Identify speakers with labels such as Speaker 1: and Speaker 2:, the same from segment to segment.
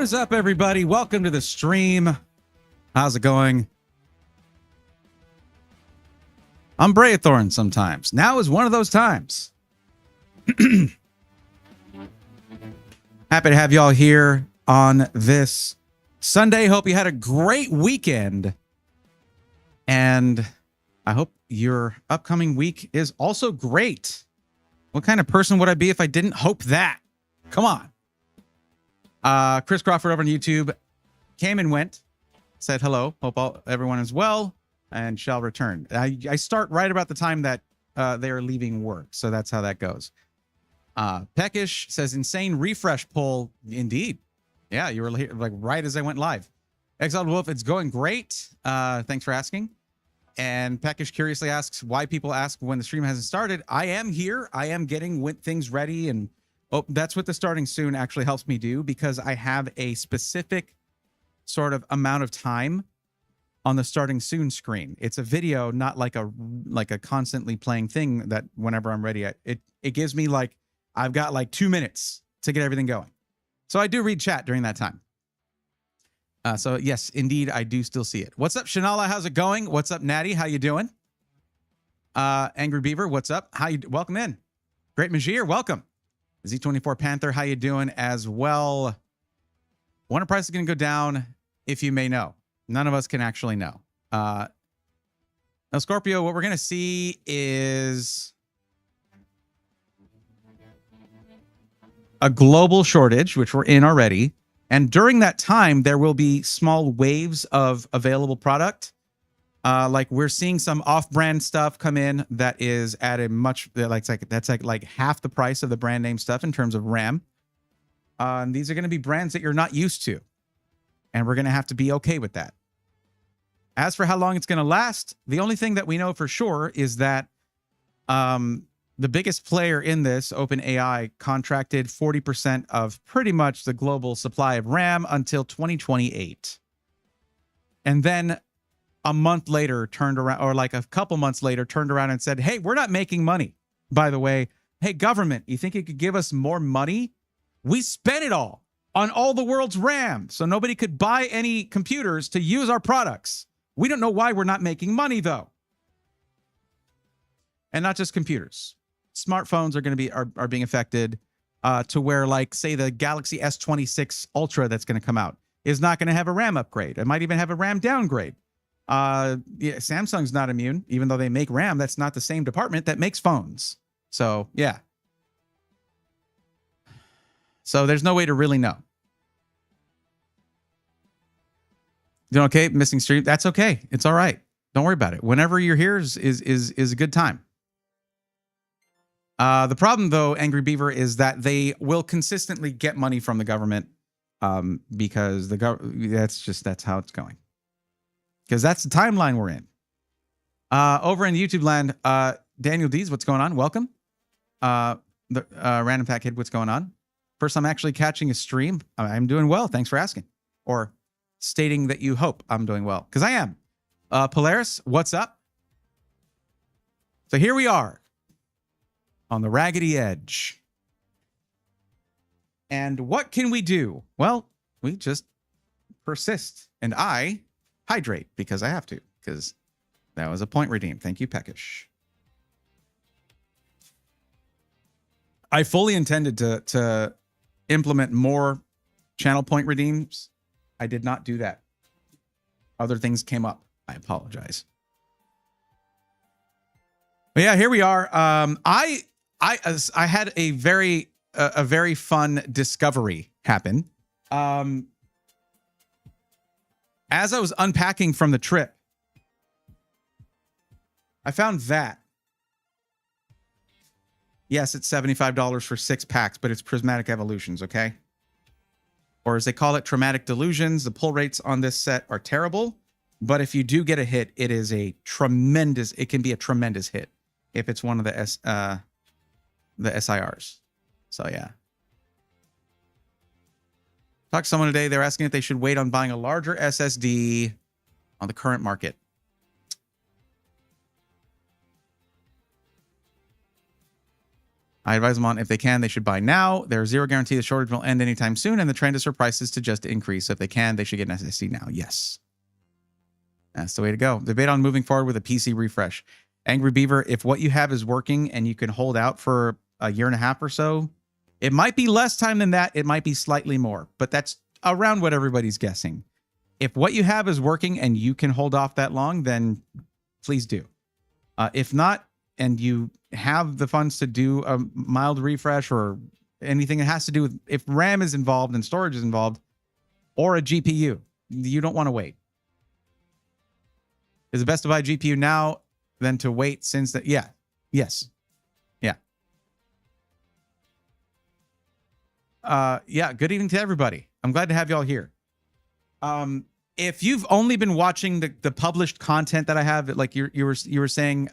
Speaker 1: is up, everybody? Welcome to the stream. How's it going? I'm Braethorn sometimes. Now is one of those times. Happy to have y'all here on this Sunday. Hope you had a great weekend. And I hope your upcoming week is also great. What kind of person would I be if I didn't hope that? Come on. Chris Crawford over on YouTube came and went, said hello. Hope everyone is well and shall return. I start right about the time that they are leaving work. So that's how that goes. Peckish says insane refresh poll. Indeed. Yeah, you were here, like right as I went live. Exiled Wolf, it's going great. Thanks for asking. And Peckish curiously asks why people ask when the stream hasn't started. I am here. I am getting things ready, and that's what the starting soon actually helps me do, because I have a specific sort of amount of time on the starting soon screen. It's a video, not like a constantly playing thing that whenever I'm ready, it gives me like, I've got like 2 minutes to get everything going. So I do read chat during that time. So yes, indeed, I do still see it. What's up, Shanala? How's it going? What's up, Natty? How you doing? Angry Beaver, what's up? Welcome in. Great Majir, welcome. Z24 Panther, how you doing as well? Wonder price is going to go down, if you may know. None of us can actually know. Now, Scorpio, what we're going to see is a global shortage, which we're in already. And during that time, there will be small waves of available product. Like we're seeing some off-brand stuff come in that is at a much that's like half the price of the brand name stuff in terms of RAM. And these are going to be brands that you're not used to, and we're going to have to be okay with that. As for how long it's going to last, the only thing that we know for sure is that the biggest player in this, OpenAI, contracted 40% of pretty much the global supply of RAM until 2028. And then a month later turned around, or like a couple months later, turned around and said, hey, we're not making money, by the way. Hey, government, you think you could give us more money? We spent it all on all the world's RAM, so nobody could buy any computers to use our products. We don't know why we're not making money, though. And not just computers. Smartphones are going to be are being affected to where, like, say, the Galaxy S26 Ultra that's going to come out is not going to have a RAM upgrade. It might even have a RAM downgrade. Yeah, Samsung's not immune, even though they make RAM. That's not the same department that makes phones. So, yeah. So there's no way to really know. Doing okay? Missing stream? That's okay. It's all right. Don't worry about it. Whenever you're here is a good time. The problem, though, Angry Beaver, is that they will consistently get money from the government because that's how it's going. Because that's the timeline we're in. Over in YouTube land, Daniel Dees, what's going on? Welcome. The Random Fat Kid, what's going on? First time actually catching a stream. I'm doing well. Thanks for asking. Or stating that you hope I'm doing well. Because I am. Polaris, what's up? So here we are. On the raggedy edge. And what can we do? Well, we just persist. And I hydrate because I have to. Because that was a point redeem. Thank you, Peckish. I fully intended to implement more channel point redeems. I did not do that. Other things came up. I apologize. But yeah, here we are. I had a very fun discovery happen. As I was unpacking from the trip, I found that. Yes, it's $75 for 6 packs, but it's Prismatic Evolutions, okay? Or as they call it, Traumatic Delusions. The pull rates on this set are terrible, but if you do get a hit, it is it can be a tremendous hit if it's one of the SIRs. So yeah. Talked to someone today. They're asking if they should wait on buying a larger SSD on the current market. I advise them on if they can, they should buy now. There's zero guarantee the shortage will end anytime soon, and the trend is for prices to just increase. So if they can, they should get an SSD now. Yes. That's the way to go. Debate on moving forward with a PC refresh. Angry Beaver, if what you have is working and you can hold out for a year and a half or so, it might be less time than that. It might be slightly more, but that's around what everybody's guessing. If what you have is working and you can hold off that long, then please do. If not, and you have the funds to do a mild refresh or anything that has to do with, if RAM is involved and storage is involved, or a GPU, you don't want to wait. Is it best to buy a GPU now than to wait since that? Yeah. Yes. Yeah. Yeah. Good evening to everybody. I'm glad to have y'all here. If you've only been watching the published content that I have, like you were saying,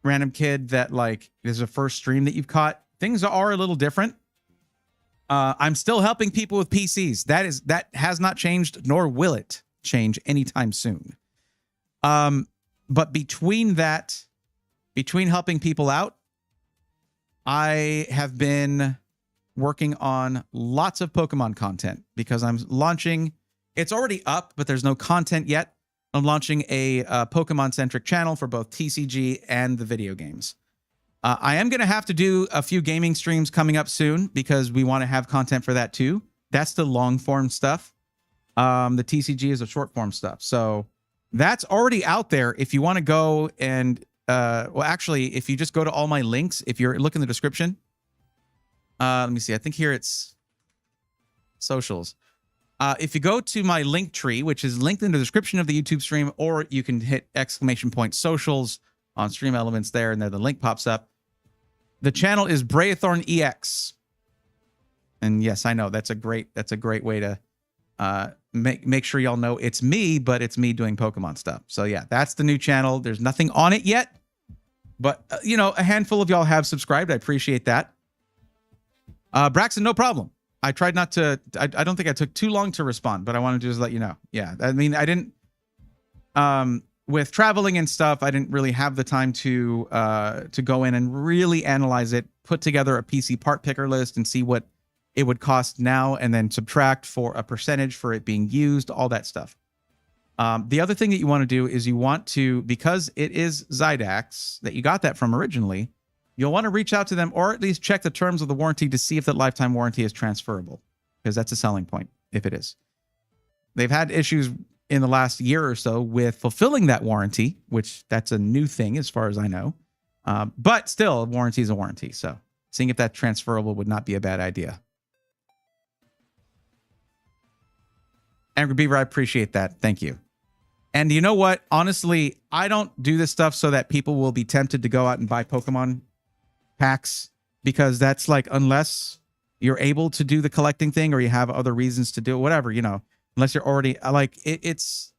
Speaker 1: random kid, that like is a first stream that you've caught, things are a little different. I'm still helping people with PCs. That has not changed, nor will it change anytime soon. But between helping people out, I have been working on lots of Pokemon content because I'm launching. It's already up, but there's no content yet. I'm launching a Pokemon-centric channel for both TCG and the video games. I am going to have to do a few gaming streams coming up soon because we want to have content for that too. That's the long-form stuff. The TCG is the short-form stuff. So that's already out there. If you want to go and, well, actually, if you just go to all my links, if you're look in the description, let me see. I think here it's socials. If you go to my link tree, which is linked in the description of the YouTube stream, or you can hit / socials on Stream Elements there, and there the link pops up. The channel is Braethorn EX. And yes, I know that's a great way to make sure y'all know it's me, but it's me doing Pokemon stuff. So yeah, that's the new channel. There's nothing on it yet, but you know, a handful of y'all have subscribed. I appreciate that. Braxton, no problem. I tried not to, I don't think I took too long to respond, but I wanted to just let you know. Yeah, I mean, I didn't, with traveling and stuff, I didn't really have the time to go in and really analyze it, put together a PC part picker list and see what it would cost now, and then subtract for a percentage for it being used, all that stuff. The other thing that you want to do is you want to, because it is Zydax that you got that from originally, you'll want to reach out to them or at least check the terms of the warranty to see if that lifetime warranty is transferable, because that's a selling point if it is. They've had issues in the last year or so with fulfilling that warranty, which that's a new thing as far as I know. But still, a warranty is a warranty. So seeing if that's transferable would not be a bad idea. Angry Beaver, I appreciate that. Thank you. And you know what? Honestly, I don't do this stuff so that people will be tempted to go out and buy Pokemon packs, because that's like, unless you're able to do the collecting thing or you have other reasons to do it, whatever, you know, unless you're already like, it's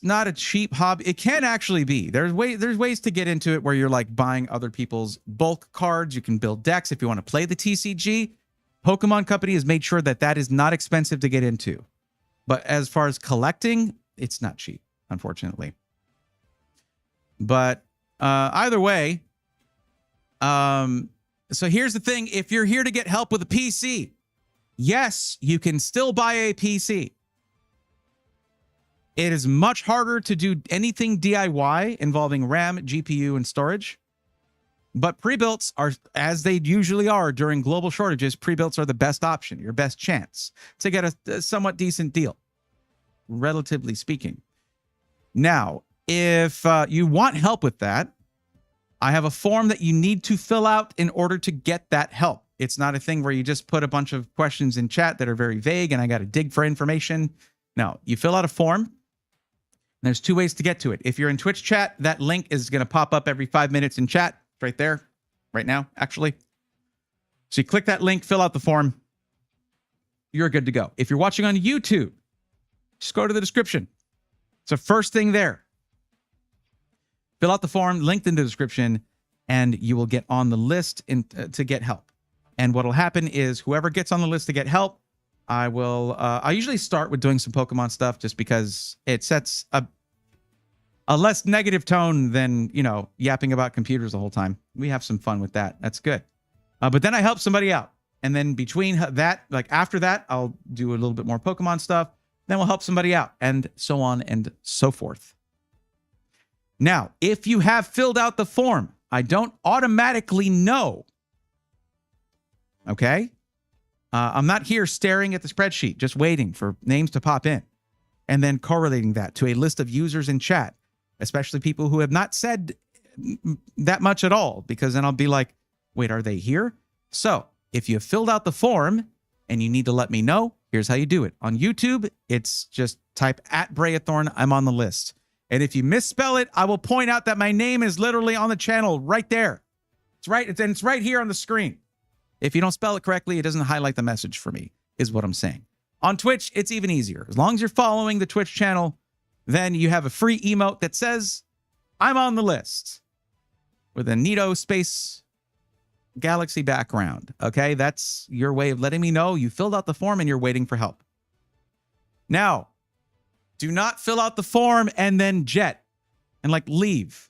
Speaker 1: not a cheap hobby. It can actually be. There's ways to get into it where you're like buying other people's bulk cards. You can build decks if you want to play the TCG. Pokemon Company has made sure that that is not expensive to get into. But as far as collecting, it's not cheap, unfortunately. But either way, so here's the thing. If you're here to get help with a PC, yes, you can still buy a PC. It is much harder to do anything DIY involving RAM, GPU, and storage. But pre-builts are, as they usually are during global shortages, pre-builts are the best option, your best chance to get a somewhat decent deal, relatively speaking. Now, if you want help with that, I have a form that you need to fill out in order to get that help. It's not a thing where you just put a bunch of questions in chat that are very vague and I got to dig for information. No, you fill out a form. There's two ways to get to it. If you're in Twitch chat, that link is going to pop up every 5 minutes in chat. Right there, right now, actually. So you click that link, fill out the form. You're good to go. If you're watching on YouTube, just go to the description. It's the first thing there. Fill out the form, linked in the description, and you will get on the list to get help. And what will happen is whoever gets on the list to get help, I usually start with doing some Pokemon stuff just because it sets a a less negative tone than, yapping about computers the whole time. We have some fun with that. That's good. But then I help somebody out. And then between that, like after that, I'll do a little bit more Pokemon stuff. Then we'll help somebody out and so on and so forth. Now, if you have filled out the form, I don't automatically know. Okay? I'm not here staring at the spreadsheet, just waiting for names to pop in and then correlating that to a list of users in chat, especially people who have not said that much at all, because then I'll be like, wait, are they here? So if you have filled out the form and you need to let me know, here's how you do it. On YouTube, it's just type @Brayathorn, I'm on the list. And if you misspell it, I will point out that my name is literally on the channel right there. It's right, it's right here on the screen. If you don't spell it correctly, it doesn't highlight the message for me, is what I'm saying. On Twitch, it's even easier. As long as you're following the Twitch channel, then you have a free emote that says, I'm on the list, with a neato space galaxy background. Okay, that's your way of letting me know you filled out the form and you're waiting for help. Now, do not fill out the form and then jet and leave.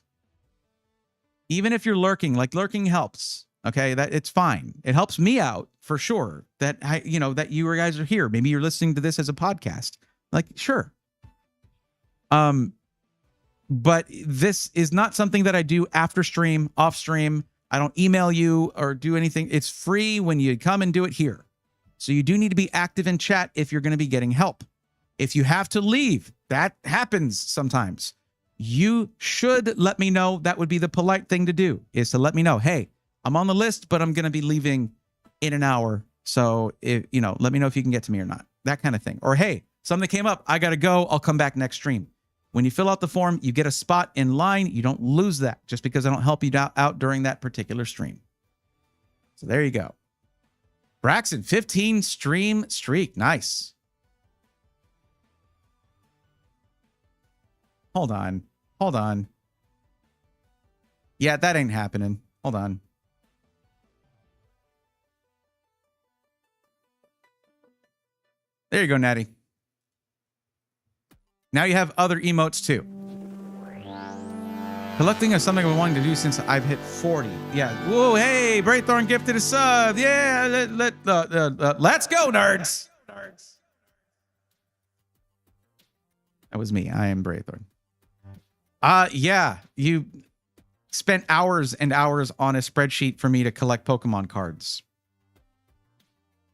Speaker 1: Even if you're lurking, lurking helps. Okay, that it's fine. It helps me out for sure that that you guys are here. Maybe you're listening to this as a podcast. Sure. But this is not something that I do after stream, off stream. I don't email you or do anything. It's free when you come and do it here. So you do need to be active in chat if you're going to be getting help. If you have to leave, that happens sometimes. You should let me know. That would be the polite thing to do, is to let me know, hey, I'm on the list, but I'm going to be leaving in an hour. So, let me know if you can get to me or not. That kind of thing. Or, hey, something came up. I got to go. I'll come back next stream. When you fill out the form, you get a spot in line. You don't lose that just because I don't help you out during that particular stream. So there you go. Braxton, 15 stream streak. Nice. Hold on. Yeah, that ain't happening. Hold on. There you go, Natty. Now you have other emotes too. Collecting is something I've been wanting to do since I've hit 40. Yeah. Whoa, hey, Braithorn gifted a sub. Yeah, let's go, nerds. That was me. I am Braithorn. Yeah, you spent hours and hours on a spreadsheet for me to collect Pokemon cards.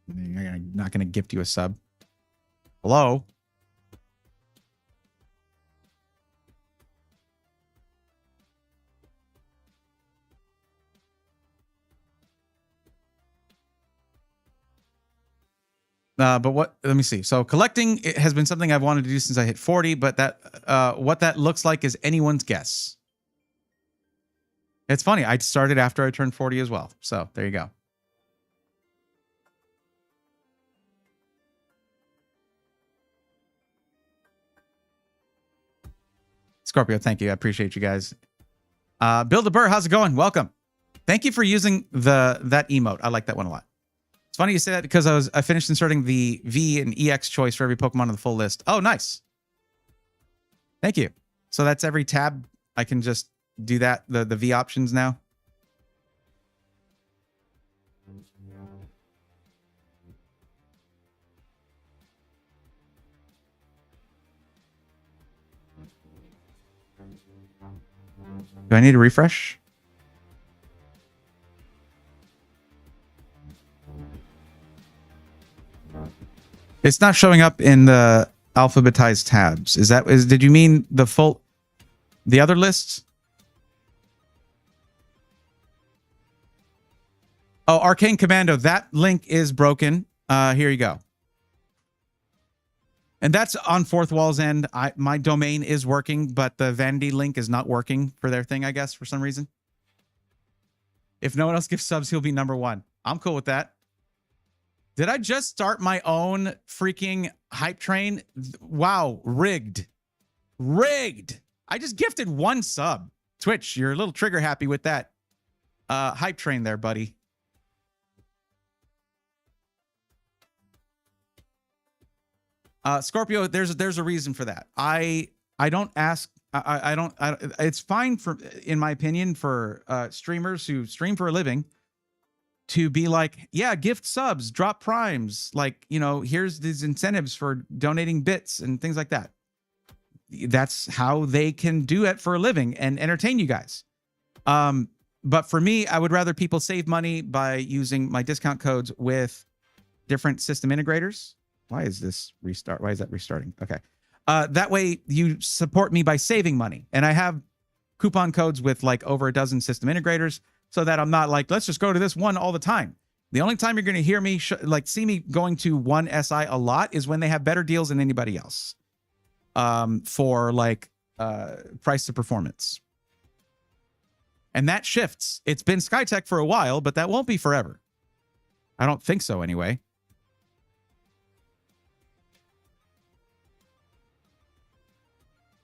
Speaker 1: I'm not going to gift you a sub. Hello? But what? Let me see. So collecting it has been something I've wanted to do since I hit 40, but that what that looks like is anyone's guess. It's funny. I started after I turned 40 as well. So there you go. Scorpio, thank you. I appreciate you guys. Bill DeBurr, how's it going? Welcome. Thank you for using that emote. I like that one a lot. It's funny you say that because I finished inserting the V and EX choice for every Pokemon on the full list. Oh, nice. Thank you. So that's every tab. I can just do that, the V options now. Do I need to refresh? It's not showing up in the alphabetized tabs. Did you mean the other lists? Oh, Arcane Commando. That link is broken. Here you go. And that's on Fourth Wall's end. My domain is working, but the Vanity link is not working for their thing, I guess, for some reason. If no one else gives subs, he'll be #1. I'm cool with that. Did I just start my own freaking hype train? Wow, rigged. Rigged. I just gifted 1 sub. Twitch, you're a little trigger happy with that hype train there, buddy. Scorpio, there's a reason for that. I don't ask It's fine for, in my opinion, for streamers who stream for a living to be like, yeah, gift subs, drop primes, like, you know, here's these incentives for donating bits and things like that. That's how they can do it for a living and entertain you guys. But for me, I would rather people save money by using my discount codes with different system integrators. Why is this restart? Why is that restarting? Okay. That way you support me by saving money. And I have coupon codes with like over a dozen system integrators, so that I'm not like, let's just go to this one all the time. The only time you're going to hear me, see me going to one SI a lot is when they have better deals than anybody else for like price to performance. And that shifts. It's been Skytech for a while, but that won't be forever. I don't think so anyway.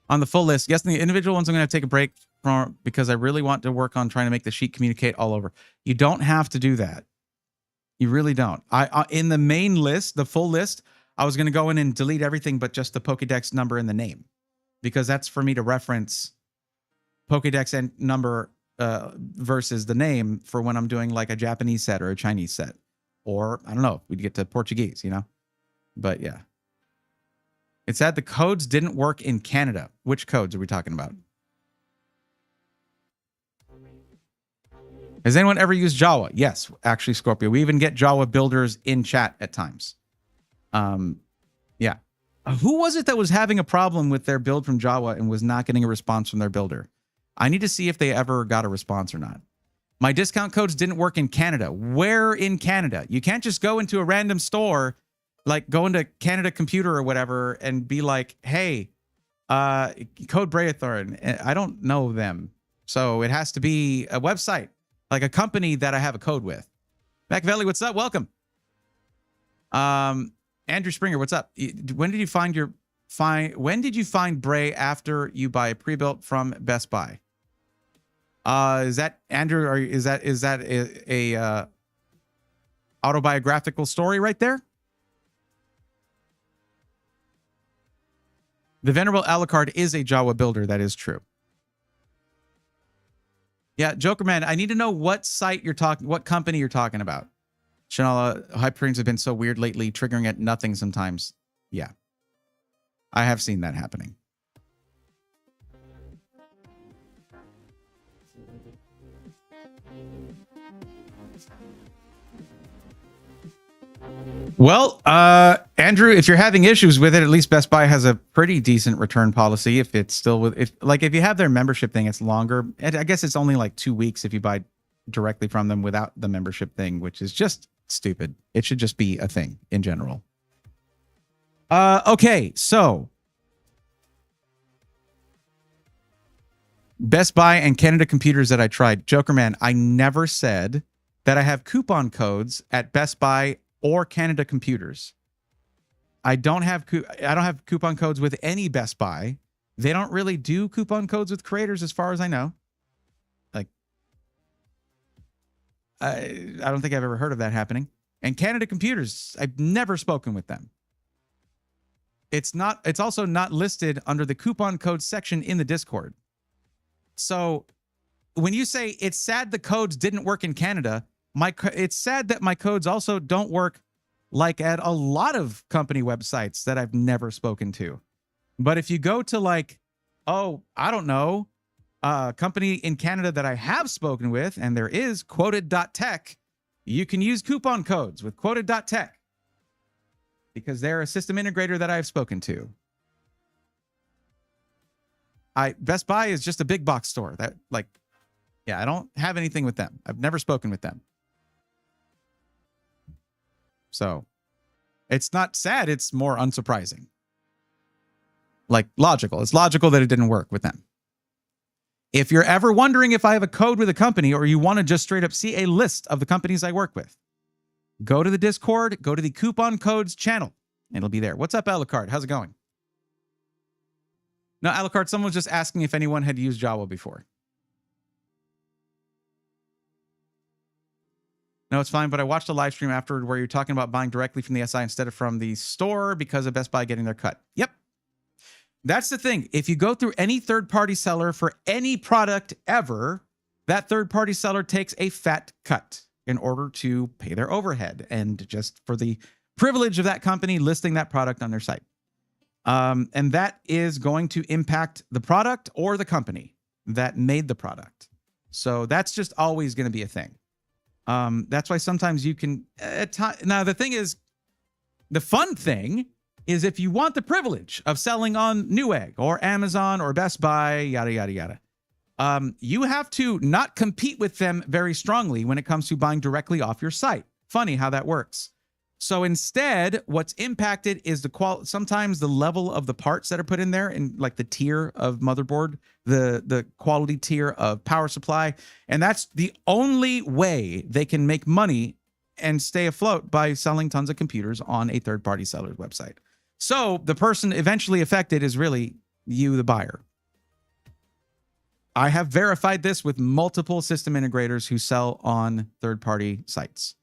Speaker 1: On the full list, yes, the individual ones I'm going to take a break from because I really want to work on trying to make the sheet communicate all over. You don't have to do that. You really don't. In the main list, the full list, I was going to go in and delete everything but just the Pokédex number and the name, because that's for me to reference Pokédex and number versus the name for when I'm doing like a Japanese set or a Chinese set, or I don't know, we'd get to Portuguese, you know. But yeah. It said the codes didn't work in Canada. Which codes are we talking about? Has anyone ever used Jawa? Yes, actually, Scorpio. We even get Jawa builders in chat at times. Yeah. Who was it that was having a problem with their build from Jawa and was not getting a response from their builder? I need to see if they ever got a response or not. My discount codes didn't work in Canada. Where in Canada? You can't just go into a random store, like go into Canada Computer or whatever and be like, hey, code Braethorn. I don't know them. So it has to be a website, like a company that I have a code with. Machiavelli, what's up? Welcome. Andrew Springer, what's up? When did you find Bray after you buy a pre-built from Best Buy? Is that Andrew, or is that a autobiographical story right there? The Venerable Alucard is a Jawa builder. That is true. Yeah, Joker Man, I need to know what site you're talking, what company you're talking about. Shanola, Hyperings have been so weird lately, triggering at nothing sometimes. Yeah. I have seen that happening. Well, Andrew, if you're having issues with it, at least Best Buy has a pretty decent return policy. If it's still with, if you have their membership thing, it's longer. I guess it's only like 2 weeks if you buy directly from them without the membership thing, which is just stupid. It should just be a thing in general. Okay, so Best Buy and Canada Computers that I tried. Joker Man, I never said that I have coupon codes at Best Buy or Canada Computers. I don't have coupon codes with any Best Buy. They don't really do coupon codes with creators as far as I know. Like, I don't think I've ever heard of that happening. And Canada Computers, I've never spoken with them. It's also not listed under the coupon code section in the Discord. So when you say it's sad the codes didn't work in Canada, it's sad that my codes also don't work like at a lot of company websites that I've never spoken to. But if you go to like, oh, I don't know, a company in Canada that I have spoken with, and there is quoted.tech, you can use coupon codes with quoted.tech because they're a system integrator that I've spoken to. Best Buy is just a big box store that, like, yeah, I don't have anything with them. I've never spoken with them. So it's not sad. It's more unsurprising. Like logical. It's logical that it didn't work with them. If you're ever wondering if I have a code with a company or you want to just straight up see a list of the companies I work with, go to the Discord, go to the coupon codes channel. It'll be there. What's up, Alucard? How's it going? No, Alucard, someone was just asking if anyone had used Jawa before. No, it's fine, but I watched a live stream afterward where you're talking about buying directly from the SI instead of from the store because of Best Buy getting their cut. Yep. That's the thing. If you go through any third-party seller for any product ever, that third-party seller takes a fat cut in order to pay their overhead and just for the privilege of that company listing that product on their site. And that is going to impact the product or the company that made the product. So that's just always going to be a thing. That's why sometimes you can... Now, the thing is, the fun thing is if you want the privilege of selling on Newegg or Amazon or Best Buy, yada, yada, yada, you have to not compete with them very strongly when it comes to buying directly off your site. Funny how that works. So instead, what's impacted is the quality, sometimes the level of the parts that are put in there, and like the tier of motherboard, the quality tier of power supply. And that's the only way they can make money and stay afloat, by selling tons of computers on a third-party seller's website. So the person eventually affected is really you, the buyer. I have verified this with multiple system integrators who sell on third-party sites.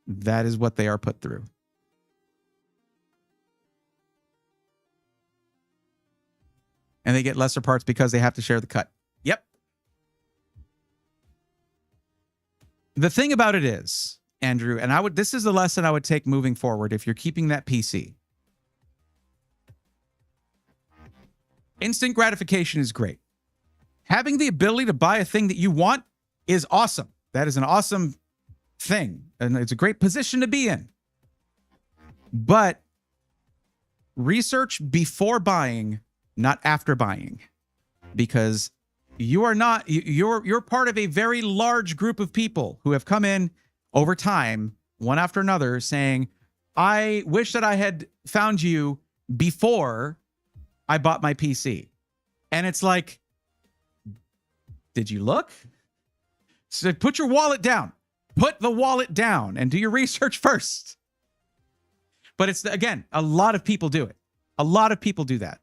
Speaker 1: That is what they are put through. And they get lesser parts because they have to share the cut. Yep. The thing about it is, Andrew, and this is the lesson I would take moving forward if you're keeping that PC. Instant gratification is great. Having the ability to buy a thing that you want is awesome. That is an awesome thing, and it's a great position to be in. But research before buying, not after buying, because you're part of a very large group of people who have come in over time, one after another, saying, I wish that I had found you before I bought my PC. And it's like, did you look? So put your wallet down. Put the wallet down and do your research first. But it's, again, a lot of people do it. A lot of people do that.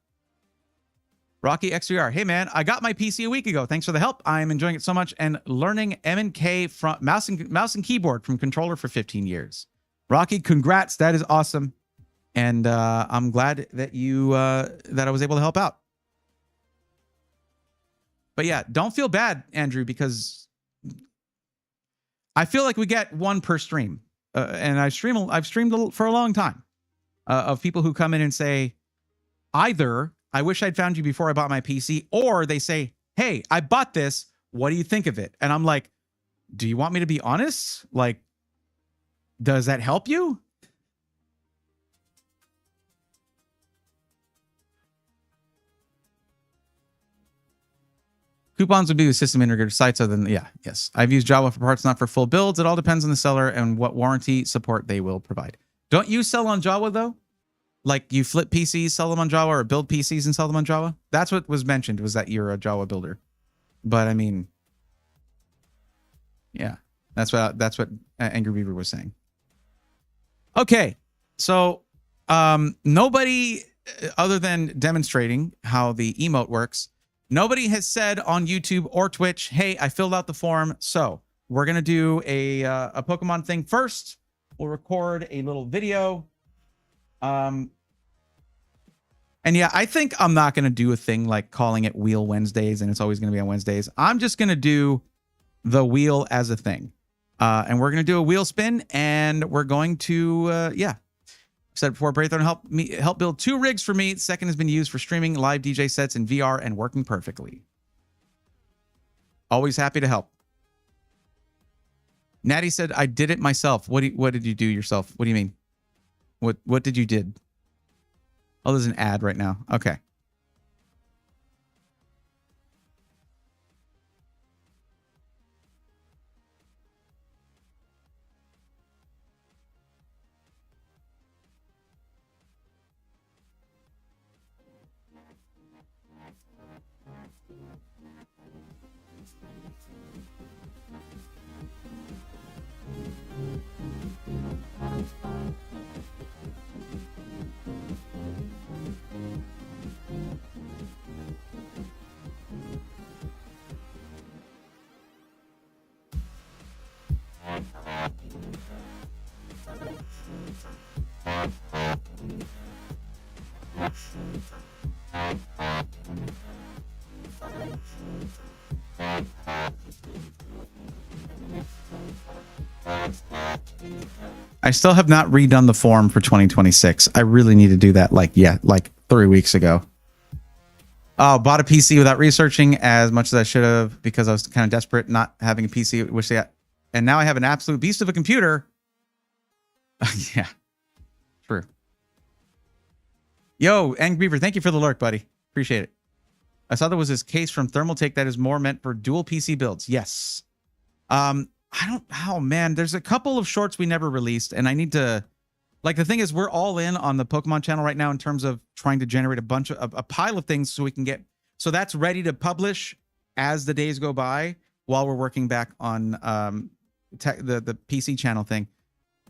Speaker 1: Rocky XVR, hey man, I got my PC a week ago. Thanks for the help. I'm enjoying it so much and learning M&K from mouse and keyboard from controller for 15 years. Rocky, congrats. That is awesome. And I'm glad that that I was able to help out. But yeah, don't feel bad, Andrew, because I feel like we get one per stream. And I've streamed for a long time of people who come in and say, either I wish I'd found you before I bought my PC, or they say, hey, I bought this. What do you think of it? And I'm like, do you want me to be honest? Like, does that help you? Coupons would be with system integrator sites other than, yeah, yes. I've used Java for parts, not for full builds. It all depends on the seller and what warranty support they will provide. Don't you sell on Java, though? Like you flip PCs, sell them on Java, or build PCs and sell them on Java? That's what was mentioned, was that you're a Java builder. But I mean, yeah, that's what Angry Beaver was saying. Okay, so nobody, other than demonstrating how the emote works, nobody has said on YouTube or Twitch, hey, I filled out the form. So we're going to do a Pokemon thing first. We'll record a little video. And yeah, I think I'm not going to do a thing like calling it Wheel Wednesdays and it's always going to be on Wednesdays. I'm just going to do the wheel as a thing. And we're going to do a wheel spin and we're going to, yeah. Said before, Braithorn help build 2 rigs for me. The second has been used for streaming live DJ sets in VR and working perfectly. Always happy to help. Natty said, I did it myself. What did you do yourself? What do you mean? What did you did? Oh, there's an ad right now. Okay. I still have not redone the form for 2026. I really need to do that like 3 weeks ago. Oh, bought a PC without researching as much as I should have because I was kind of desperate not having a PC, which they had. And now I have an absolute beast of a computer. Yeah, true. Yo, Angry Beaver, thank you for the lurk, buddy. Appreciate it. I saw there was this case from Thermaltake that is more meant for dual PC builds. Yes. Oh man, there's a couple of shorts we never released, and I need to, like, the thing is, we're all in on the Pokemon channel right now in terms of trying to generate a pile of things so we can get, so that's ready to publish as the days go by while we're working back on the PC channel thing.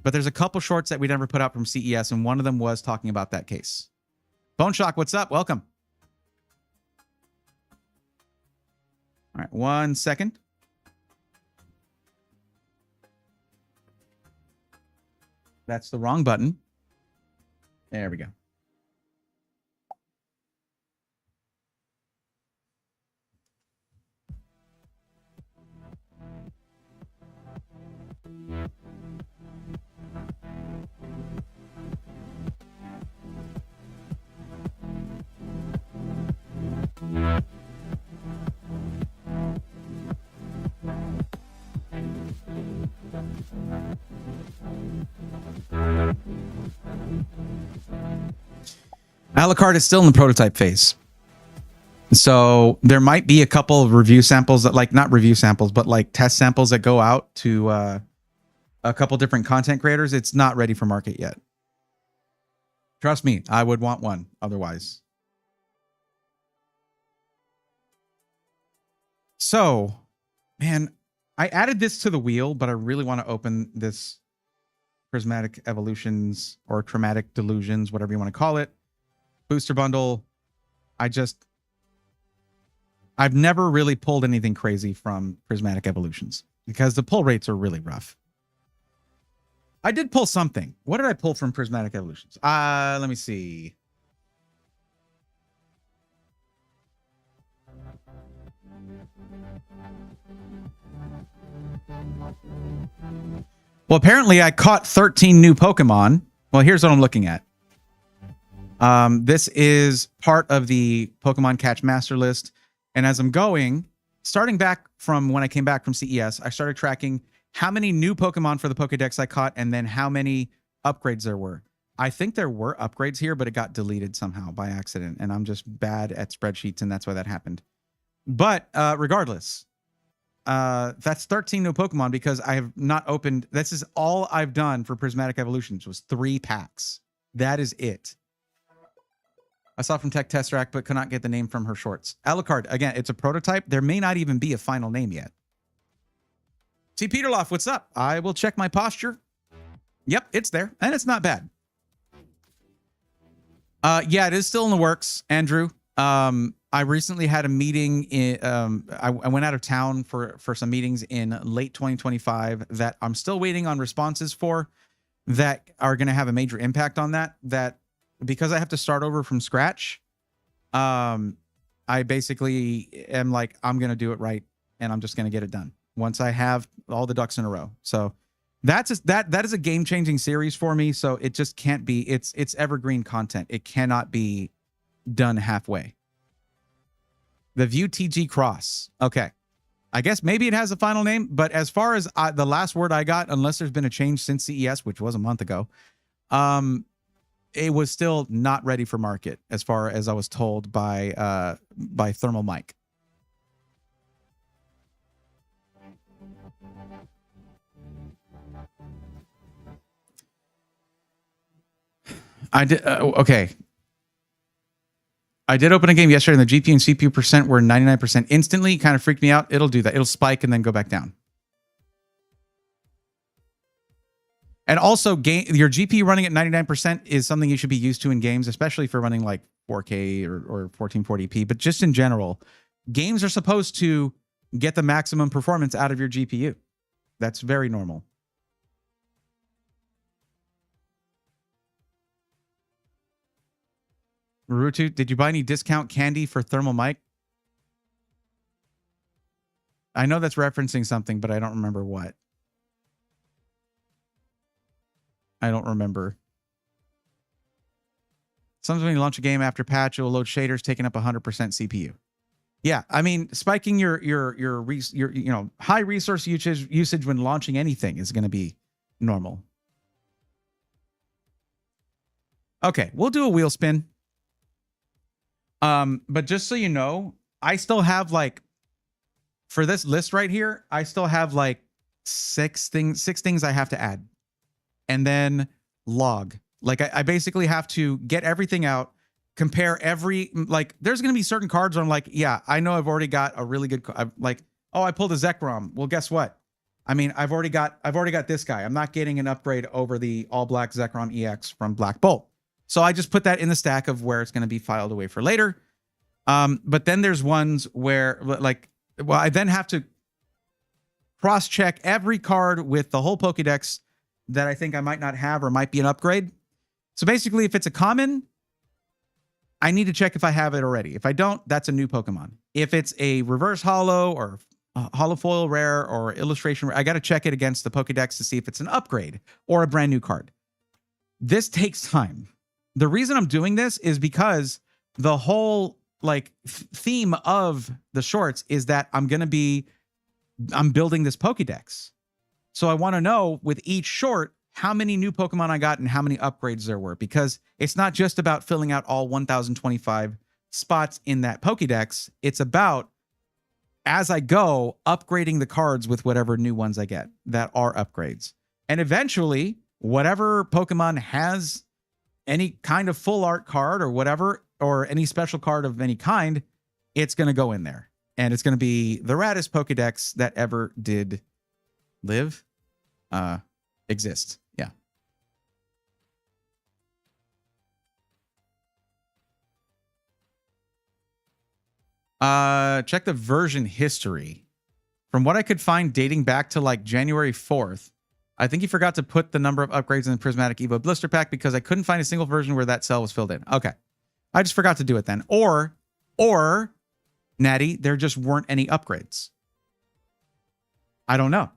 Speaker 1: But there's a couple shorts that we never put out from CES, and one of them was talking about that case. Bone Shock, what's up? Welcome. All right, 1 second. That's the wrong button. There we go. Alucard is still in the prototype phase. So there might be a couple of review samples that, like, not review samples, but like test samples that go out to a couple different content creators. It's not ready for market yet. Trust me, I would want one otherwise. So, man, I added this to the wheel, but I really want to open this Prismatic Evolutions or Traumatic Delusions, whatever you want to call it, booster bundle. I've never really pulled anything crazy from Prismatic Evolutions because the pull rates are really rough. I did pull something. What did I pull from Prismatic Evolutions? Let me see. Well, apparently I caught 13 new Pokemon. Well, here's what I'm looking at. This is part of the Pokemon Catch Master list. And as I'm going, starting back from when I came back from CES, I started tracking how many new Pokemon for the Pokedex I caught and then how many upgrades there were. I think there were upgrades here, but it got deleted somehow by accident. And I'm just bad at spreadsheets, and that's why that happened. But regardless, that's 13 new Pokemon because I have not opened. This is all I've done for Prismatic Evolutions was 3 packs. That is it. I saw from Tech Test Rack, but could not get the name from her shorts. Alucard, again, it's a prototype. There may not even be a final name yet. See, Peterloff, what's up? I will check my posture. Yep, it's there, and it's not bad. Yeah, it is still in the works, Andrew. I recently had a meeting in, I went out of town for some meetings in late 2025 that I'm still waiting on responses for that are going to have a major impact on that because I have to start over from scratch. I basically am like, I'm going to do it right. And I'm just going to get it done once I have all the ducks in a row. So that is a game-changing series for me. So it just can't be, it's evergreen content. It cannot be done halfway. The View TG Cross. Okay. I guess maybe it has a final name, but as far as the last word I got, unless there's been a change since CES, which was a month ago, it was still not ready for market as far as I was told by Thermal Mike. I did. Okay. I did open a game yesterday and the GPU and CPU percent were 99% instantly. Kind of freaked me out. It'll do that. It'll spike and then go back down. And also, your GPU running at 99% is something you should be used to in games, especially for running like 4K or 1440p. But just in general, games are supposed to get the maximum performance out of your GPU. That's very normal. Rutu, did you buy any discount candy for Thermal Mike? I know that's referencing something, but I don't remember what. I don't remember. Sometimes when you launch a game after patch, it will load shaders taking up 100% CPU. Yeah, I mean, spiking your high resource usage when launching anything is going to be normal. Okay, we'll do a wheel spin. But just so you know, I still have like for this list right here, I still have like six things I have to add. And then log. Like I basically have to get everything out, compare every, like there's going to be certain cards where I'm like, yeah, I know I've already got a really good, like, oh, I pulled a Zekrom. Well, guess what? I mean, I've already got this guy. I'm not getting an upgrade over the all black Zekrom EX from Black Bolt. So I just put that in the stack of where it's going to be filed away for later. But then there's ones where like, well, I then have to cross check every card with the whole Pokédex that I think I might not have or might be an upgrade. So basically, if it's a common, I need to check if I have it already. If I don't, that's a new Pokemon. If it's a reverse holo or holo foil rare or illustration rare, I got to check it against the Pokédex to see if it's an upgrade or a brand new card. This takes time. The reason I'm doing this is because the whole like theme of the shorts is that I'm building this Pokédex. So I want to know with each short how many new Pokemon I got and how many upgrades there were, because it's not just about filling out all 1,025 spots in that Pokédex. It's about, as I go, upgrading the cards with whatever new ones I get that are upgrades. And eventually, whatever Pokemon has any kind of full art card or whatever, or any special card of any kind, it's going to go in there. And it's going to be the raddest Pokédex that ever did live, exist. Yeah. Check the version history. From what I could find dating back to like January 4th, I think you forgot to put the number of upgrades in the Prismatic Evo blister pack because I couldn't find a single version where that cell was filled in. Okay. I just forgot to do it then. Or, Natty, there just weren't any upgrades. I don't know.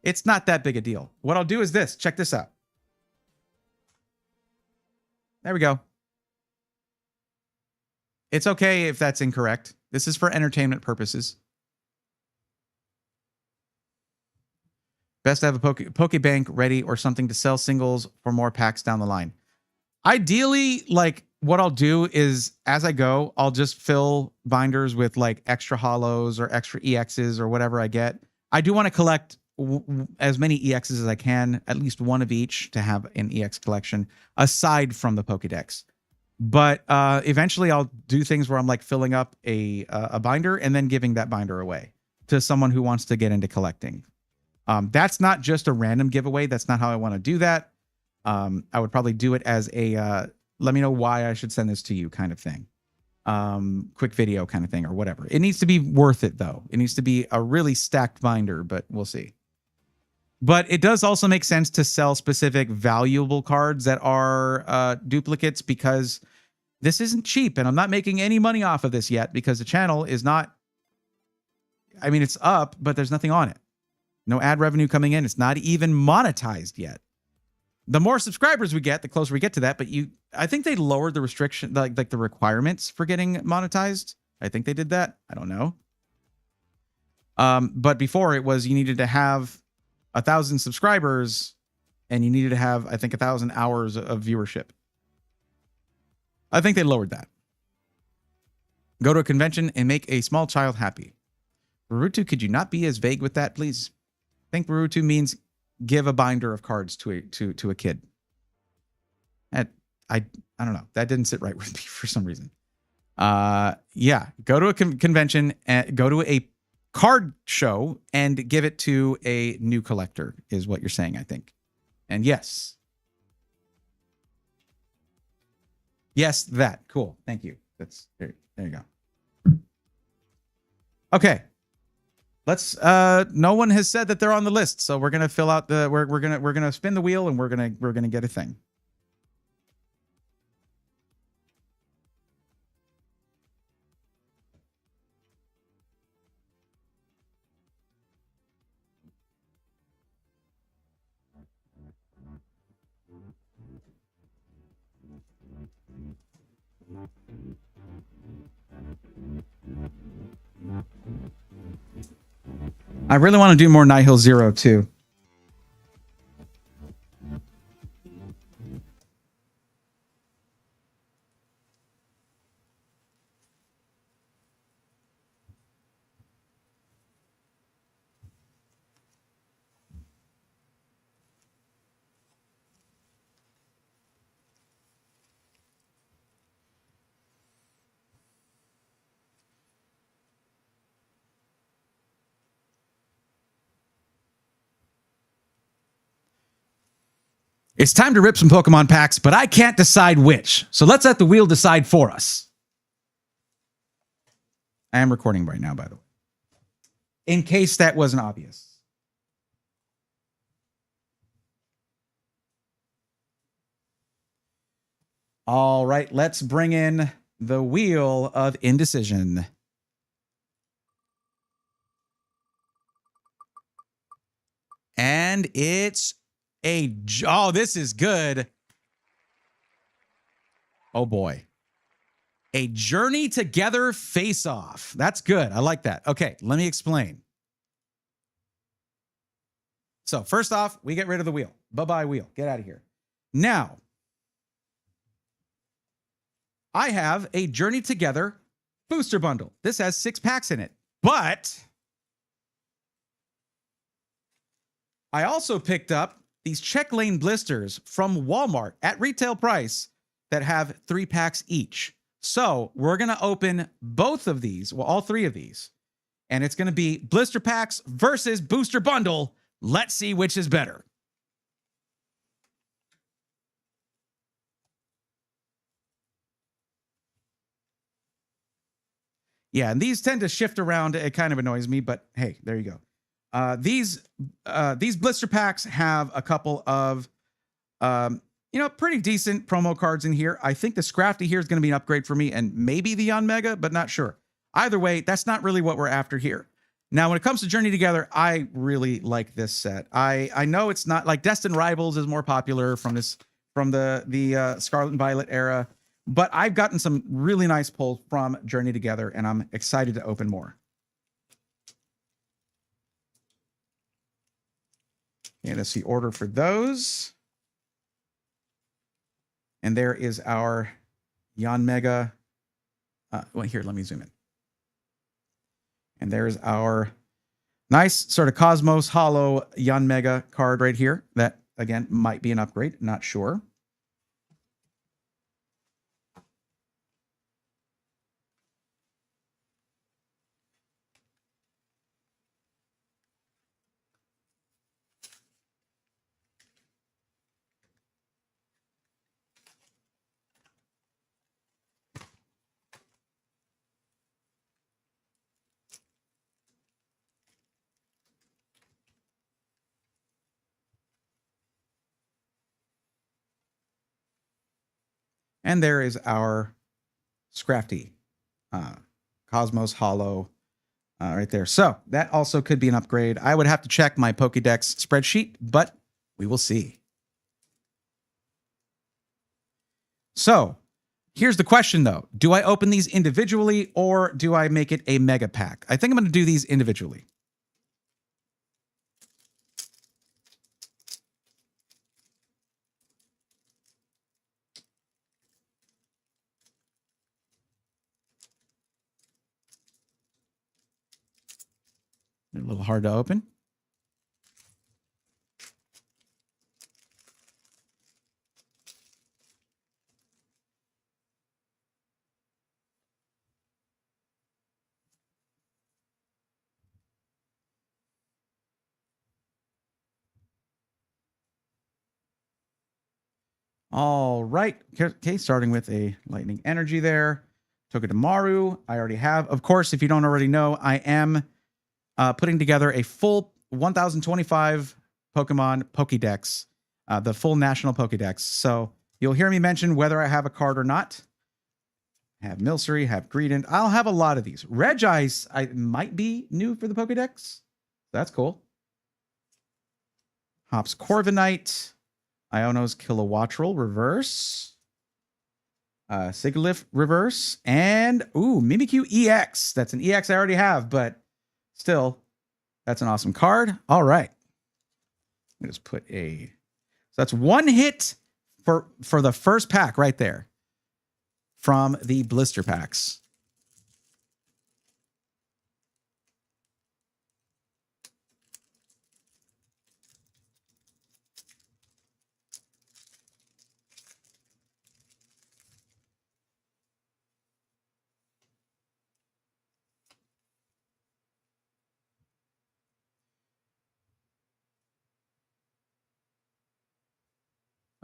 Speaker 1: It's not that big a deal. What I'll do is this. Check this out. There we go. It's okay if that's incorrect. This is for entertainment purposes. Best to have a Pokebank ready or something to sell singles for more packs down the line. Ideally, like what I'll do is as I go, I'll just fill binders with like extra holos or extra EXs or whatever I get. I do want to collect as many EXs as I can, at least one of each to have an EX collection aside from the Pokédex. But eventually I'll do things where I'm like filling up a binder and then giving that binder away to someone who wants to get into collecting. That's not just a random giveaway. That's not how I want to do that. I would probably do it as a let me know why I should send this to you kind of thing. Quick video kind of thing or whatever. It needs to be worth it though. It needs to be a really stacked binder, but we'll see. But it does also make sense to sell specific valuable cards that are duplicates because this isn't cheap and I'm not making any money off of this yet because the channel is not, I mean, it's up, but there's nothing on it. No ad revenue coming in. It's not even monetized yet. The more subscribers we get, the closer we get to that. But I think they lowered the restriction, like the requirements for getting monetized. I think they did that. I don't know. But before it was you needed to have 1,000 subscribers and you needed to have, I think, 1,000 hours of viewership. I think they lowered that. Go to a convention and make a small child happy. Barutu, could you not be as vague with that, please? I think Barutu means give a binder of cards to a kid. I don't know. That didn't sit right with me for some reason. Yeah, go to a convention and go to a card show and give it to a new collector is what you're saying, I think. And yes. Yes, that. Cool. Thank you. That's there you go. Okay. Let's no one has said that they're on the list, so we're gonna fill out the we're gonna spin the wheel and we're gonna get a thing. I really want to do more Nihil Zero too. It's time to rip some Pokemon packs, but I can't decide which. So let's let the wheel decide for us. I am recording right now, by the way, in case that wasn't obvious. All right, let's bring in the wheel of indecision. And it's oh, this is good. Oh boy. A Journey Together face-off. That's good. I like that. Okay, let me explain. So first off, we get rid of the wheel. Bye-bye wheel. Get out of here. Now, I have a Journey Together booster bundle. This has 6 packs in it. But I also picked up these check lane blisters from Walmart at retail price that have 3 packs each. So we're going to open both of these, well, all 3 of these, and it's going to be blister packs versus booster bundle. Let's see which is better. Yeah, and these tend to shift around. It kind of annoys me, but hey, there you go. These blister packs have a couple of pretty decent promo cards in here. I think the Scrafty here is going to be an upgrade for me, and maybe the Yanmega, but not sure. Either way, that's not really what we're after here. Now, when it comes to Journey Together, I really like this set. I know it's not like Destined Rivals is more popular from the Scarlet and Violet era, but I've gotten some really nice pulls from Journey Together, and I'm excited to open more. And that's the order for those. And there is our Yanmega. Well, here, let me zoom in. And there's our nice sort of Cosmos Hollow Yanmega card right here. That, again, might be an upgrade. Not sure. And there is our Scrafty Cosmos Hollow right there. So that also could be an upgrade. I would have to check my Pokédex spreadsheet, but we will see. So here's the question, though. Do I open these individually or do I make it a mega pack? I think I'm going to do these individually. They're a little hard to open. All right. Okay, starting with a lightning energy there. Togedemaru, I already have. Of course, if you don't already know, I am putting together a full 1025 Pokemon Pokédex, the full national Pokédex. So you'll hear me mention whether I have a card or not. I have Milcery, have Greedent. I'll have a lot of these. Regice, I might be new for the Pokédex. That's cool. Hops Corviknight, Iono's Kilowattrel reverse, Sigilyph reverse, and Mimikyu EX. That's an EX I already have, but still, That's an awesome card. All right. Let me just put a... So that's one hit for the first pack right there from the blister packs.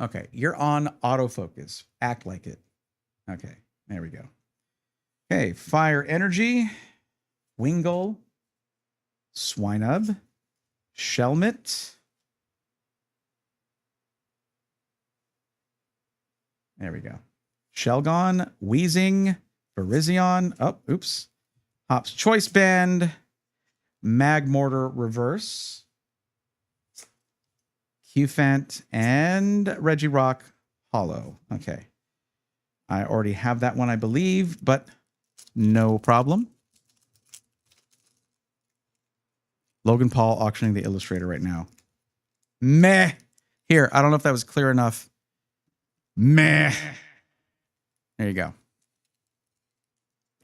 Speaker 1: Okay, you're on autofocus. Act like it. Okay, there we go. Okay, Fire Energy, Wingull, Swinub, Shelmet. There we go. Shelgon, Wheezing, Virizion. Oh, oops. Hop's Choice Band, Magmortar Reverse, Qfant, and Regirock Hollow. Okay. I already have that one, I believe, but no problem. Logan Paul auctioning the Illustrator right now. Meh. Here, I don't know if that was clear enough. Meh. There you go.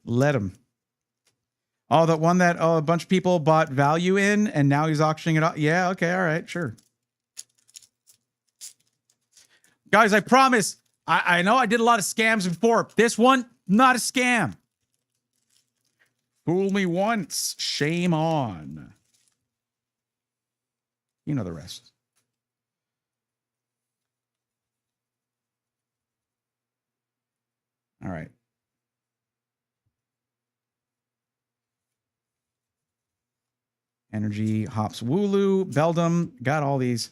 Speaker 1: Let him. Oh, that one that a bunch of people bought value in, and now he's auctioning it off. Yeah, okay, all right, sure. Guys, I promise, I know I did a lot of scams before. This one, not a scam. Fool me once, shame on. You know the rest. All right. Energy, Hops, Wooloo, Beldum, got all these.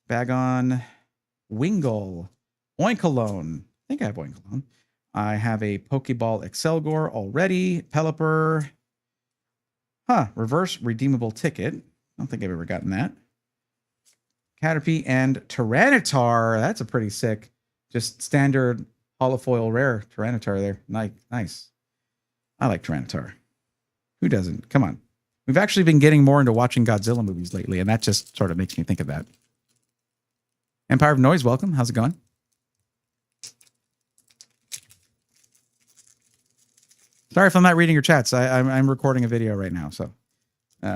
Speaker 1: Bagon, Wingull, Oinkalone. I think I have Oinkalone. I have a Pokeball Excelgor already. Pelipper. Huh, reverse redeemable ticket. I don't think I've ever gotten that. Caterpie and Tyranitar. That's a pretty sick, just standard holofoil rare Tyranitar there. Nice. I like Tyranitar. Who doesn't? Come on. We've actually been getting more into watching Godzilla movies lately, and that just sort of makes me think of that. Empire of Noise, welcome. How's it going? Sorry if I'm not reading your chats. I'm recording a video right now, so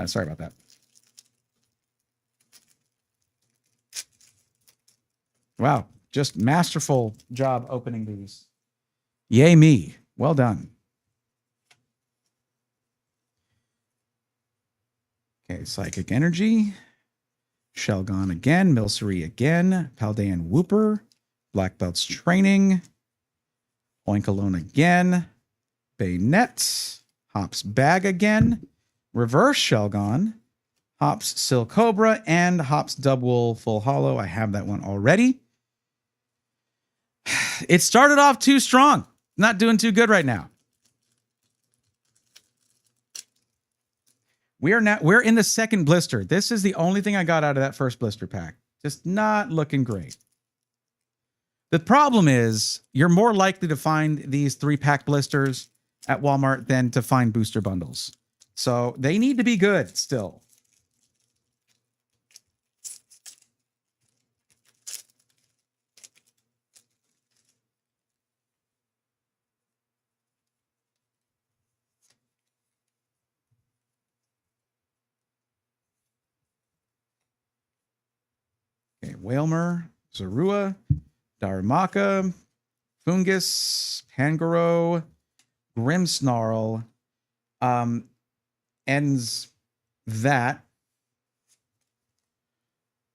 Speaker 1: sorry about that. Wow, just masterful job opening these. Yay me. Well done. Okay, Psychic Energy. Shelgon again. Milcery again. Paldean Whooper. Black Belt's Training. Oinkalone again. Bayonet. Hops Bag again. Reverse Shelgon. Hops Silcobra. And Hops Dubwool Full Hollow. I have that one already. It started off too strong. Not doing too good right now. We're in the second blister. This is the only thing I got out of that first blister pack. Just not looking great. The problem is you're more likely to find these 3-pack blisters at Walmart than to find booster bundles. So they need to be good still. Okay, Whalmer, Zorua, Darumaka, Fungus, Pangoro, Grimmsnarl, ends that.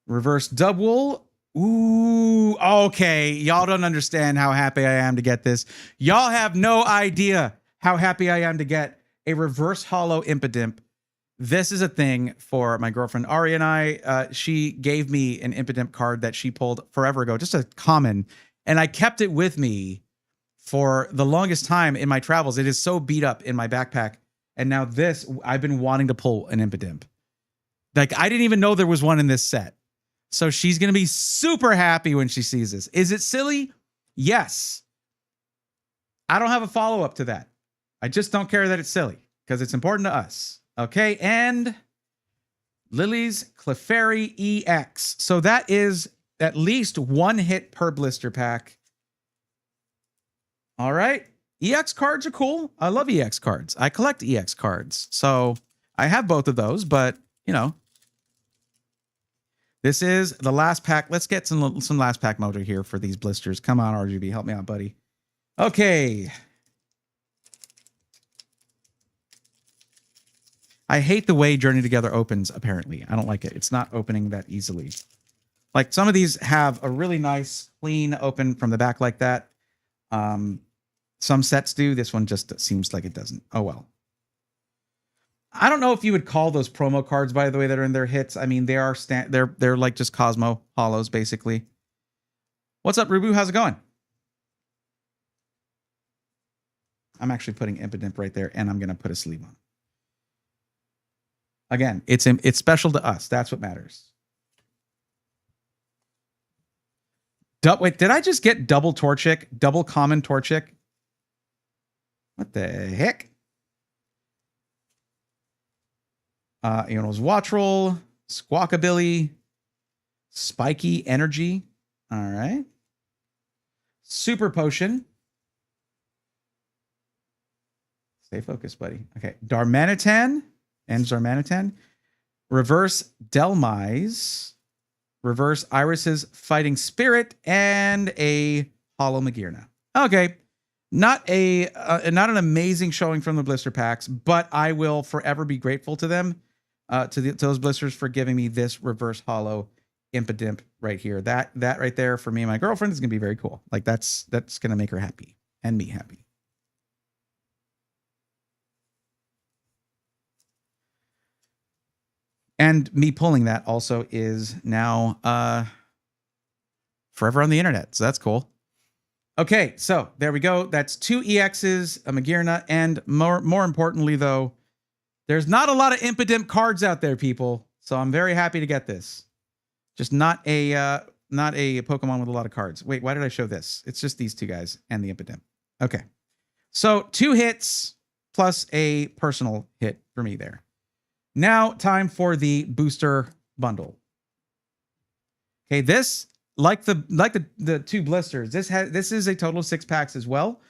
Speaker 1: Reverse Dubwool. Ooh, okay. Y'all don't understand how happy I am to get this. Y'all have no idea how happy I am to get a reverse hollow Impidimp. This is a thing for my girlfriend Ari and I. She gave me an Impidimp card that she pulled forever ago, just a common, and I kept it with me for the longest time in my travels. It is so beat up in my backpack, and now this, I've been wanting to pull an Impidimp. Like, I didn't even know there was one in this set. So she's going to be super happy when she sees this. Is it silly? Yes. I don't have a follow-up to that. I just don't care that it's silly because it's important to us. Okay, and Lily's Clefairy EX. So that is at least one hit per blister pack. All right. EX cards are cool. I love EX cards. I collect EX cards. So I have both of those, but, you know, this is the last pack. Let's get some last pack mojo here for these blisters. Come on, RGB. Help me out, buddy. Okay. I hate the way Journey Together opens, apparently. I don't like it. It's not opening that easily. Like, some of these have a really nice, clean open from the back like that. Some sets do. This one just seems like it doesn't. Oh, well. I don't know if you would call those promo cards, by the way, that are in their hits. I mean, they are they're like just Cosmo Hollows, basically. What's up, Rubu? How's it going? I'm actually putting Impidimp right there, and I'm going to put a sleeve on. Again, it's special to us. That's what matters. Wait, did I just get double Torchic? Double common Torchic? What the heck? Iono's Wattrel, Squawkabilly, Spiky Energy. All right. Super Potion. Stay focused, buddy. Okay. Darmanitan and Darmanitan. Reverse Delmise. Reverse Iris's Fighting Spirit. And a Hollow Magearna. Okay. Not an amazing showing from the blister packs, but I will forever be grateful to them. To those blisters for giving me this reverse hollow Impidimp right here. That right there for me and my girlfriend is gonna be very cool. Like that's gonna make her happy and me happy. And me pulling that also is now forever on the internet. So that's cool. Okay, so there we go. That's 2 EXs, a Magearna, and more importantly though, there's not a lot of Impidimp cards out there, people. So I'm very happy to get this. Just not a Pokemon with a lot of cards. Wait, why did I show this? It's just these two guys and the Impidimp. Okay. So 2 hits plus a personal hit for me there. Now time for the booster bundle. Okay, this like the 2 blisters. This is a total of 6 packs as well.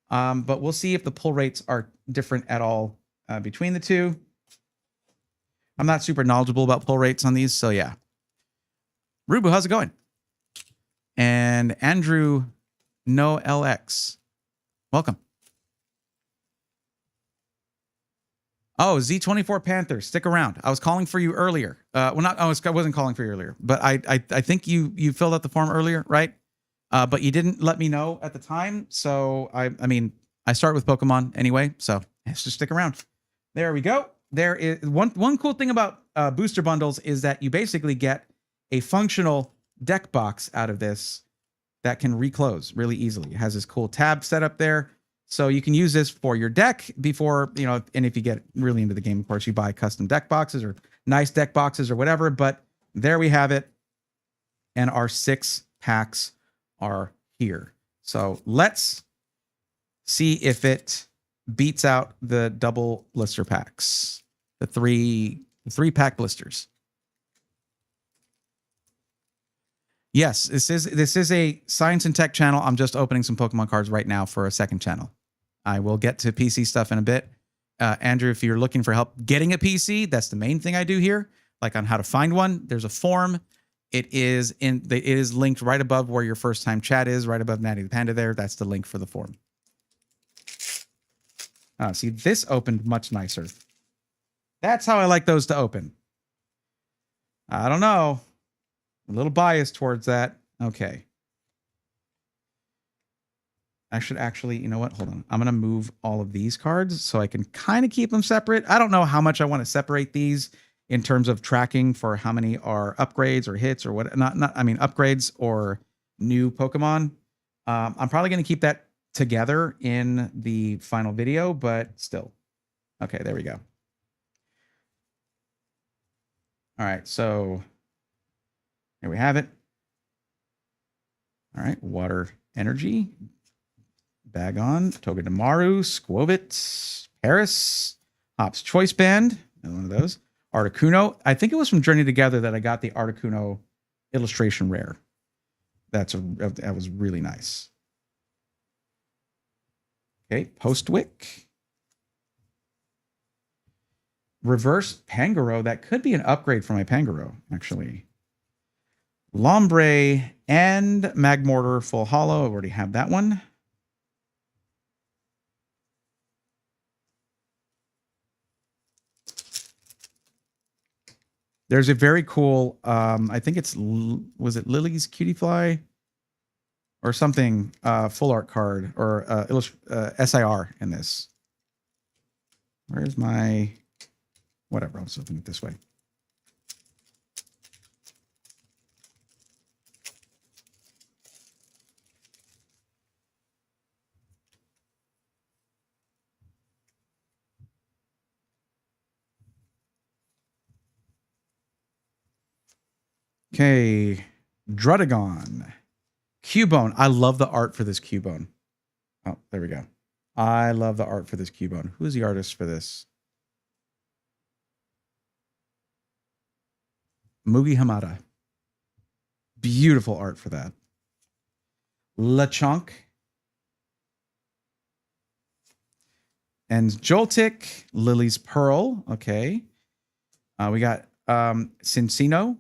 Speaker 1: But we'll see if the pull rates are different at all. Between the two. I'm not super knowledgeable about pull rates on these, so yeah. Rubu, how's it going? And Andrew No LX. Welcome. Oh, Z24 Panther, stick around. I was calling for you earlier. I wasn't calling for you earlier, but I think you filled out the form earlier, right? But you didn't let me know at the time, so I mean, I start with Pokemon anyway, so let's just stick around. There we go. There is one cool thing about booster bundles is that you basically get a functional deck box out of this that can reclose really easily. It has this cool tab set up there. So you can use this for your deck before, you know, and if you get really into the game, of course, you buy custom deck boxes or nice deck boxes or whatever. But there we have it. And our 6 packs are here. So let's see if it beats out the double blister packs, the three pack blisters. Yes, this is a science and tech channel. I'm just opening some Pokemon cards right now for a second channel. I will get to PC stuff in a bit. Andrew, if you're looking for help getting a PC, that's the main thing I do here. Like on how to find one, there's a form. It is linked right above where your first time chat is, right above Natty the Panda there. That's the link for the form. See, this opened much nicer. That's how I like those to open. I don't know. A little biased towards that. Okay. I should actually, you know what? Hold on. I'm going to move all of these cards so I can kind of keep them separate. I don't know how much I want to separate these in terms of tracking for how many are upgrades or hits or what. I mean, upgrades or new Pokemon. I'm probably going to keep that together in the final video, but still. Okay, there we go. All right, so here we have it. All right, Water Energy, Bagon, Togedemaru, Squovit, Paris, Hop's Choice Band, another one of those. Articuno. I think it was from Journey Together that I got the Articuno illustration rare. That was really nice. Okay, Postwick. Reverse Pangoro. That could be an upgrade for my Pangoro, actually. Lombre and Magmortar Full Hollow. I already have that one. There's a very cool, I think was it Lily's Cutie Fly? Or something, full art card, or SIR in this. Where's my, whatever, I'll just open it this way. Okay, Drudagon. Cubone. I love the art for this Cubone. Oh, there we go. I love the art for this Cubone. Who's the artist for this? Mugi Hamada. Beautiful art for that. Lechonk. And Joltik. Lily's Pearl. Okay. We got Cincino.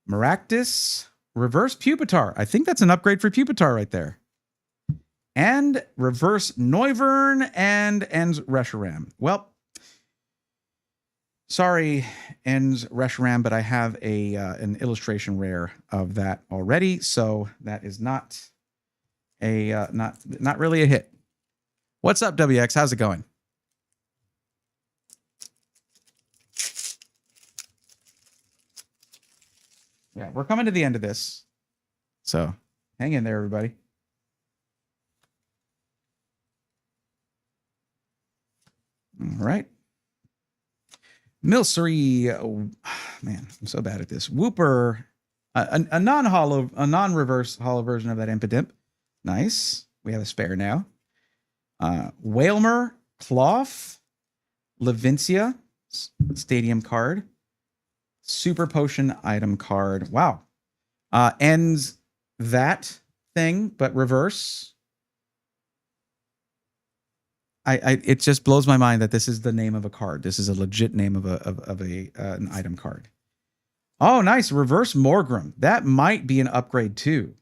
Speaker 1: Maractus. Reverse Pupitar. I think that's an upgrade for Pupitar right there. And reverse Noivern and Ends Reshiram. Well, sorry, Ends Reshiram, but I have an illustration rare of that already, so that is not a not really a hit. What's up, WX? How's it going? Yeah, we're coming to the end of this. So hang in there, everybody. All right. Milcery. Oh, man, I'm so bad at this. Whooper. A non-hollow, a non-reverse hollow version of that Impidimp. Nice. We have a spare now. Whalmer. Cloth. Levincia. Stadium card. Super Potion item card. Wow. Ends that thing, but reverse. It just blows my mind that this is the name of a card. This is a legit name of an item card. Oh, nice. Reverse Morgrim. That might be an upgrade too.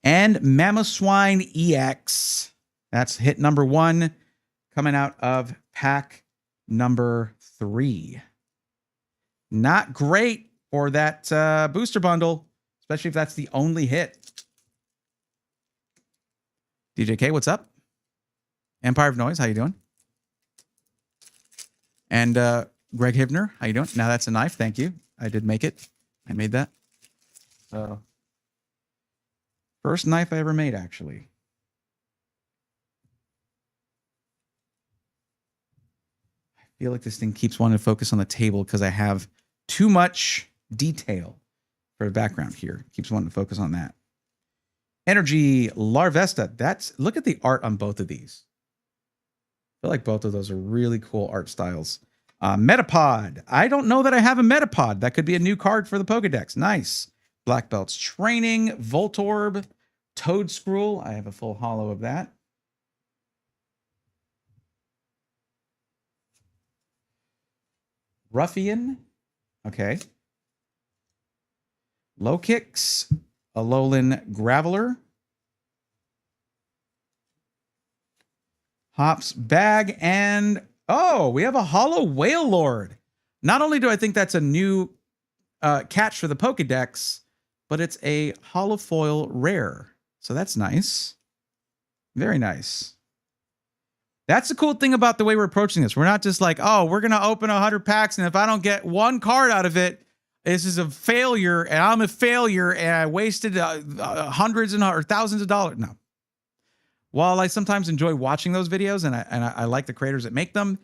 Speaker 1: And Mamoswine EX. That's hit number 1 coming out of pack number 3. Not great for that booster bundle, especially if that's the only hit. DJK, what's up? Empire of Noise, how you doing? And Greg Hibner, how you doing? Now that's a knife, thank you. I did make it. I made that. First knife I ever made, actually. I feel like this thing keeps wanting to focus on the table because I have too much detail for the background here. Keeps wanting to focus on that. Energy Larvesta. Look at the art on both of these. I feel like both of those are really cool art styles. Metapod. I don't know that I have a Metapod. That could be a new card for the Pokedex. Nice. Black Belts Training. Voltorb. Toadscruel. I have a full hollow of that. Ruffian. Okay. Low Kicks. Alolan Graveler. Hops Bag. And, oh, we have a Hollow Whale Lord. Not only do I think that's a new catch for the Pokedex, but it's a holofoil rare. So that's nice. Very nice. That's the cool thing about the way we're approaching this. We're not just like, oh, we're going to open 100 packs, and if I don't get one card out of it, this is a failure, and I'm a failure, and I wasted hundreds or thousands of dollars. No. While I sometimes enjoy watching those videos, and I like the creators that make them,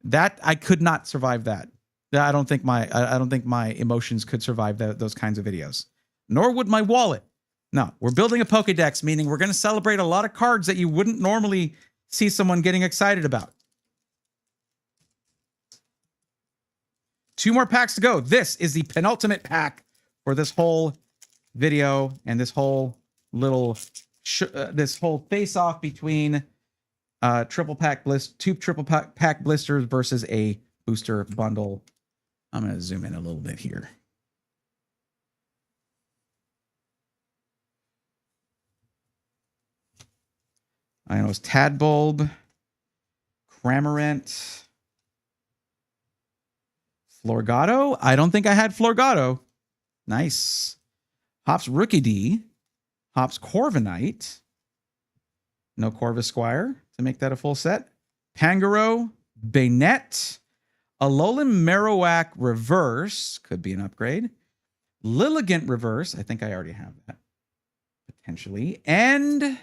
Speaker 1: that I could not survive that. I don't think my emotions could survive those kinds of videos. Nor would my wallet. No, we're building a Pokedex, meaning we're going to celebrate a lot of cards that you wouldn't normally see someone getting excited about. 2 more packs to go. This is the penultimate pack for this whole video and this whole little this whole face-off between triple pack two triple pack blisters versus a booster bundle. I'm going to zoom in a little bit here. I know it's Tadbulb, Cramorant, Florgato. I don't think I had Florgato. Nice. Hops Rookie D. Hops Corviknight. No Corvisquire to make that a full set. Pangoro, Banette, Alolan Marowak Reverse. Could be an upgrade. Lilligant Reverse. I think I already have that. Potentially. And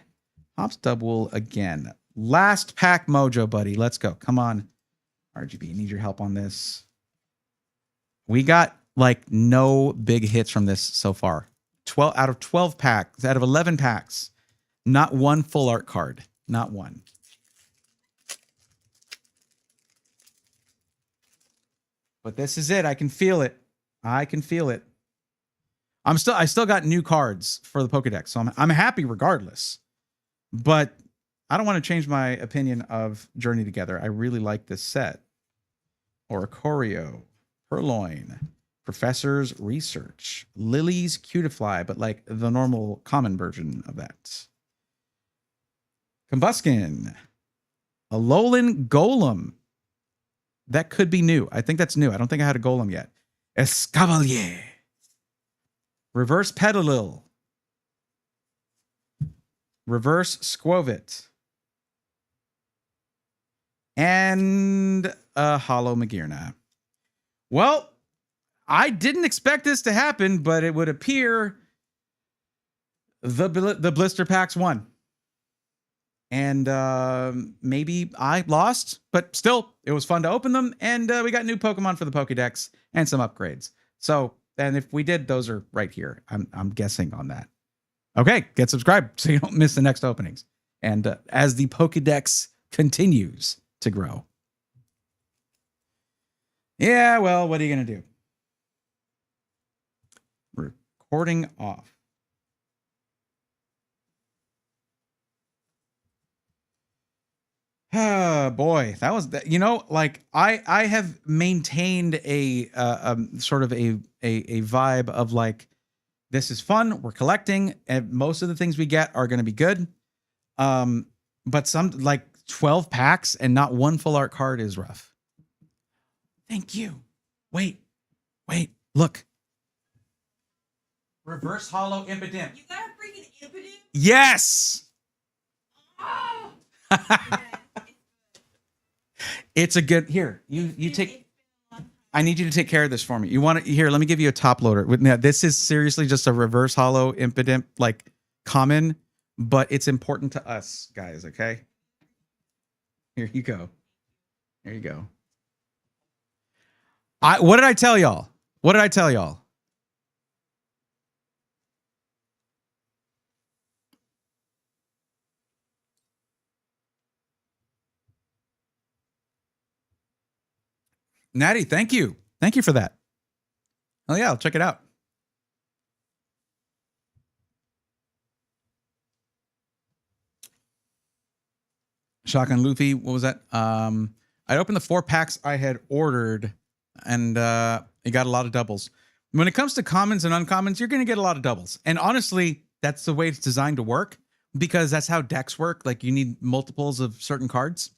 Speaker 1: Hops Dubwool again. Last pack mojo, buddy. Let's go. Come on. RGB, need your help on this. We got like no big hits from this so far. 12 out of 12 packs, out of 11 packs. Not one full art card. Not one. But this is it. I can feel it. I can feel it. I still got new cards for the Pokédex, so I'm happy regardless. But I don't want to change my opinion of Journey Together. I really like this set. Oricorio, Purloin, Professor's Research, Lily's Cutiefly, but like the normal common version of that. Combuskin, Alolan Golem. That could be new. I think that's new. I don't think I had a Golem yet. Escavalier. Reverse Petalil. Reverse Squovit. And a Hollow Magearna. Well, I didn't expect this to happen, but it would appear the blister packs won. And maybe I lost, but still, it was fun to open them. And we got new Pokemon for the Pokédex and some upgrades. So, and if we did, those are right here. I'm guessing on that. Okay, get subscribed so you don't miss the next openings. And as the Pokédex continues to grow. Yeah, well, what are you going to do? Recording off. Oh boy, that was, you know, like I have maintained a sort of a vibe of like, this is fun. We're collecting, and most of the things we get are going to be good. But some like 12 packs and not one full art card is rough. Thank you. Wait, look. Reverse Hollow Impidimp.
Speaker 2: You got a freaking Impidimp?
Speaker 1: Yes.
Speaker 2: Oh.
Speaker 1: It's a good, here, you take, I need you to take care of this for me. You want it here, let me give you a top loader. Now, this is seriously just a reverse hollow Impidimp, like common, but it's important to us guys, okay? Here you go. There you go. What did I tell y'all? What did I tell y'all? Natty, thank you. Thank you for that. Oh yeah, I'll check it out. Shotgun Luffy, what was that? I opened the 4 packs I had ordered, and it got a lot of doubles. When it comes to commons and uncommons, you're going to get a lot of doubles. And honestly, that's the way it's designed to work, because that's how decks work. Like, you need multiples of certain cards.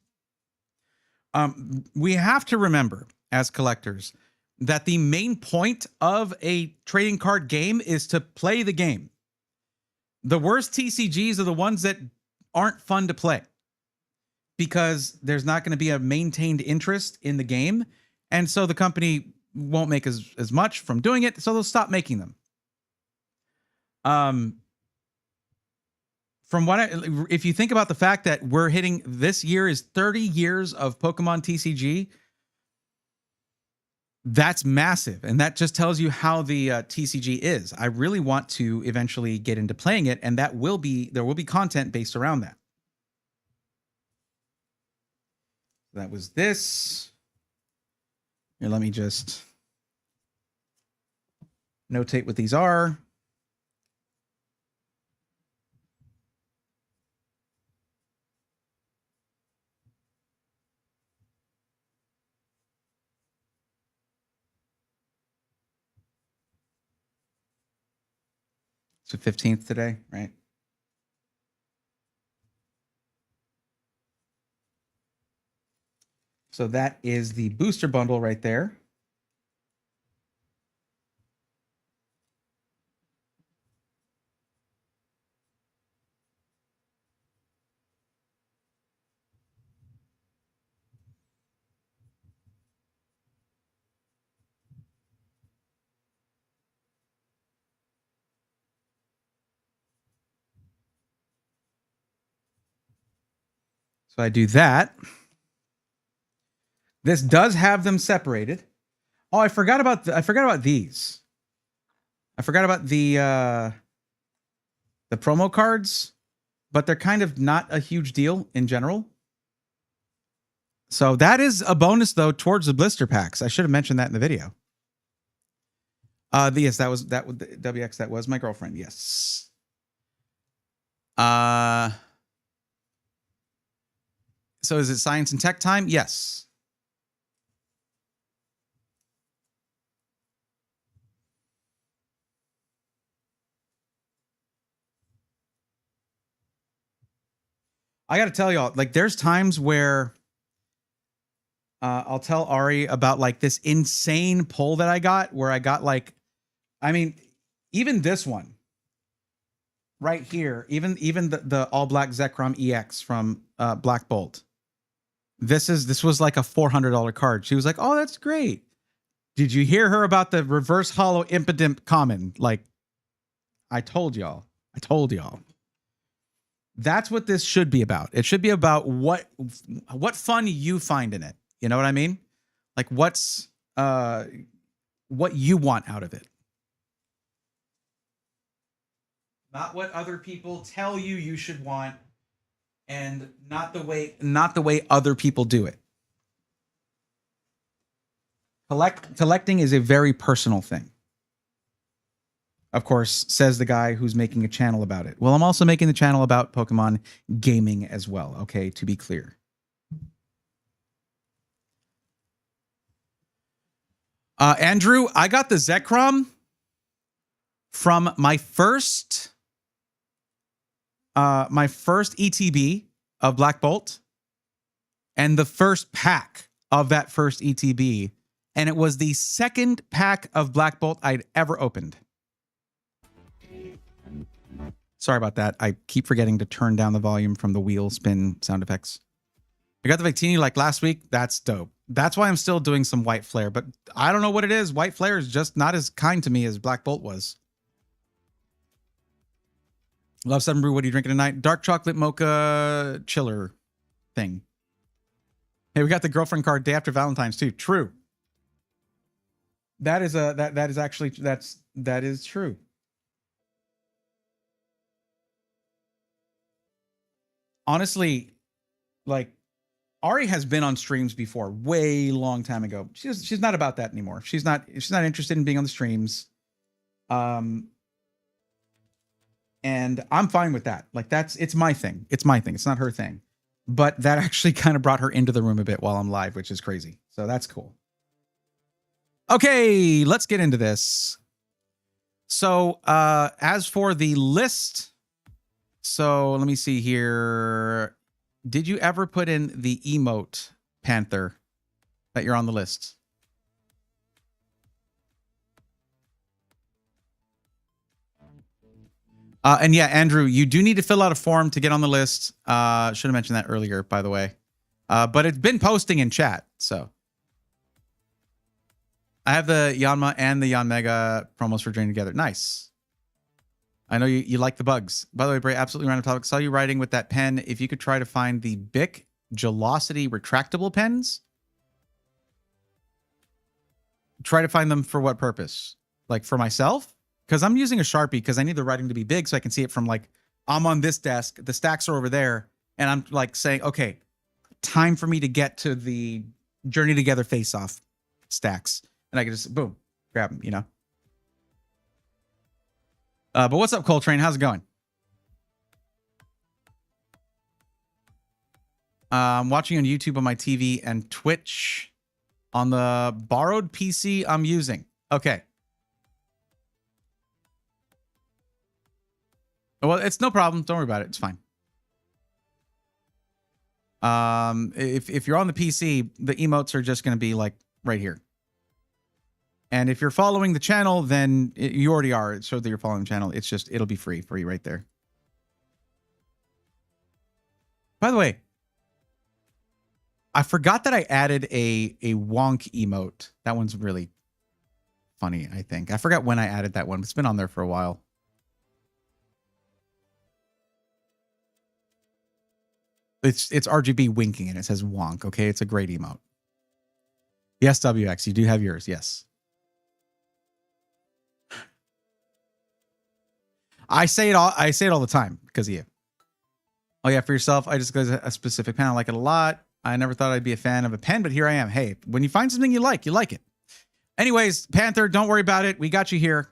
Speaker 1: We have to remember, as collectors, that the main point of a trading card game is to play the game. The worst TCGs are the ones that aren't fun to play, because there's not going to be a maintained interest in the game. And so the company won't make as much from doing it, so they'll stop making them. From what if you think about the fact that we're hitting, this year is 30 years of Pokemon TCG, that's massive. And that just tells you how the TCG is. I really want to eventually get into playing it, and there will be content based around that. That was this. Here, let me just Notate what these are. So 15th today, right? So that is the booster bundle right there. So I do that. This does have them separated. Oh, I forgot about these. I forgot about the promo cards, but they're kind of not a huge deal in general. So that is a bonus though towards the blister packs. I should have mentioned that in the video. Yes, that was WX. That was my girlfriend. Yes. So is it science and tech time? Yes. I got to tell y'all, like, there's times where I'll tell Ari about like this insane pull that I got, where I got like, I mean, even this one right here, even the all black Zekrom EX from Black Bolt. This was like a $400 card. She was like, "Oh, that's great." Did you hear her about the reverse hollow impotent common? Like, I told y'all. That's what this should be about. It should be about what fun you find in it. You know what I mean? Like what you want out of it. Not what other people tell you should want, and not the way other people do it. Collecting is a very personal thing. Of course, says the guy who's making a channel about it. Well, I'm also making the channel about Pokemon gaming as well, okay, to be clear. Andrew, I got the Zekrom from my first ETB of Black Bolt, and the first pack of that first ETB, and it was the second pack of Black Bolt I'd ever opened. Sorry about that. I keep forgetting to turn down the volume from the wheel spin sound effects. I got the Victini like last week. That's dope. That's why I'm still doing some White Flare, but I don't know what it is. White Flare is just not as kind to me as Black Bolt was. Love 7 Brew, what are you drinking tonight? Dark chocolate mocha chiller thing. Hey, we got the girlfriend card day after Valentine's too. True. That is that is true. Honestly, like, Ari has been on streams before, way long time ago. She's not about that anymore. She's not interested in being on the streams. And I'm fine with that. Like, it's my thing. It's my thing. It's not her thing. But that actually kind of brought her into the room a bit while I'm live, which is crazy. So that's cool. Okay, let's get into this. So as for the list, so let me see here. Did you ever put in the emote Panther that you're on the list? And yeah, Andrew, you do need to fill out a form to get on the list. Should have mentioned that earlier, by the way. But it's been posting in chat, so. I have the Yanma and the Yanmega promos for Drain together. Nice. I know you like the bugs. By the way, Bray, absolutely random topic. Saw you writing with that pen. If you could try to find the Bic Gelosity retractable pens. Try to find them for what purpose? Like for myself? Because I'm using a Sharpie because I need the writing to be big so I can see it from, like, I'm on this desk, the stacks are over there, and I'm like saying, okay, time for me to get to the Journey Together face-off stacks. And I can just, boom, grab them, you know? But what's up, Coltrane? How's it going? I'm watching on YouTube on my TV and Twitch on the borrowed PC I'm using. Okay. Well, it's no problem. Don't worry about it. It's fine. If you're on the PC, the emotes are just going to be like right here. And if you're following the channel, then you already are. It shows that you're following the channel. It's just, it'll be free for you right there. By the way, I forgot that I added a wonk emote. That one's really funny, I think. I forgot when I added that one. It's been on there for a while. It's RGB winking and it says wonk. Okay, it's a great emote. Yes, WX, you do have yours. Yes. I say it all the time because of you. Oh yeah, for yourself, I just go to a specific pen. I like it a lot. I never thought I'd be a fan of a pen, but here I am. Hey, when you find something you like it. Anyways, Panther, don't worry about it. We got you here.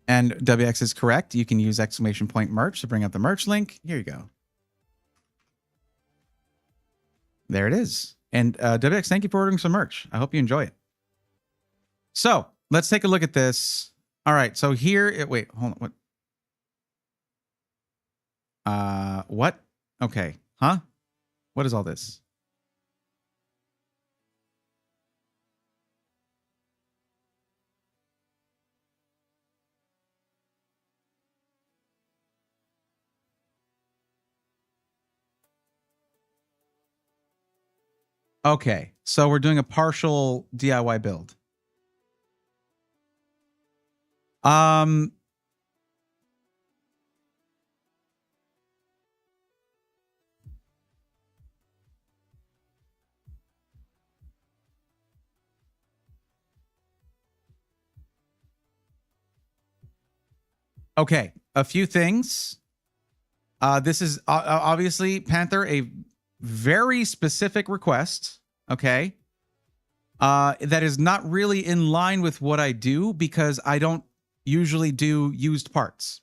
Speaker 1: And WX is correct. You can use ! merch to bring up the merch link. Here you go. There it is. And WX, thank you for ordering some merch. I hope you enjoy it. So let's take a look at this. All right. So here, wait, hold on. What? Okay. Huh? What is all this? Okay, so we're doing a partial DIY build. Okay, a few things. This is obviously, Panther, a very specific request. Okay. That is not really in line with what I do because I don't usually do used parts.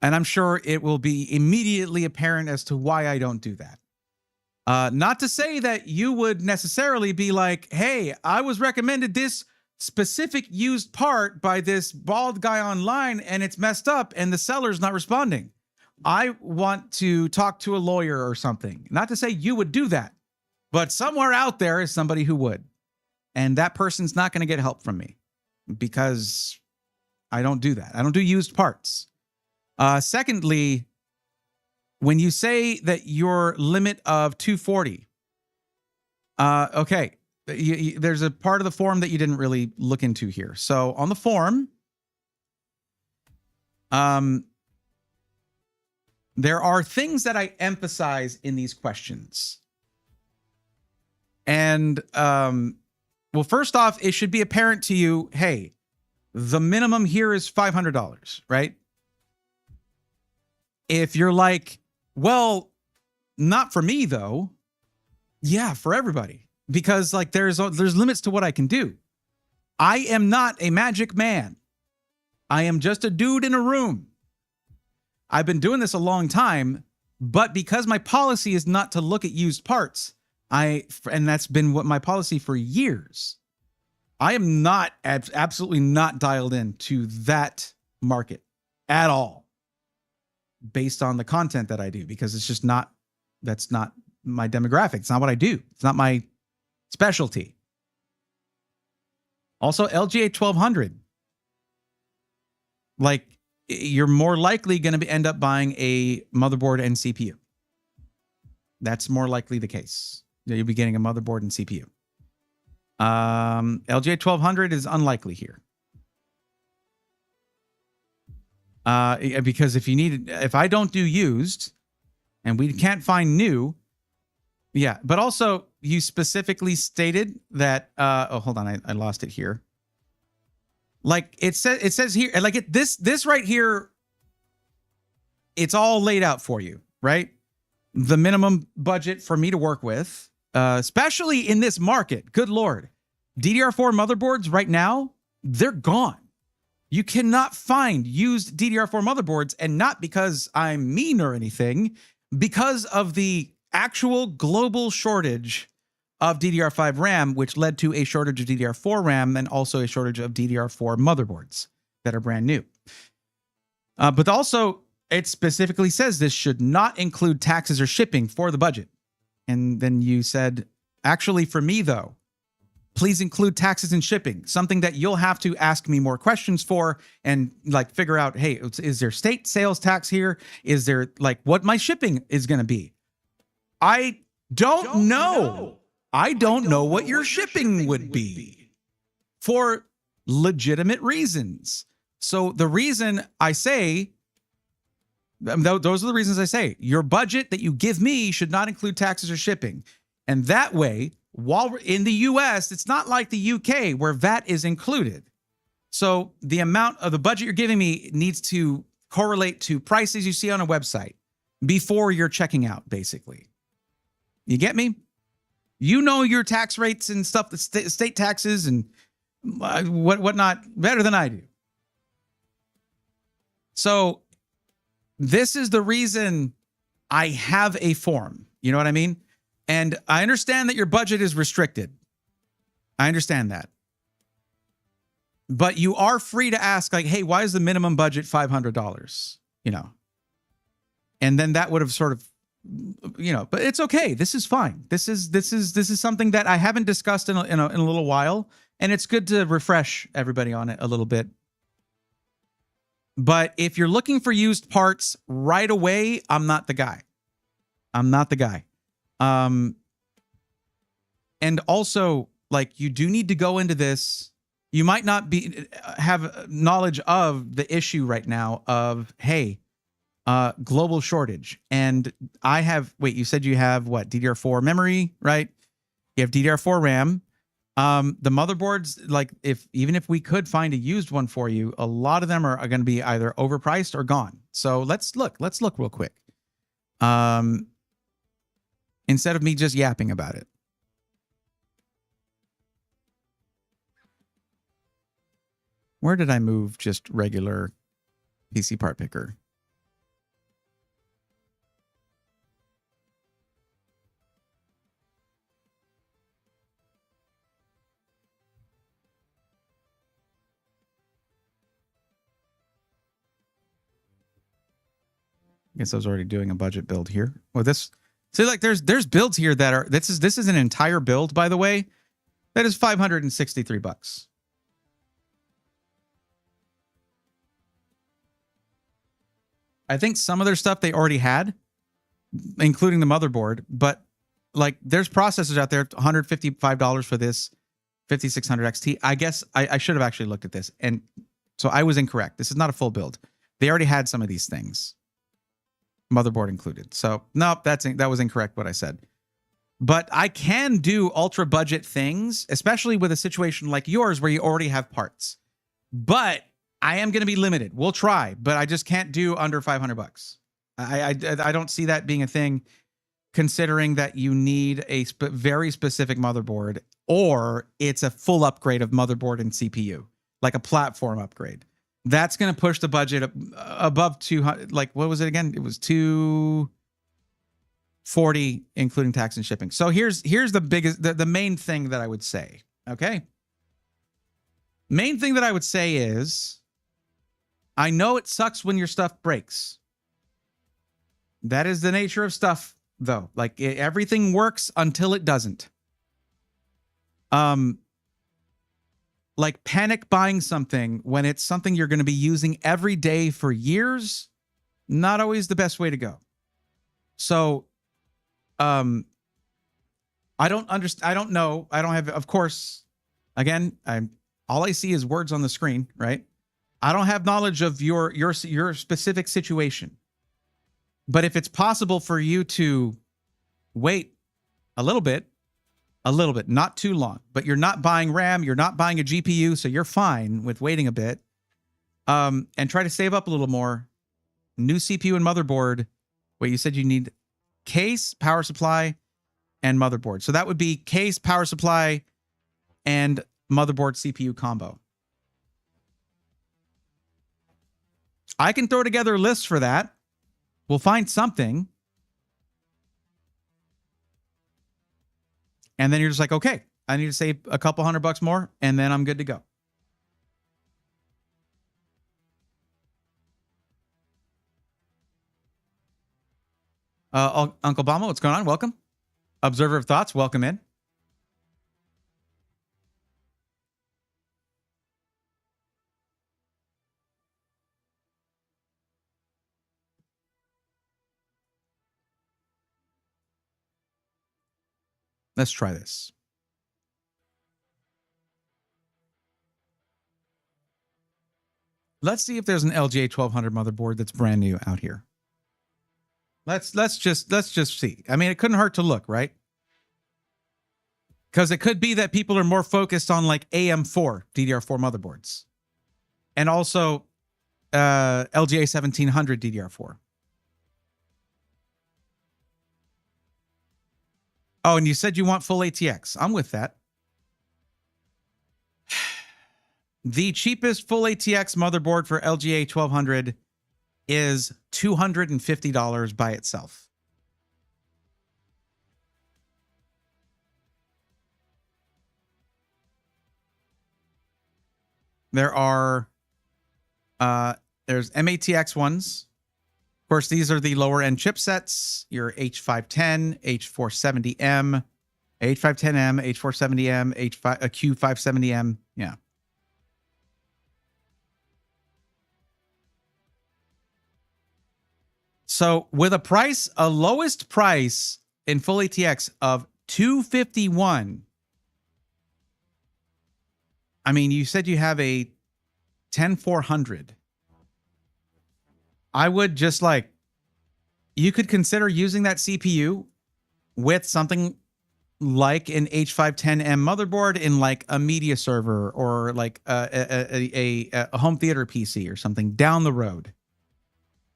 Speaker 1: And I'm sure it will be immediately apparent as to why I don't do that. Not to say that you would necessarily be like, hey, I was recommended this specific used part by this bald guy online and it's messed up and the seller's not responding. I want to talk to a lawyer or something. Not to say you would do that, but somewhere out there is somebody who would. And that person's not going to get help from me because I don't do that. I don't do used parts. Secondly, when you say that your limit of 240, okay, there's a part of the form that you didn't really look into here. So on the form, there are things that I emphasize in these questions. And, well, first off, it should be apparent to you, hey, the minimum here is $500, right? If you're like, well, not for me though. Yeah, for everybody. Because like there's limits to what I can do. I am not a magic man. I am just a dude in a room. I've been doing this a long time, but because my policy is not to look at used parts, and that's been what my policy for years. I am not absolutely not dialed in to that market at all based on the content that I do, because it's just not, that's not my demographic. It's not what I do. It's not my specialty. Also, LGA 1200. Like, you're more likely going to end up buying a motherboard and CPU. That's more likely the case. You'll be getting a motherboard and CPU. LGA 1200 is unlikely here. Because if I don't do used and we can't find new, yeah, but also you specifically stated that, oh, hold on, I lost it here. Like it says here, like this right here, it's all laid out for you, right? the minimum budget for me to work with, especially in this market. Good Lord. DDR4 motherboards right now, they're gone. You cannot find used DDR4 motherboards, and not because I'm mean or anything, because of the actual global shortage of DDR5 RAM, which led to a shortage of DDR4 RAM and also a shortage of DDR4 motherboards that are brand new. But also, it specifically says this should not include taxes or shipping for the budget. And then you said, actually, for me, though, please include taxes and shipping, something that you'll have to ask me more questions for and like figure out, hey, is there state sales tax here? Is there like what my shipping is going to be? I don't know. I don't know what your shipping would be for legitimate reasons. So the reason I say, those are the reasons I say, your budget that you give me should not include taxes or shipping. And that way, while we're in the US, it's not like the UK where VAT is included. So the amount of the budget you're giving me needs to correlate to prices you see on a website before you're checking out, basically. You get me? You know your tax rates and stuff, the state taxes and whatnot better than I do. So this is the reason I have a form. You know what I mean? And I understand that your budget is restricted. I understand that. But you are free to ask, like, hey, why is the minimum budget $500? You know? And then that would have sort of, you know, but it's okay. This is fine. This is something that I haven't discussed in a little while. And it's good to refresh everybody on it a little bit. But if you're looking for used parts right away, I'm not the guy. I'm not the guy. And also, like, you do need to go into this. You might not have knowledge of the issue right now of, hey, global shortage. And I have, wait, you said you have what? DDR4 memory, right? You have DDR4 RAM. The motherboards, like, even if we could find a used one for you, a lot of them are going to be either overpriced or gone. So let's look real quick. Instead of me just yapping about it. Where did I move just regular PC part picker? I guess I was already doing a budget build here. Well, see, like, there's builds here that are, this is an entire build, by the way, that is $563. I think some of their stuff they already had, including the motherboard, but like, there's processors out there, $155 for this 5600 XT. I guess I should have actually looked at this, and so I was incorrect. This is not a full build. They already had some of these things, motherboard included. So nope, that was incorrect what I said. But I can do ultra budget things, especially with a situation like yours where you already have parts. But I am going to be limited. We'll try, but I just can't do under $500. I don't see that being a thing, considering that you need a very specific motherboard, or it's a full upgrade of motherboard and CPU, like a platform upgrade. That's going to push the budget above 200. Like, what was it again? It was 240, including tax and shipping. So here's the biggest, the main thing that I would say. Okay. Main thing that I would say is, I know it sucks when your stuff breaks. That is the nature of stuff, though. Like, everything works until it doesn't. Like, panic buying something when it's something you're going to be using every day for years, not always the best way to go. So, I don't understand. I don't know. I don't have, of course, again, all I see is words on the screen, right? I don't have knowledge of your specific situation. But if it's possible for you to wait a little bit, not too long, but you're not buying RAM, you're not buying a GPU, so you're fine with waiting a bit, and try to save up a little more. New CPU and motherboard. Wait, you said you need case, power supply, and motherboard. So that would be case, power supply, and motherboard CPU combo. I can throw together a list for that. We'll find something. And then you're just like, okay, I need to save a couple $100 more, and then I'm good to go. Uncle Bama, what's going on? Welcome. Observer of Thoughts, welcome in. Let's try this. Let's see if there's an LGA 1200 motherboard that's brand new out here. Let's just see. I mean, it couldn't hurt to look, right? Because it could be that people are more focused on like AM4 DDR4 motherboards, and also LGA 1700 DDR4. Oh, and you said you want full ATX. I'm with that. The cheapest full ATX motherboard for LGA 1200 is $250 by itself. There are there's MATX ones. Of course, these are the lower end chipsets, your H510, H470M, H510M, H470M, Q570M. Yeah. So with a lowest price in full ATX of $251. I mean, you said you have a 10400. I would just like, you could consider using that CPU with something like an H510M motherboard in like a media server or like a home theater PC or something down the road.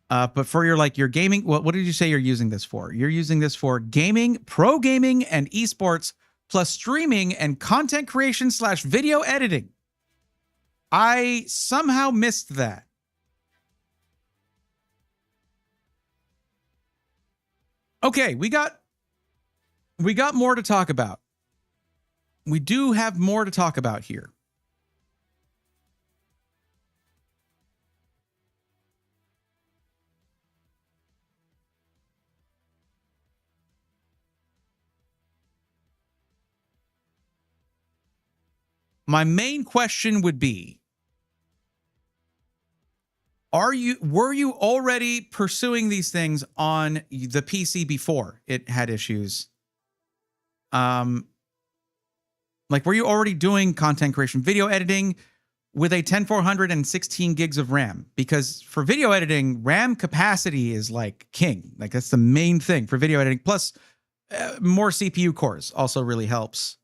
Speaker 1: But for your gaming, what did you say you're using this for? You're using this for gaming, pro gaming, and esports, plus streaming and content creation / video editing. I somehow missed that. Okay, we got more to talk about. We do have more to talk about here. My main question would be, were you already pursuing these things on the PC before it had issues? Like, were you already doing content creation, video editing with a 10400 and 16 gigs of RAM? Because for video editing, RAM capacity is like king. Like, that's the main thing for video editing. Plus, more CPU cores also really helps.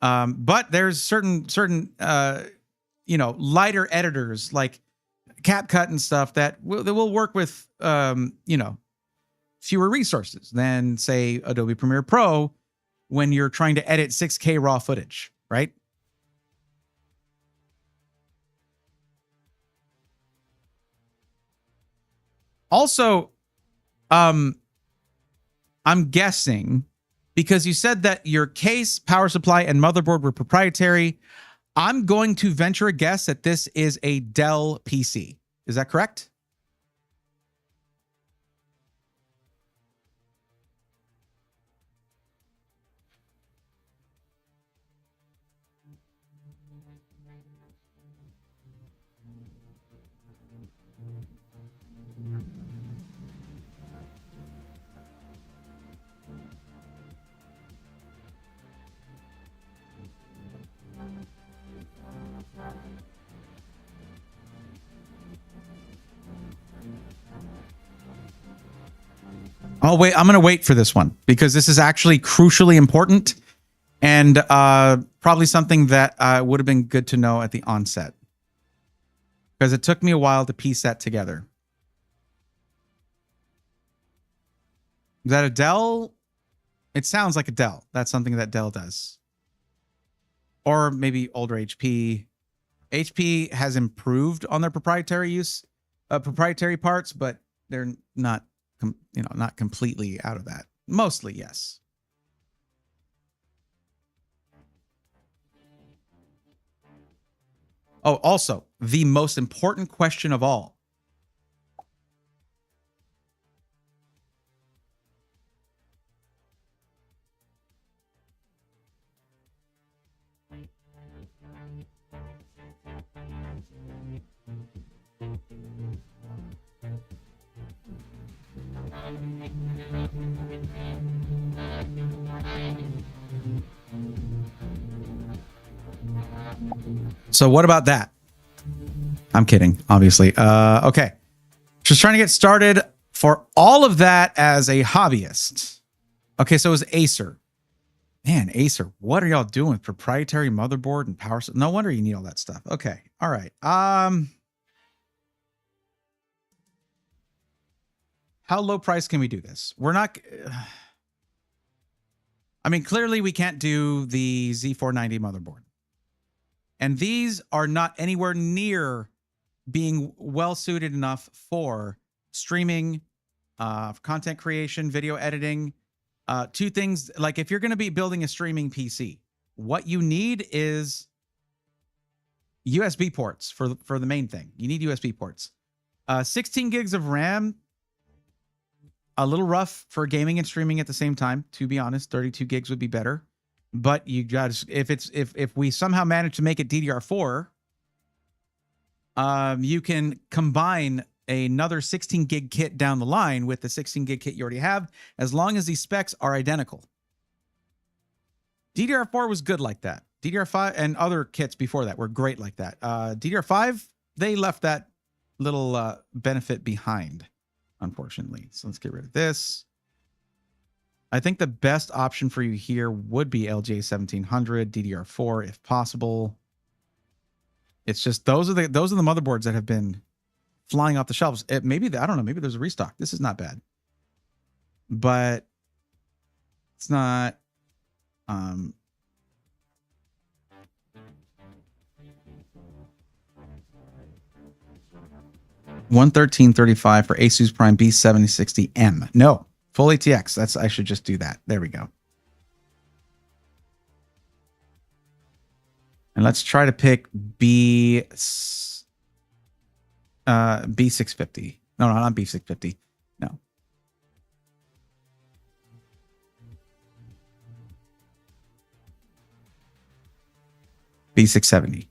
Speaker 1: But there's certain lighter editors like CapCut and stuff that will work with fewer resources than, say, Adobe Premiere Pro when you're trying to edit 6K raw footage, right? Also, I'm guessing, because you said that your case, power supply, and motherboard were proprietary, I'm going to venture a guess that this is a Dell PC. Is that correct? Oh, wait, I'm going to wait for this one because this is actually crucially important and probably something that would have been good to know at the onset, because it took me a while to piece that together. Is that a Dell? It sounds like a Dell. That's something that Dell does. Or maybe older HP. HP has improved on their proprietary parts, but they're not, not completely out of that. Mostly, yes. Oh, also, the most important question of all. So what about that? I'm kidding, obviously. Okay. Just trying to get started for all of that as a hobbyist. Okay, so it was Acer. Man, Acer, what are y'all doing with proprietary motherboard and power? No wonder you need all that stuff. Okay, all right. How low price can we do this? We're not... I mean, clearly we can't do the Z490 motherboard. And these are not anywhere near being well suited enough for streaming, content creation, video editing. Two things, like if you're going to be building a streaming PC, what you need is USB ports for the main thing. You need USB ports. 16 gigs of RAM, a little rough for gaming and streaming at the same time. To be honest, 32 gigs would be better. But you got, if we somehow manage to make it DDR4, you can combine another 16 gig kit down the line with the 16 gig kit you already have, as long as these specs are identical. DDR4 was good like that. DDR5 and other kits before that were great like that. DDR5, they left that little benefit behind, unfortunately. So let's get rid of this. I think the best option for you here would be LGA 1700 DDR4 if possible. It's just those are the motherboards that have been flying off the shelves. I don't know, maybe there's a restock. This is not bad. But it's not 113.35 for Asus Prime B7060M. No, full ATX. I should just do that. There we go. And let's try to pick B650. No, not B650. No. B670.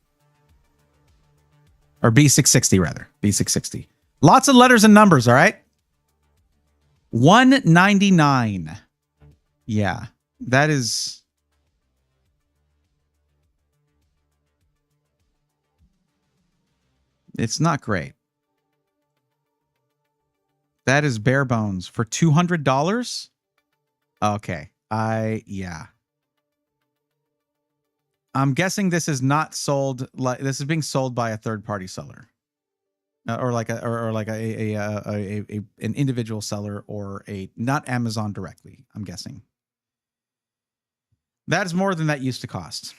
Speaker 1: Or B660, rather. B660. Lots of letters and numbers, all right? 199. Yeah, that is... It's not great. That is bare bones. For $200? Okay. Yeah. I'm guessing this is not sold, like this is being sold by a third-party seller. Or like an individual seller, or not Amazon directly, I'm guessing. That's more than that used to cost.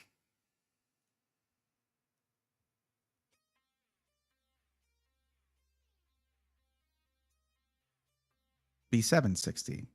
Speaker 1: B760.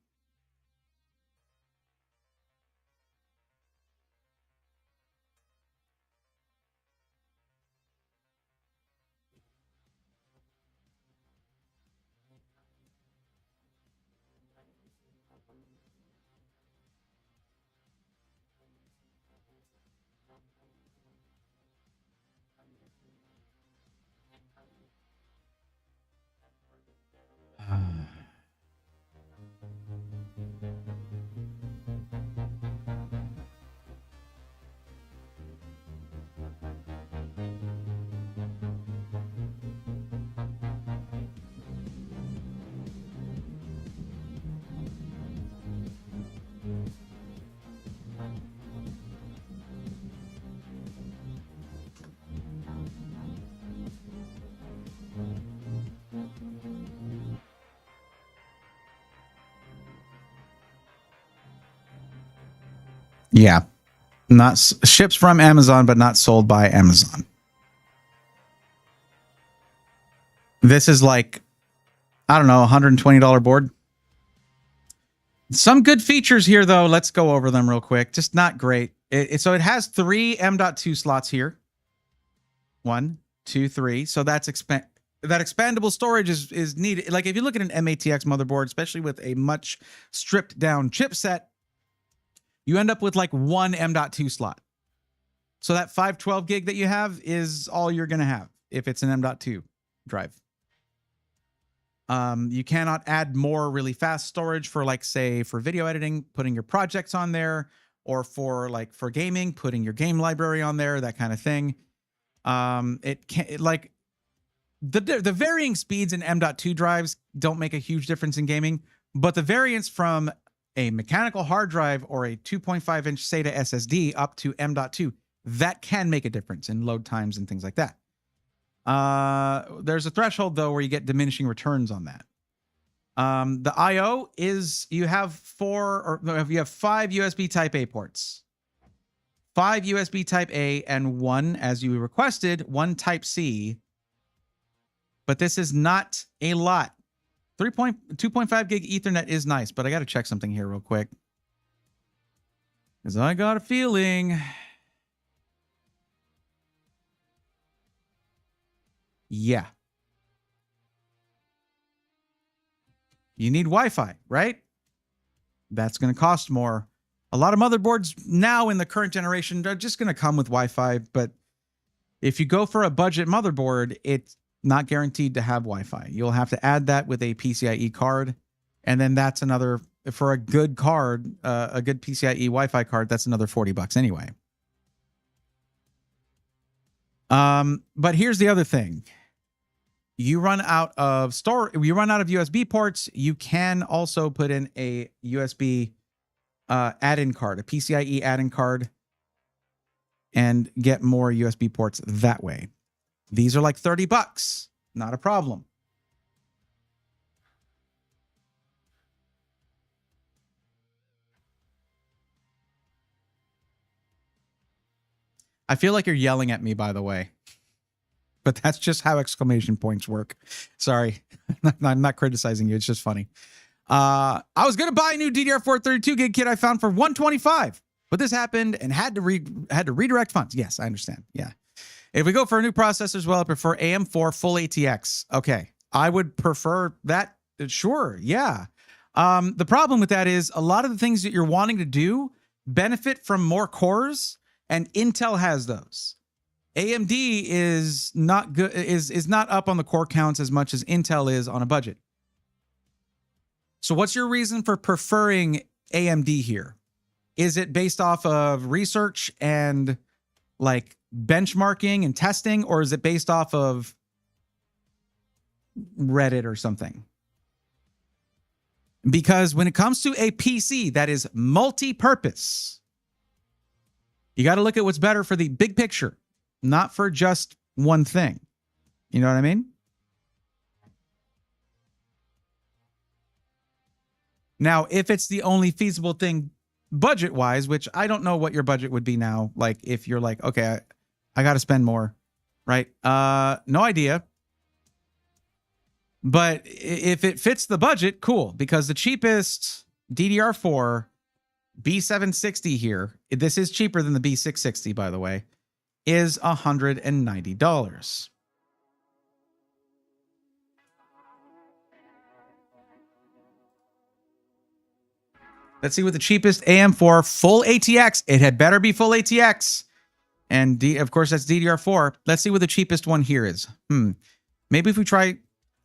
Speaker 1: Yeah. Ships from Amazon, but not sold by Amazon. This is like, I don't know, $120 board. Some good features here, though. Let's go over them real quick. Just not great. So it has 3 M.2 slots here. 1, 2, 3. So that's that expandable storage is needed. Like if you look at an MATX motherboard, especially with a much stripped down chipset, you end up with like 1 M.2 slot. So that 512 gig that you have is all you're going to have if it's an M.2 drive. You cannot add more really fast storage for, like, say, for video editing, putting your projects on there, or for gaming, putting your game library on there, that kind of thing. It can't, like, the varying speeds in M.2 drives don't make a huge difference in gaming, but the variance from a mechanical hard drive or a 2.5-inch SATA SSD up to M.2, that can make a difference in load times and things like that. There's a threshold, though, where you get diminishing returns on that. The I/O is, you have 5 USB Type A ports. 5 USB Type A and 1, as you requested, 1 Type C. But this is not a lot. 2.5 gig Ethernet is nice, but I got to check something here real quick, because I got a feeling. Yeah. You need Wi-Fi, right? That's going to cost more. A lot of motherboards now in the current generation are just going to come with Wi-Fi, but if you go for a budget motherboard, it's not guaranteed to have Wi-Fi. You'll have to add that with a PCIe card, and then that's another, for a good card, a good PCIe Wi-Fi card, that's another $40 anyway. But here's the other thing. You run out of USB ports, you can also put in a USB add-in card, a PCIe add-in card, and get more USB ports that way. These are like $30, not a problem. I feel like you're yelling at me, by the way. But that's just how exclamation points work. Sorry. I'm not criticizing you. It's just funny. I was going to buy a new DDR4 32 gig kit I found for $125, but this happened and had to redirect funds. Yes, I understand. Yeah. If we go for a new processor as well, I prefer AM4 full ATX. Okay. I would prefer that. Sure. Yeah. The problem with that is a lot of the things that you're wanting to do benefit from more cores, and Intel has those. AMD is not good, is not up on the core counts as much as Intel is on a budget. So what's your reason for preferring AMD here? Is it based off of research and like benchmarking and testing, or is it based off of Reddit or something? Because when it comes to a PC that is multi-purpose, you got to look at what's better for the big picture, not for just one thing. You know what I mean? Now, if it's the only feasible thing budget-wise, which I don't know what your budget would be now, like if you're like, okay, I got to spend more, right? No idea. But if it fits the budget, cool, because the cheapest DDR4 B760 here, this is cheaper than the B660, by the way, is $190. Let's see what the cheapest AM4 full ATX. It had better be full ATX. And of course, that's DDR4. Let's see what the cheapest one here is. Maybe if we try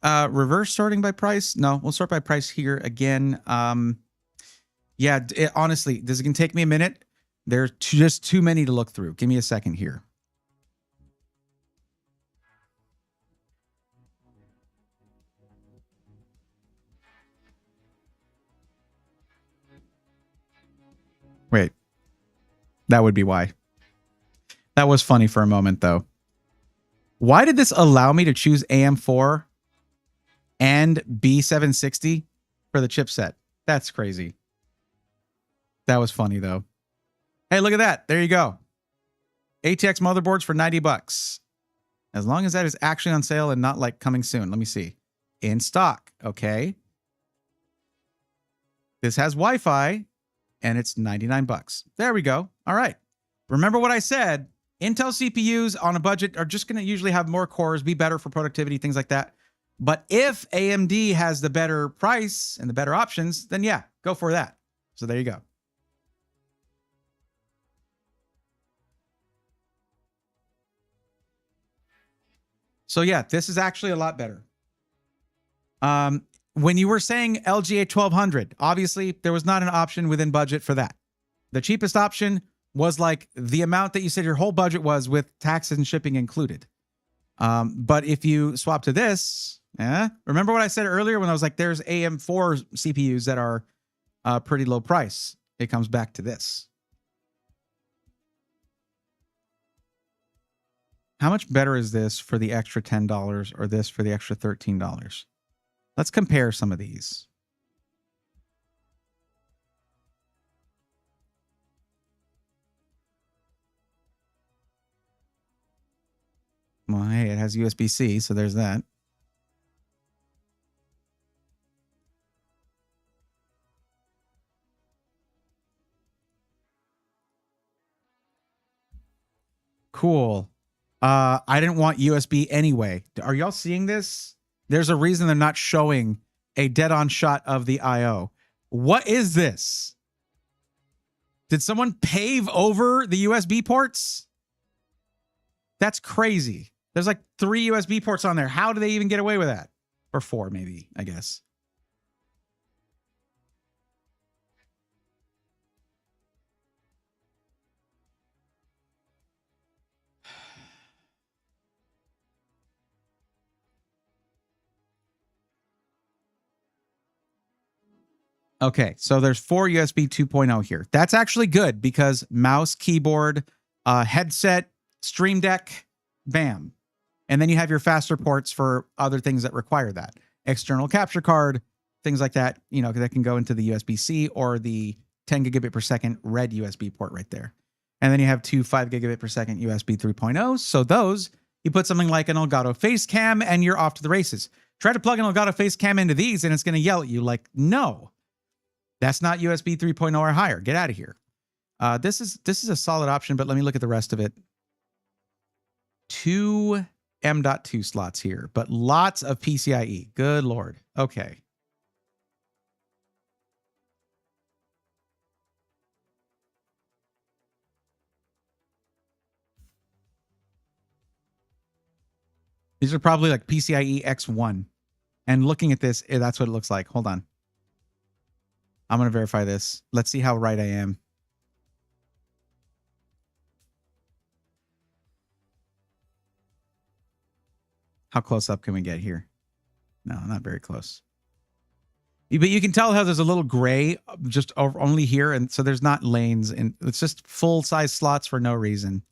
Speaker 1: reverse sorting by price. No, we'll sort by price here again. Yeah, honestly, this is going to take me a minute. There's just too many to look through. Give me a second here. Wait, that would be why. That was funny for a moment, though. Why did this allow me to choose AM4 and B760 for the chipset? That's crazy. That was funny, though. Hey, look at that. There you go. ATX motherboards for 90 bucks. As long as that is actually on sale and not like coming soon. Let me see. In stock. Okay. This has Wi-Fi and it's 99 bucks. There we go. All right. Remember what I said. Intel CPUs on a budget are just going to usually have more cores, be better for productivity, things like that. But if AMD has the better price and the better options, then yeah, go for that. So there you go. So yeah, this is actually a lot better. When you were saying LGA 1200, obviously there was not an option within budget for that. The cheapest option was like the amount that you said your whole budget was with taxes and shipping included. But if you swap to this, remember what I said earlier when I was like, there's AM4 CPUs that are pretty low price. It comes back to this. How much better is this for the extra $10 or this for the extra $13? Let's compare some of these. Well, hey, it has USB-C, so there's that. Cool. I didn't want USB anyway. Are y'all seeing this? There's a reason they're not showing a dead-on shot of the I/O. What is this? Did someone pave over the USB ports? That's crazy. There's like 3 USB ports on there. How do they even get away with that? Or 4, maybe, I guess. Okay, so there's 4 USB 2.0 here. That's actually good because mouse, keyboard, headset, Stream Deck, bam. And then you have your faster ports for other things that require that. External capture card, things like that, you know, that can go into the USB-C or the 10 gigabit per second red USB port right there. And then you have 2 5 gigabit per second USB 3.0. So those, you put something like an Elgato face cam and you're off to the races. Try to plug an Elgato face cam into these and it's going to yell at you like, no. That's not USB 3.0 or higher. Get out of here. This is a solid option, but let me look at the rest of it. 2 M.2 slots here, but lots of PCIe. Good Lord. Okay. These are probably like PCIe X1. And looking at this, that's what it looks like. Hold on. I'm going to verify this. Let's see how right I am. How close up can we get here? No, not very close. But you can tell how there's a little gray just only here. And so there's not lanes. And it's just full-size slots for no reason.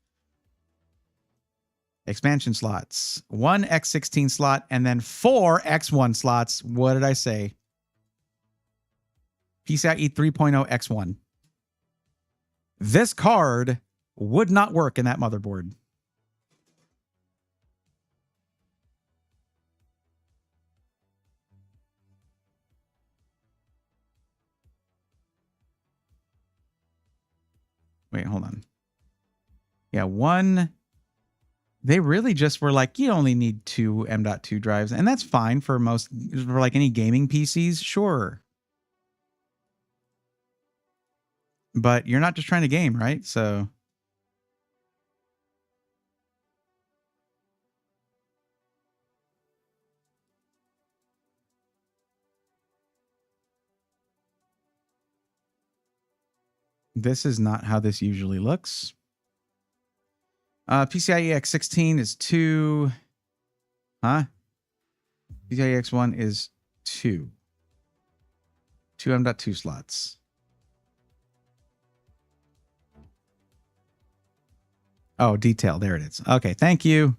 Speaker 1: Expansion slots. 1 X16 slot and then 4 X1 slots. What did I say? PCIe 3.0 X1. This card would not work in that motherboard. Wait, hold on. Yeah, 1. They really just were like, you only need 2 M.2 drives. And that's fine for most, for like any gaming PCs. Sure. But you're not just trying to game, right? So this is not how this usually looks. PCIe X16 is 2. Huh? PCIe X1 is 2. 2 M.2 slots. Oh, detail. There it is. Okay, thank you.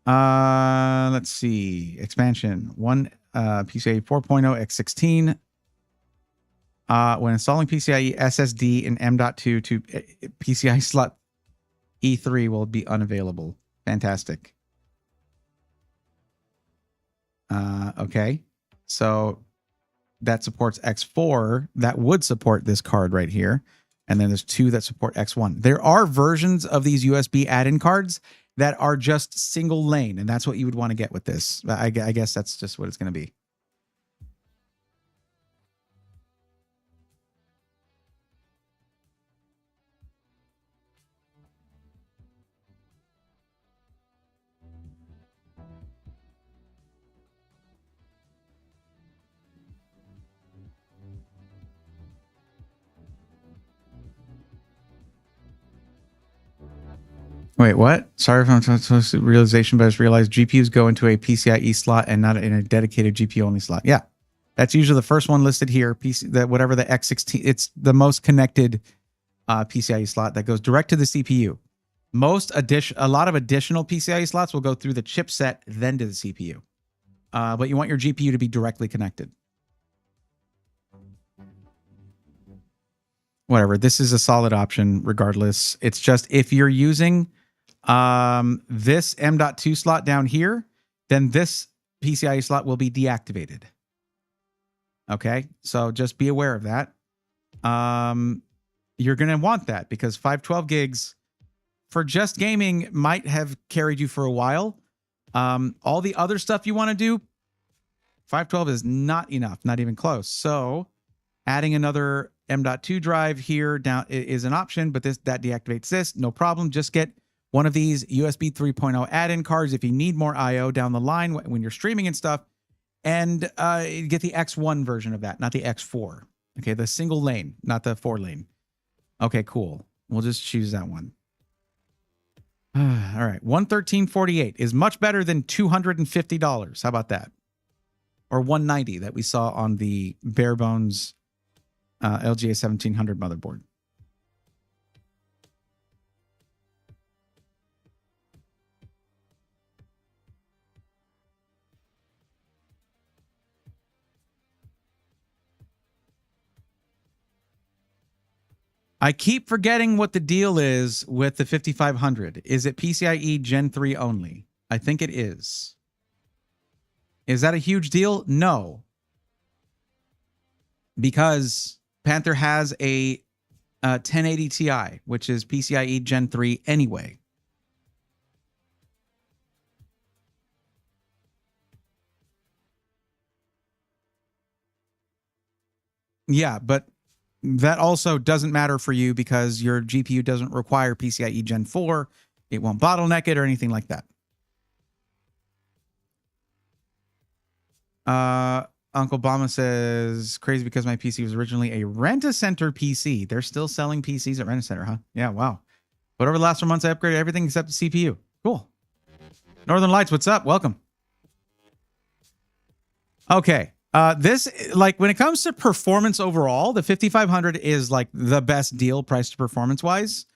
Speaker 1: Let's see. Expansion. 1 PCIe 4.0 X16. When installing PCIe SSD in M.2 to PCI slot E3 will be unavailable. Fantastic. Okay. So that supports X4 that would support this card right here. And then there's 2 that support X1. There are versions of these USB add-in cards that are just single lane, and that's what you would want to get with this. I guess that's just what it's going to be. Wait, what? Sorry if I'm supposed to realization, but I just realized GPUs go into a PCIe slot and not in a dedicated GPU only slot. Yeah, that's usually the first one listed here. Whatever the X16, it's the most connected PCIe slot that goes direct to the CPU. A lot of additional PCIe slots will go through the chipset, then to the CPU. But you want your GPU to be directly connected. Whatever. This is a solid option regardless. It's just if you're using this M.2 slot down here, then this PCIe slot will be deactivated. Okay, so just be aware of that. You're going to want that because 512 gigs for just gaming might have carried you for a while. All the other stuff you want to do, 512 is not enough, not even close. So adding another M.2 drive here down is an option, but that deactivates this. No problem. Just get one of these USB 3.0 add-in cards if you need more I/O down the line when you're streaming and stuff, and get the X1 version of that, not the X4. Okay, the single lane, not the 4 lane. Okay, cool. We'll just choose that one. All right, $113.48 is much better than $250. How about that? Or $190 that we saw on the bare bones LGA 1700 motherboard. I keep forgetting what the deal is with the 5500. Is it PCIe Gen 3 only? I think it is. Is that a huge deal? No. Because Panther has a 1080 Ti, which is PCIe Gen 3 anyway. Yeah, but that also doesn't matter for you because your GPU doesn't require PCIe Gen 4. It won't bottleneck it or anything like that. Uncle Obama says, crazy because my PC was originally a Rent-A-Center PC. They're still selling PCs at Rent-A-Center, huh? Yeah, wow. But over the last 4 months, I upgraded everything except the CPU. Cool. Northern Lights, what's up? Welcome. Okay. This, like, when it comes to performance overall, the 5500 is like the best deal price to performance wise.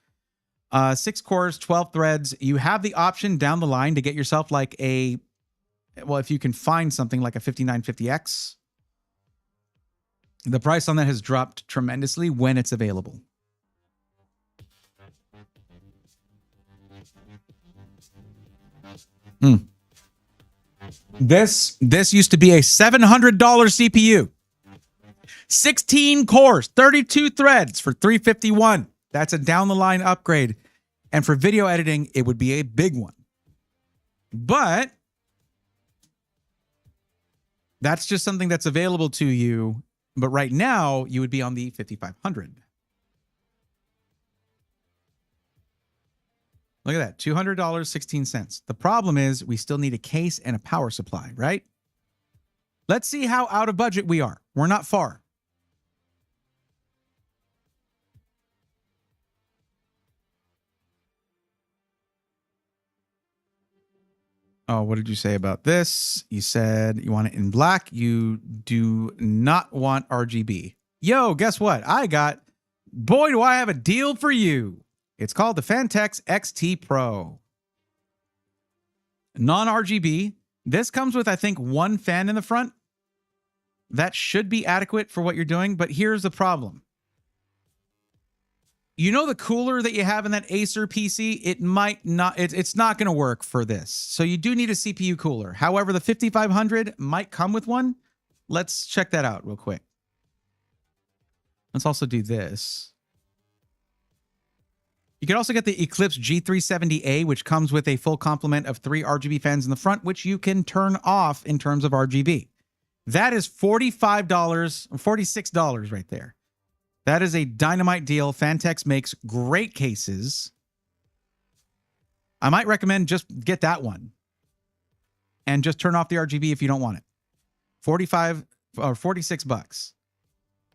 Speaker 1: 6 cores, 12 threads. You have the option down the line to get yourself like a, well, if you can find something like a 5950X. The price on that has dropped tremendously when it's available. This used to be a $700 CPU. 16 cores, 32 threads for $351. That's a down the line upgrade. And for video editing, it would be a big one. But that's just something that's available to you. But right now, you would be on the 5500. Look at that, $200.16. The problem is we still need a case and a power supply, right? Let's see how out of budget we are. We're not far. Oh, what did you say about this? You said you want it in black. You do not want RGB. Yo, guess what? Boy, do I have a deal for you. It's called the Fantex XT Pro. Non-RGB. This comes with, I think, one fan in the front. That should be adequate for what you're doing, but here's the problem. You know the cooler that you have in that Acer PC, it might not, it's not going to work for this. So you do need a CPU cooler. However, the 5500 might come with one. Let's check that out real quick. Let's also do this. You can also get the Eclipse G370A, which comes with a full complement of 3 RGB fans in the front, which you can turn off in terms of RGB. That is $45, $46 right there. That is a dynamite deal. Fantex makes great cases. I might recommend just get that one and just turn off the RGB if you don't want it. 45 or 46 bucks.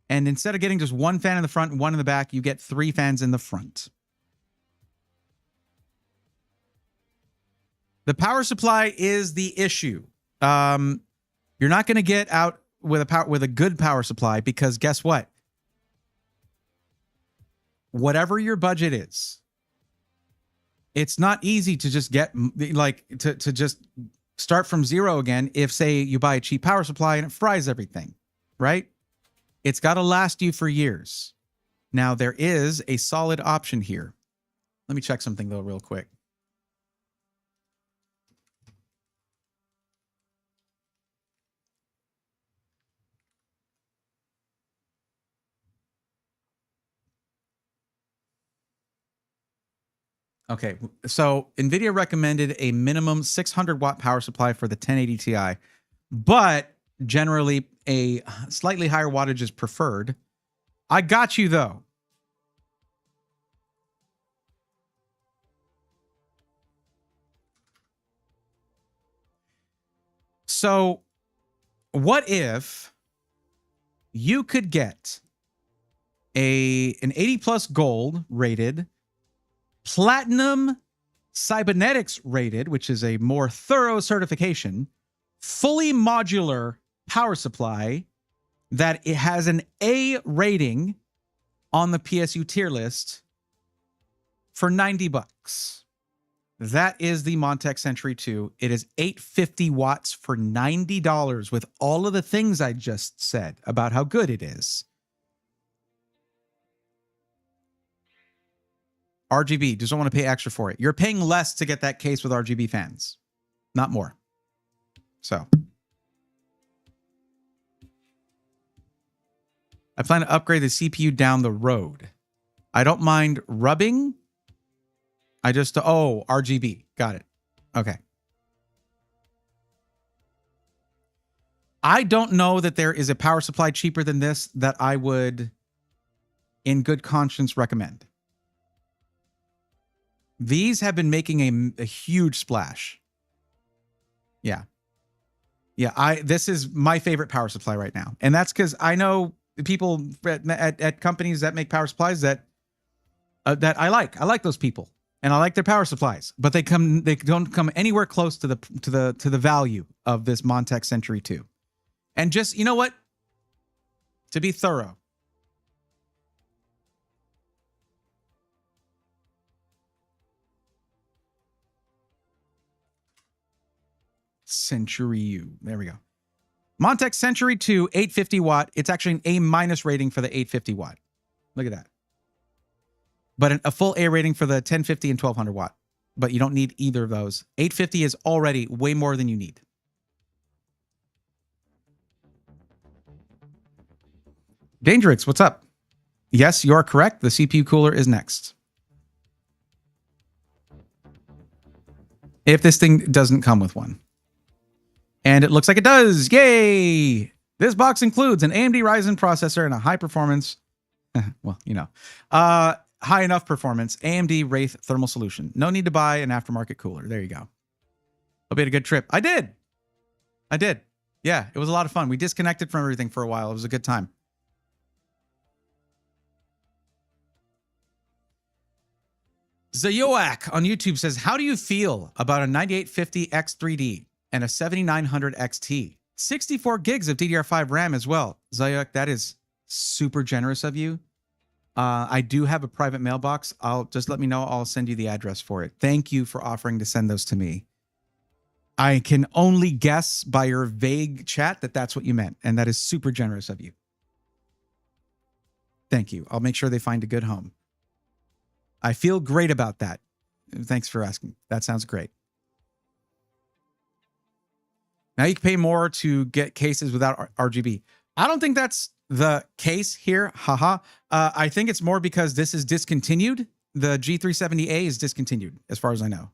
Speaker 1: And instead of getting just one fan in the front and one in the back, you get 3 fans in the front. The power supply is the issue. You're not going to get out with a good power supply because guess what? Whatever your budget is, it's not easy to just get to just start from zero again. If say you buy a cheap power supply and it fries everything, right? It's got to last you for years. Now there is a solid option here. Let me check something though real quick. Okay, so NVIDIA recommended a minimum 600 watt power supply for the 1080 Ti, but generally a slightly higher wattage is preferred. I got you though. So what if you could get an 80 plus gold rated, platinum cybernetics rated, which is a more thorough certification, fully modular power supply that it has an A rating on the PSU tier list for 90 bucks. That is the Montech Century 2. It is 850 watts for $90 with all of the things I just said about how good it is. RGB, just don't want to pay extra for it. You're paying less to get that case with RGB fans, not more. So I plan to upgrade the CPU down the road. I don't mind rubbing. I just, oh, RGB. Got it. Okay. I don't know that there is a power supply cheaper than this that I would, in good conscience, recommend. These have been making a huge splash. Yeah. Yeah, this is my favorite power supply right now. And that's because I know people at companies that make power supplies that I like. I like those people. And I like their power supplies, but they don't come anywhere close to the value of this Montech Century 2. And just, you know what? To be thorough, Century U. There we go. Montech Century 2, 850 watt. It's actually an A- rating for the 850 watt. Look at that. But a full A rating for the 1050 and 1200 watt. But you don't need either of those. 850 is already way more than you need. Dangerix, what's up? Yes, you are correct. The CPU cooler is next. If this thing doesn't come with one. And it looks like it does. Yay! This box includes an AMD Ryzen processor and a high performance, well, you know, high enough performance AMD Wraith thermal solution. No need to buy an aftermarket cooler. There you go. Hope you had a good trip. I did. Yeah, it was a lot of fun. We disconnected from everything for a while. It was a good time. Zayoak on YouTube says, how do you feel about a 9850 X3D and a 7900 XT? 64 gigs of DDR5 RAM as well. Zayoak, that is super generous of you. I do have a private mailbox. I'll just let me know. I'll send you the address for it. Thank you for offering to send those to me. I can only guess by your vague chat that that's what you meant, and that is super generous of you. Thank you. I'll make sure they find a good home. I feel great about that. Thanks for asking. That sounds great. Now you can pay more to get cases without RGB. I don't think that's the case here. Haha. I think it's more because this is discontinued. The G370A is discontinued, as far as I know.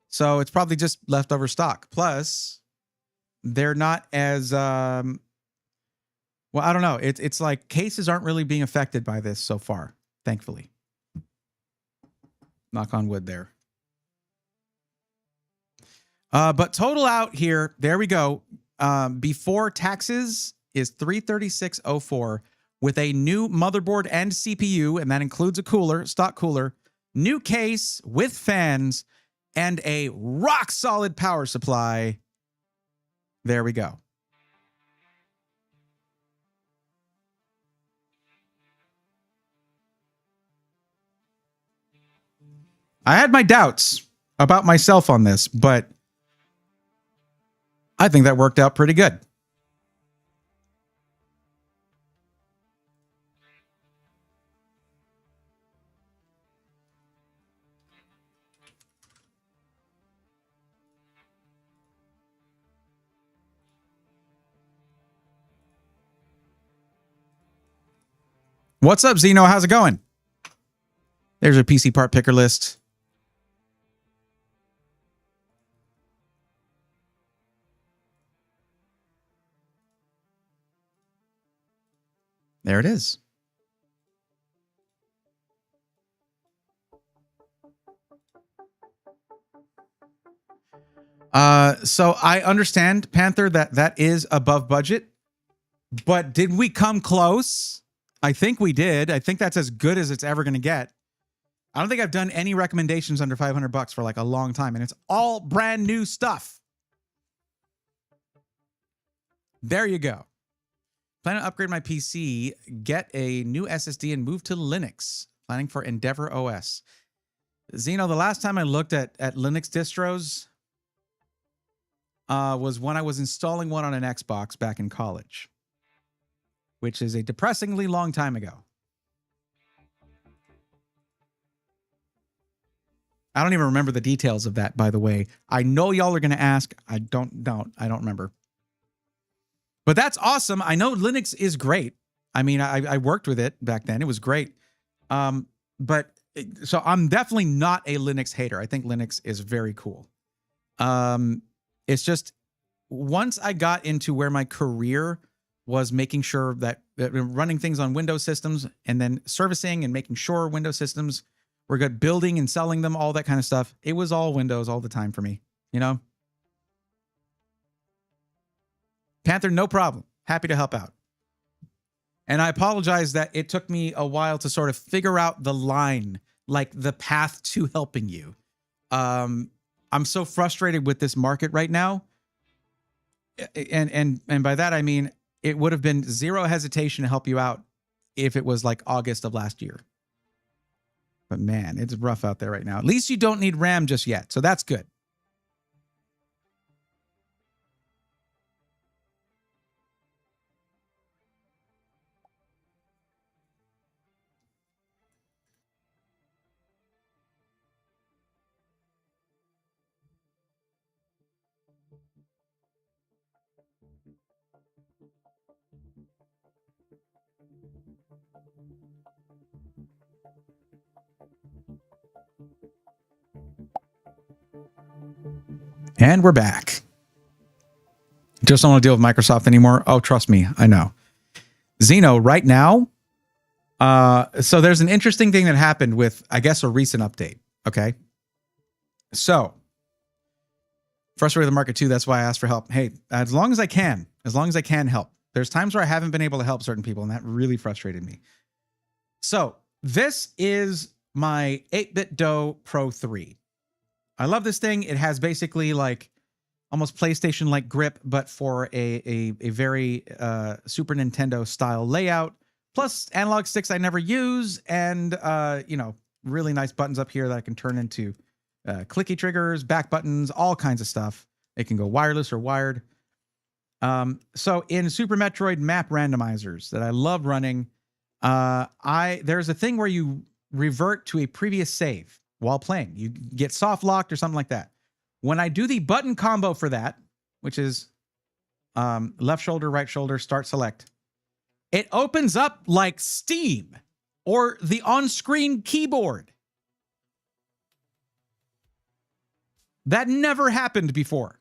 Speaker 1: So it's probably just leftover stock. Plus, they're not as well, I don't know. It's like cases aren't really being affected by this so far, thankfully. Knock on wood there. But total out here, there we go. Before taxes is $336.04 with a new motherboard and CPU, and that includes a cooler, stock cooler, new case with fans, and a rock solid power supply. There we go. I had my doubts about myself on this, but I think that worked out pretty good. What's up, Zeno? How's it going? There's a PC part picker list. There it is. So I understand, Panther, that is above budget, but did we come close? I think we did. I think that's as good as it's ever going to get. I don't think I've done any recommendations under $500 for like a long time, and it's all brand new stuff. There you go. Plan to upgrade my PC, get a new SSD, and move to Linux. Planning for Endeavor OS. Zeno, the last time I looked at Linux distros was when I was installing one on an Xbox back in college, which is a depressingly long time ago. I don't even remember the details of that, by the way. I know y'all are going to ask. I don't remember. But that's awesome. I know Linux is great. I mean, I worked with it back then. It was great. But so I'm definitely not a Linux hater. I think Linux is very cool. It's just once I got into where my career was making sure that running things on Windows systems and then servicing and making sure Windows systems were good, building and selling them, all that kind of stuff. It was all Windows all the time for me, you know? Panther, no problem. Happy to help out. And I apologize that it took me a while to sort of figure out the line, like the path to helping you. I'm so frustrated with this market right now. And by that, I mean, it would have been zero hesitation to help you out if it was like August of last year. But man, it's rough out there right now. At least you don't need RAM just yet. So that's good. And we're back. Just don't want to deal with Microsoft anymore. Oh, trust me, I know. Zeno, right now, so there's an interesting thing that happened with, I guess, a recent update. Okay. So, frustrated with the market too. That's why I asked for help. Hey, as long as I can help. There's times where I haven't been able to help certain people, and that really frustrated me. So, this is my 8-bit Dough Pro 3. I love this thing. It has basically like almost PlayStation-like grip, but for a very Super Nintendo style layout. Plus analog sticks I never use, and you know, really nice buttons up here that I can turn into clicky triggers, back buttons, all kinds of stuff. It can go wireless or wired. So in Super Metroid map randomizers that I love running, there's a thing where you revert to a previous save while playing. You get soft locked or something like that. When I do the button combo for that, which is left shoulder, right shoulder, start select, it opens up like Steam or the on-screen keyboard. That never happened before.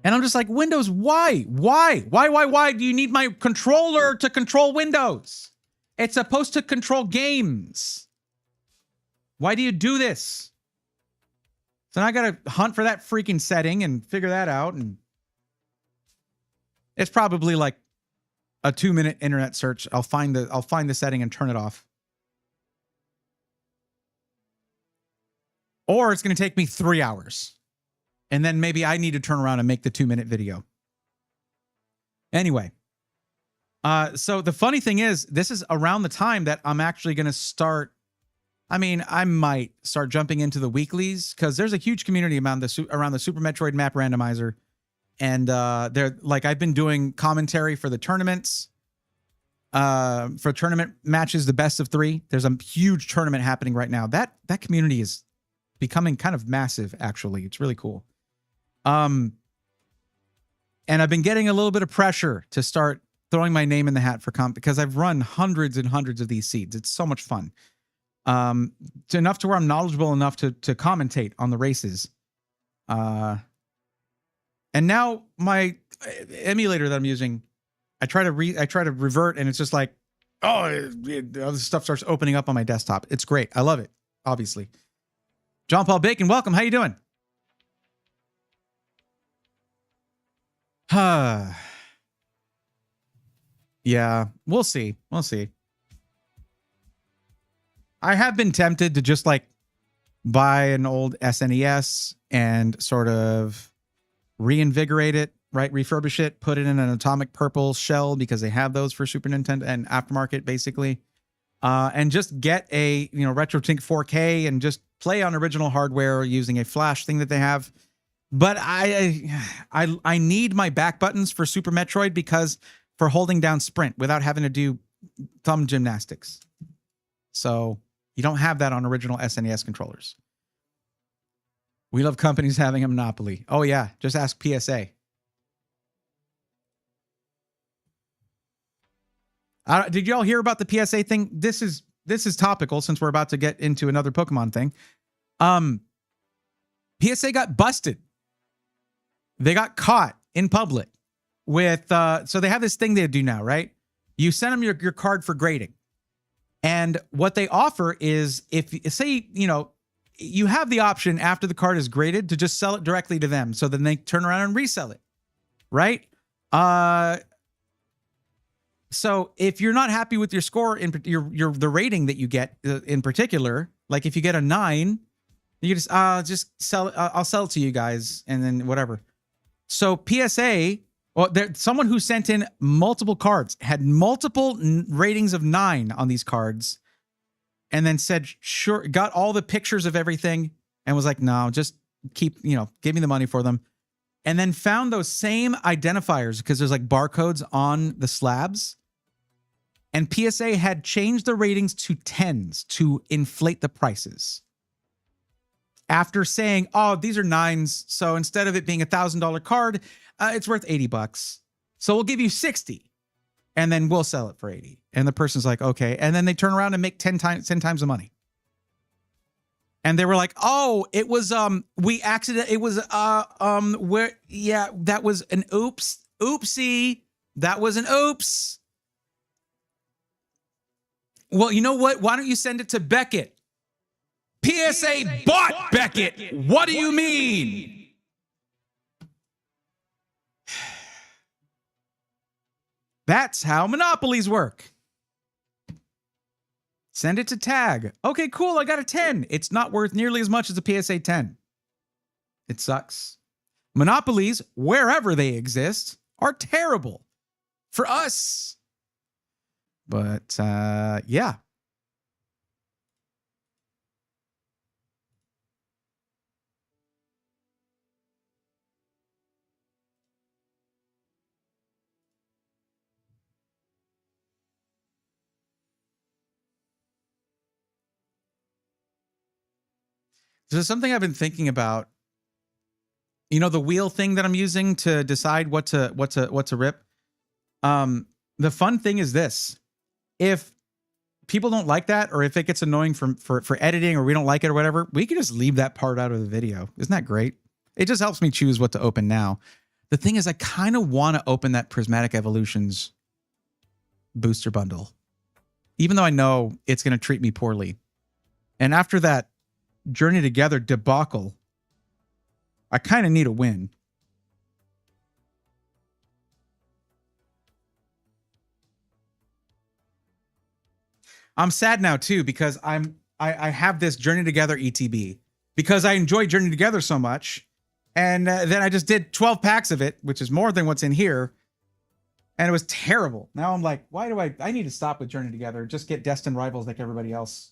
Speaker 1: And I'm just like, Windows, why? Why do you need my controller to control Windows? It's supposed to control games. Why do you do this? So now I got to hunt for that freaking setting and figure that out. And it's probably like a 2-minute internet search. I'll find the setting and turn it off. Or it's going to take me 3 hours. And then maybe I need to turn around and make the 2-minute video. Anyway. So the funny thing is, this is around the time that I'm actually going to start. I mean, I might start jumping into the weeklies because there's a huge community around the Super Metroid map randomizer. And they're like, I've been doing commentary for the tournaments. For tournament matches, the best of 3. There's a huge tournament happening right now. That community is becoming kind of massive, actually. It's really cool. And I've been getting a little bit of pressure to start throwing my name in the hat for comp because I've run hundreds and hundreds of these seeds. It's so much fun. It's enough to where I'm knowledgeable enough to commentate on the races. And now my emulator that I'm using, I try to revert, and it's just like, other stuff starts opening up on my desktop. It's great. I love it, obviously. John Paul Bacon, welcome. How you doing? Yeah, we'll see. We'll see. I have been tempted to just like buy an old SNES and sort of reinvigorate it, right? Refurbish it, put it in an atomic purple shell because they have those for Super Nintendo and aftermarket, basically. And just get a, RetroTink 4K and just play on original hardware using a flash thing that they have. But I need my back buttons for Super Metroid because for holding down sprint without having to do thumb gymnastics. So you don't have that on original SNES controllers. We love companies having a monopoly. Oh yeah, just ask PSA. Did y'all hear about the PSA thing? This is topical since we're about to get into another Pokemon thing. PSA got busted. They got caught in public with, so they have this thing they do now, right? You send them your card for grading. And what they offer is, if say, you have the option after the card is graded to just sell it directly to them. So then they turn around and resell it, right? So if you're not happy with your score, the rating that you get in particular, like if you get a 9, you just sell it. I'll sell it to you guys, and then whatever. So PSA, someone who sent in multiple cards had multiple ratings of 9 on these cards, and then said, sure, got all the pictures of everything, and was like, no, just keep, give me the money for them. And then found those same identifiers because there's like barcodes on the slabs. And PSA had changed the ratings to 10s to inflate the prices. After saying, oh, these are 9s, so instead of it being $1,000 card, it's worth $80. So we'll give you 60, and then we'll sell it for 80. And the person's like, okay. And then they turn around and make 10 times the money. And they were like, oh, it was that was an oopsie. That was an oops. Well, you know what? Why don't you send it to Beckett? PSA bought Beckett. What do you mean? That's how monopolies work. Send it to Tag. Okay, cool. I got a 10. It's not worth nearly as much as a PSA 10. It sucks. Monopolies, wherever they exist, are terrible for us. But yeah. There's something I've been thinking about. You know, the wheel thing that I'm using to decide what to rip. The fun thing is this: if people don't like that, or if it gets annoying for editing, or we don't like it or whatever, we can just leave that part out of the video. Isn't that great? It just helps me choose what to open now. The thing is, I kind of want to open that Prismatic Evolutions booster bundle, even though I know it's going to treat me poorly. And after that Journey Together debacle, I kind of need a win. I'm sad now too, because I have this Journey Together ETB because I enjoy Journey Together so much. And then I just did 12 packs of it, which is more than what's in here. And it was terrible. Now I'm like, why do I need to stop with Journey Together? Just get Destined Rivals like everybody else.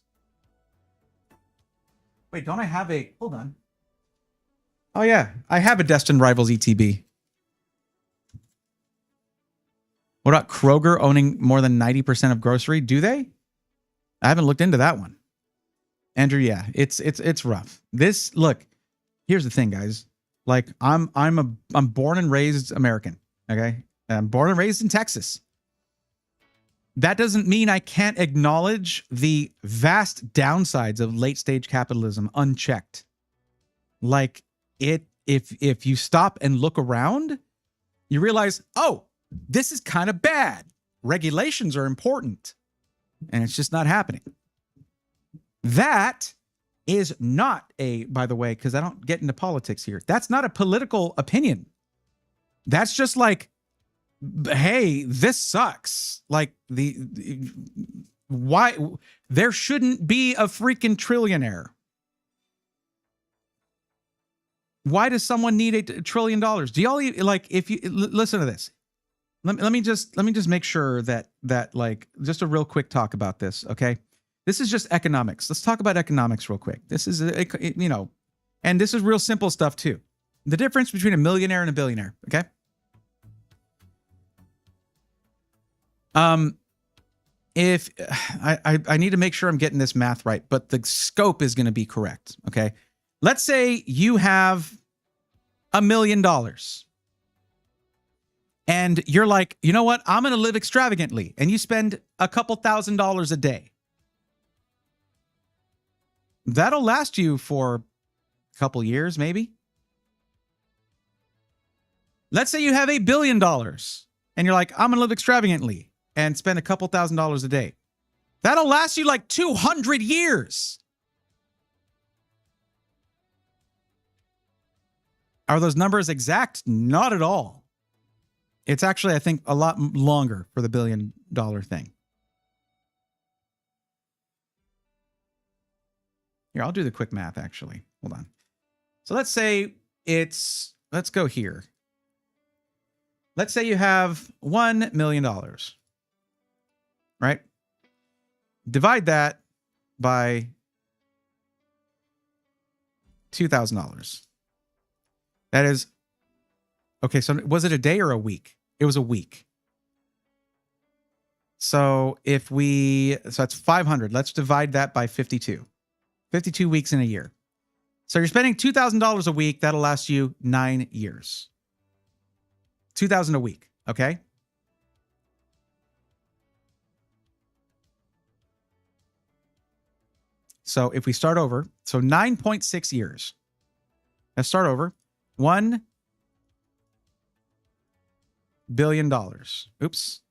Speaker 1: Wait, don't I have a, hold on. Oh yeah, I have a Destined Rivals ETB. What about Kroger owning more than 90% of grocery? Do they? I haven't looked into that one. Andrew, yeah, it's rough. This, look, here's the thing, guys. Like, I'm born and raised American, okay? I'm born and raised in Texas. That doesn't mean I can't acknowledge the vast downsides of late stage capitalism unchecked. Like, if you stop and look around, you realize, oh, this is kind of bad. Regulations are important. And it's just not happening. That is not a, by the way, because I don't get into politics here. That's not a political opinion. That's just like, hey, this sucks. Like why there shouldn't be a freaking trillionaire. Why does someone need $1 trillion? Do y'all like, if you listen to this? Let me just make sure that like, just a real quick talk about this, okay? This is just economics. Let's talk about economics real quick. This is, you know, and this is real simple stuff too. The difference between a millionaire and a billionaire, okay? If I need to make sure I'm getting this math right, but the scope is going to be correct, okay? Let's say you have $1 million. And you're like, you know what? I'm going to live extravagantly. And you spend a couple $1,000s a day. That'll last you for a couple years, maybe. Let's say you have $1 billion and you're like, I'm going to live extravagantly and spend a couple $1,000s a day. That'll last you like 200 years. Are those numbers exact? Not at all. It's actually, I think, a lot longer for the $1 billion thing. Here, I'll do the quick math, actually. Hold on. So let's say let's go here. Let's say you have $1 million, right? Divide that by $2,000. That is, okay, so was it a day or a week? It was a week. So that's 500. Let's divide that by 52. 52 weeks in a year. So you're spending $2,000 a week. That'll last you 9 years. $2,000 a week, okay? So if we start over, so 9.6 years. Let's start over. $1 billion. Oops.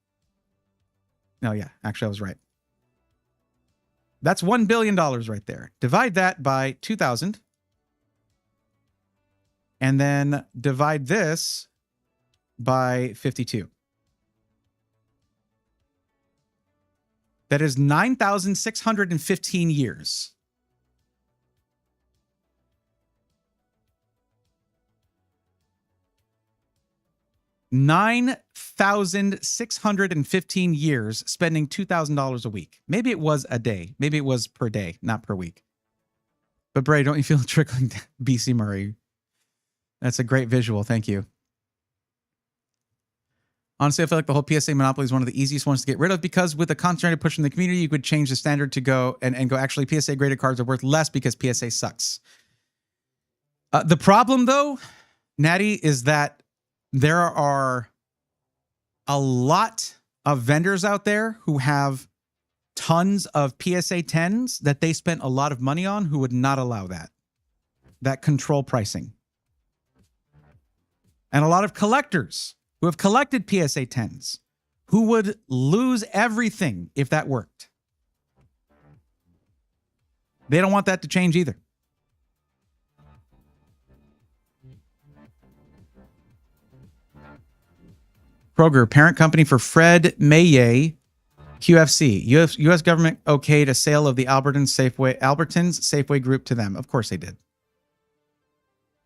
Speaker 1: No, yeah, actually I was right. That's $1 billion right there. Divide that by 2,000. And then divide this by 52. That is 9,615 years. $9,615 years spending $2,000 a week. Maybe it was a day. Maybe it was per day, not per week. But Bray, don't you feel it trickling down? BC Murray. That's a great visual. Thank you. Honestly, I feel like the whole PSA monopoly is one of the easiest ones to get rid of because with a concentrated push from the community, you could change the standard to go and go, actually, PSA graded cards are worth less because PSA sucks. The problem, though, Natty, is that there are a lot of vendors out there who have tons of PSA 10s that they spent a lot of money on who would not allow that control pricing. And a lot of collectors who have collected PSA 10s who would lose everything if that worked. They don't want that to change either. Kroger, parent company for Fred Maye, QFC. U.S. government okayed a sale of the Albertsons Safeway Group to them. Of course they did.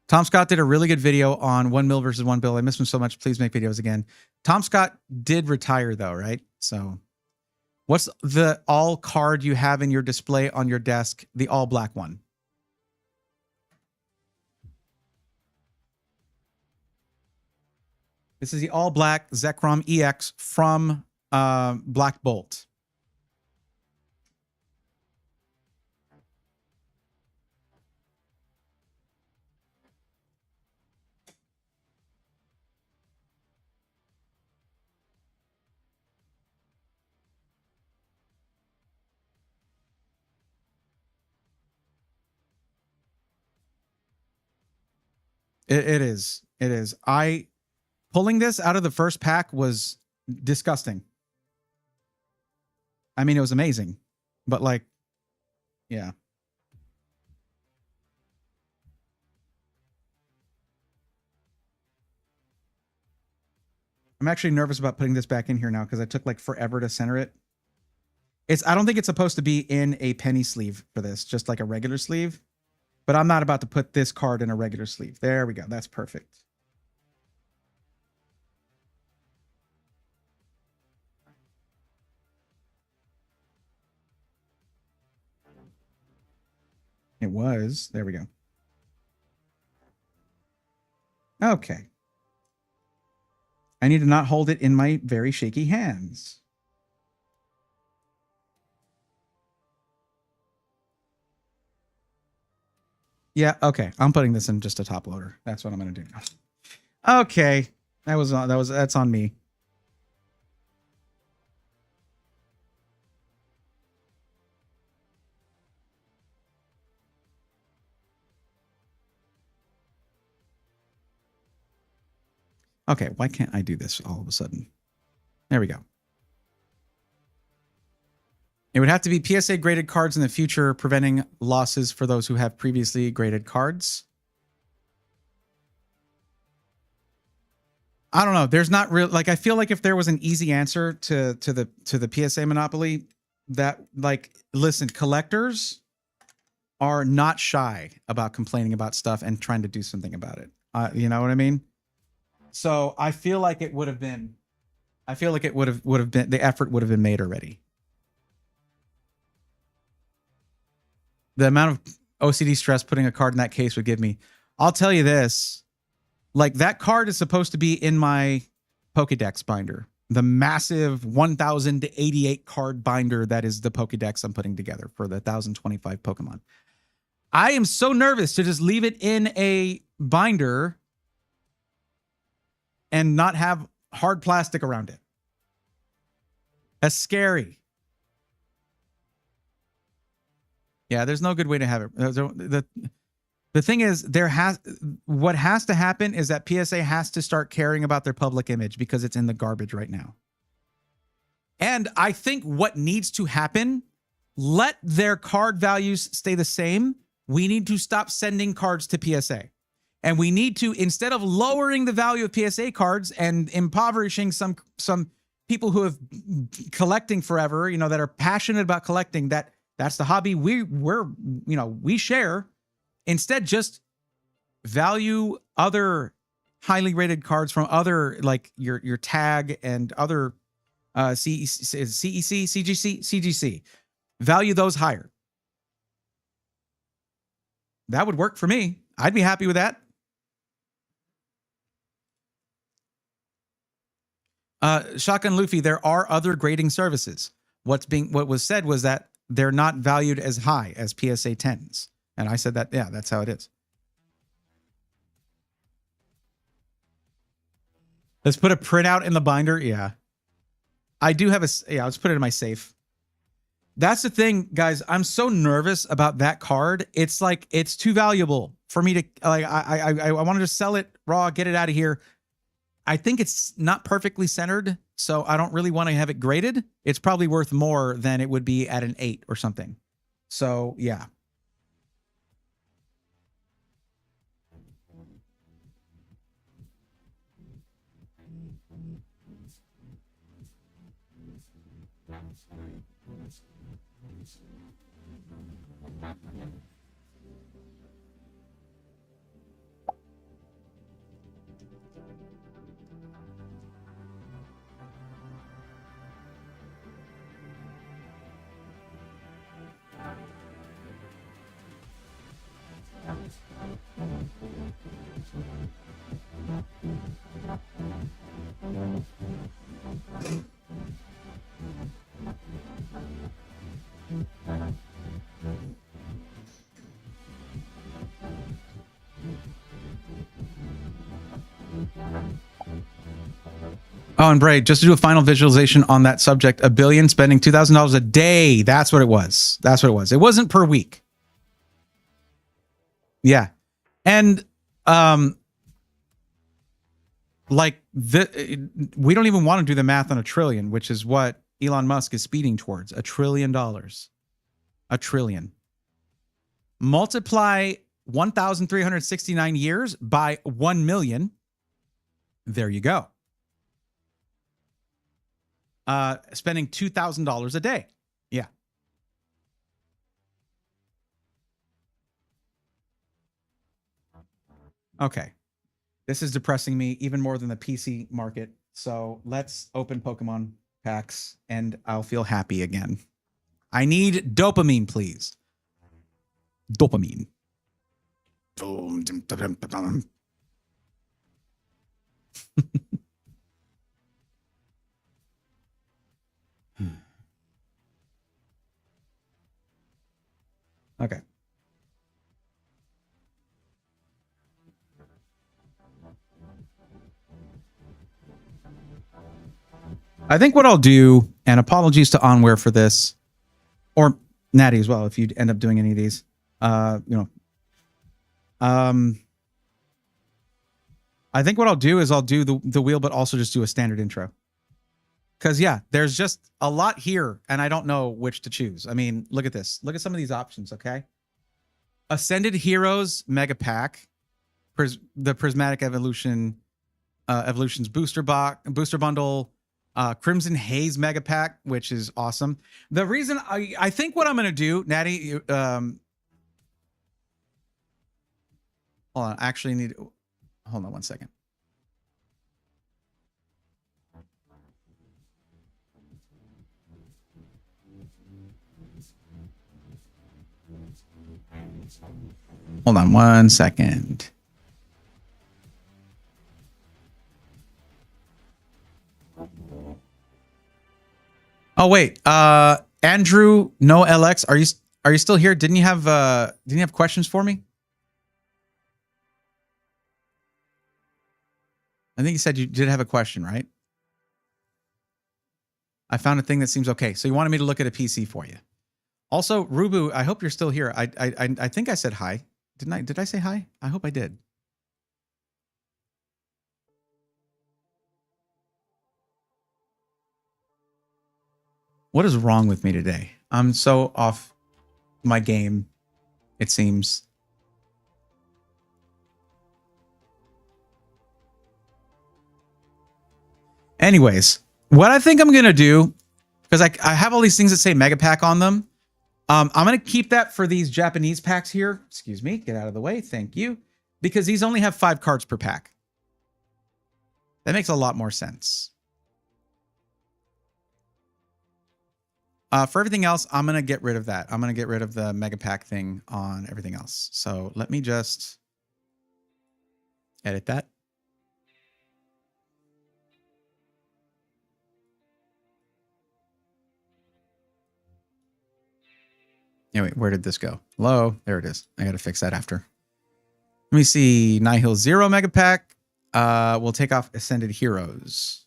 Speaker 1: Tom Scott did a really good video on 1 mil versus 1 bill. I miss him so much. Please make videos again. Tom Scott did retire though, right? So what's the all card you have in your display on your desk? The all black one. This is the all black Zekrom EX from Black Bolt. It is. It is. Pulling this out of the first pack was disgusting. I mean, it was amazing, but like, yeah. I'm actually nervous about putting this back in here now because I took like forever to center it. I don't think it's supposed to be in a penny sleeve for this, just like a regular sleeve. But I'm not about to put this card in a regular sleeve. There we go. That's perfect. It was. There we go. Okay. I need to not hold it in my very shaky hands. Yeah, okay. I'm putting this in just a top loader. That's what I'm going to do now. Okay. That's on me. Okay, why can't I do this all of a sudden? There we go. It would have to be PSA graded cards in the future, preventing losses for those who have previously graded cards. I don't know. There's not real, like, I feel like if there was an easy answer to the PSA monopoly, that, like, listen, collectors are not shy about complaining about stuff and trying to do something about it. You know what I mean? So I feel like it would have been, the effort would have been made already. The amount of OCD stress putting a card in that case would give me, I'll tell you this, like, that card is supposed to be in my Pokédex binder, the massive 1088 card binder that is the Pokédex I'm putting together for the 1025 Pokemon. I am so nervous to just leave it in a binder and not have hard plastic around it. That's scary. Yeah, there's no good way to have it. The thing is, what has to happen is that PSA has to start caring about their public image because it's in the garbage right now. And I think what needs to happen, let their card values stay the same. We need to stop sending cards to PSA. And we need to, instead of lowering the value of PSA cards and impoverishing some people who have collecting forever, you know, that are passionate about collecting, that's the hobby we share. Instead, just value other highly rated cards from other, like your tag and other CGC. Value those higher. That would work for me. I'd be happy with that. Shotgun Luffy, there are other grading services. What was said was that they're not valued as high as PSA 10s. And I said that, yeah, that's how it is. Let's put a printout in the binder. Yeah. I do have let's put it in my safe. That's the thing, guys. I'm so nervous about that card. It's like, it's too valuable for me to, like, I want to just sell it raw, get it out of here. I think it's not perfectly centered, so I don't really want to have it graded. It's probably worth more than it would be at an 8 or something. So, yeah. Oh, and Bray, just to do a final visualization on that subject, $1 billion spending $2,000 a day. That's what it was. That's what it was. It wasn't per week. Yeah. And like we don't even want to do the math on $1 trillion, which is what Elon Musk is speeding towards. $1 trillion. $1 trillion. Multiply 1,369 years by 1 million. There you go. Spending $2,000 a day. Yeah. Okay. This is depressing me even more than the PC market. So let's open Pokemon packs and I'll feel happy again. I need dopamine, please. Dopamine. Okay. I think what I'll do, and apologies to Onware for this, or Natty as well, if you end up doing any of these, I think what I'll do is I'll do the wheel, but also just do a standard intro. Because, yeah, there's just a lot here, and I don't know which to choose. I mean, look at this. Look at some of these options, okay? Ascended Heroes Mega Pack, the Prismatic Evolution, Evolutions Booster Bundle, Crimson Haze Mega Pack, which is awesome. The reason I think what I'm going to do, Natty, hold on. I actually hold on one second. Hold on one second. Oh wait, Andrew, no LX, are you still here? Didn't you have questions for me? I think you said you did have a question, right? I found a thing that seems okay. So you wanted me to look at a PC for you. Also, Rubu, I hope you're still here. I think I said hi. Didn't I? Did I say hi? I hope I did. What is wrong with me today? I'm so off my game, it seems. Anyways, what I think I'm going to do, because I have all these things that say Mega Pack on them, I'm going to keep that for these Japanese packs here. Excuse me, get out of the way. Thank you. Because these only have 5 cards per pack. That makes a lot more sense. For everything else, I'm going to get rid of that. I'm going to get rid of the Mega Pack thing on everything else. So let me just edit that. Anyway, where did this go? Hello? There it is. I got to fix that after. Let me see. Nihil 0 Mega Pack. We'll take off Ascended Heroes.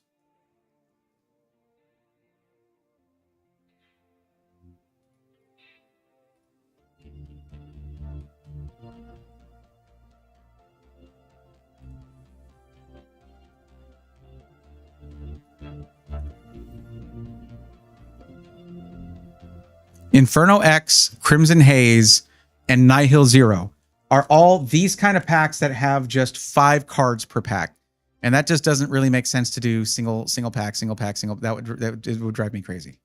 Speaker 1: Inferno X, Crimson Haze, and Nihil Zero are all these kind of packs that have just 5 cards per pack. And that just doesn't really make sense to do single pack. It would drive me crazy.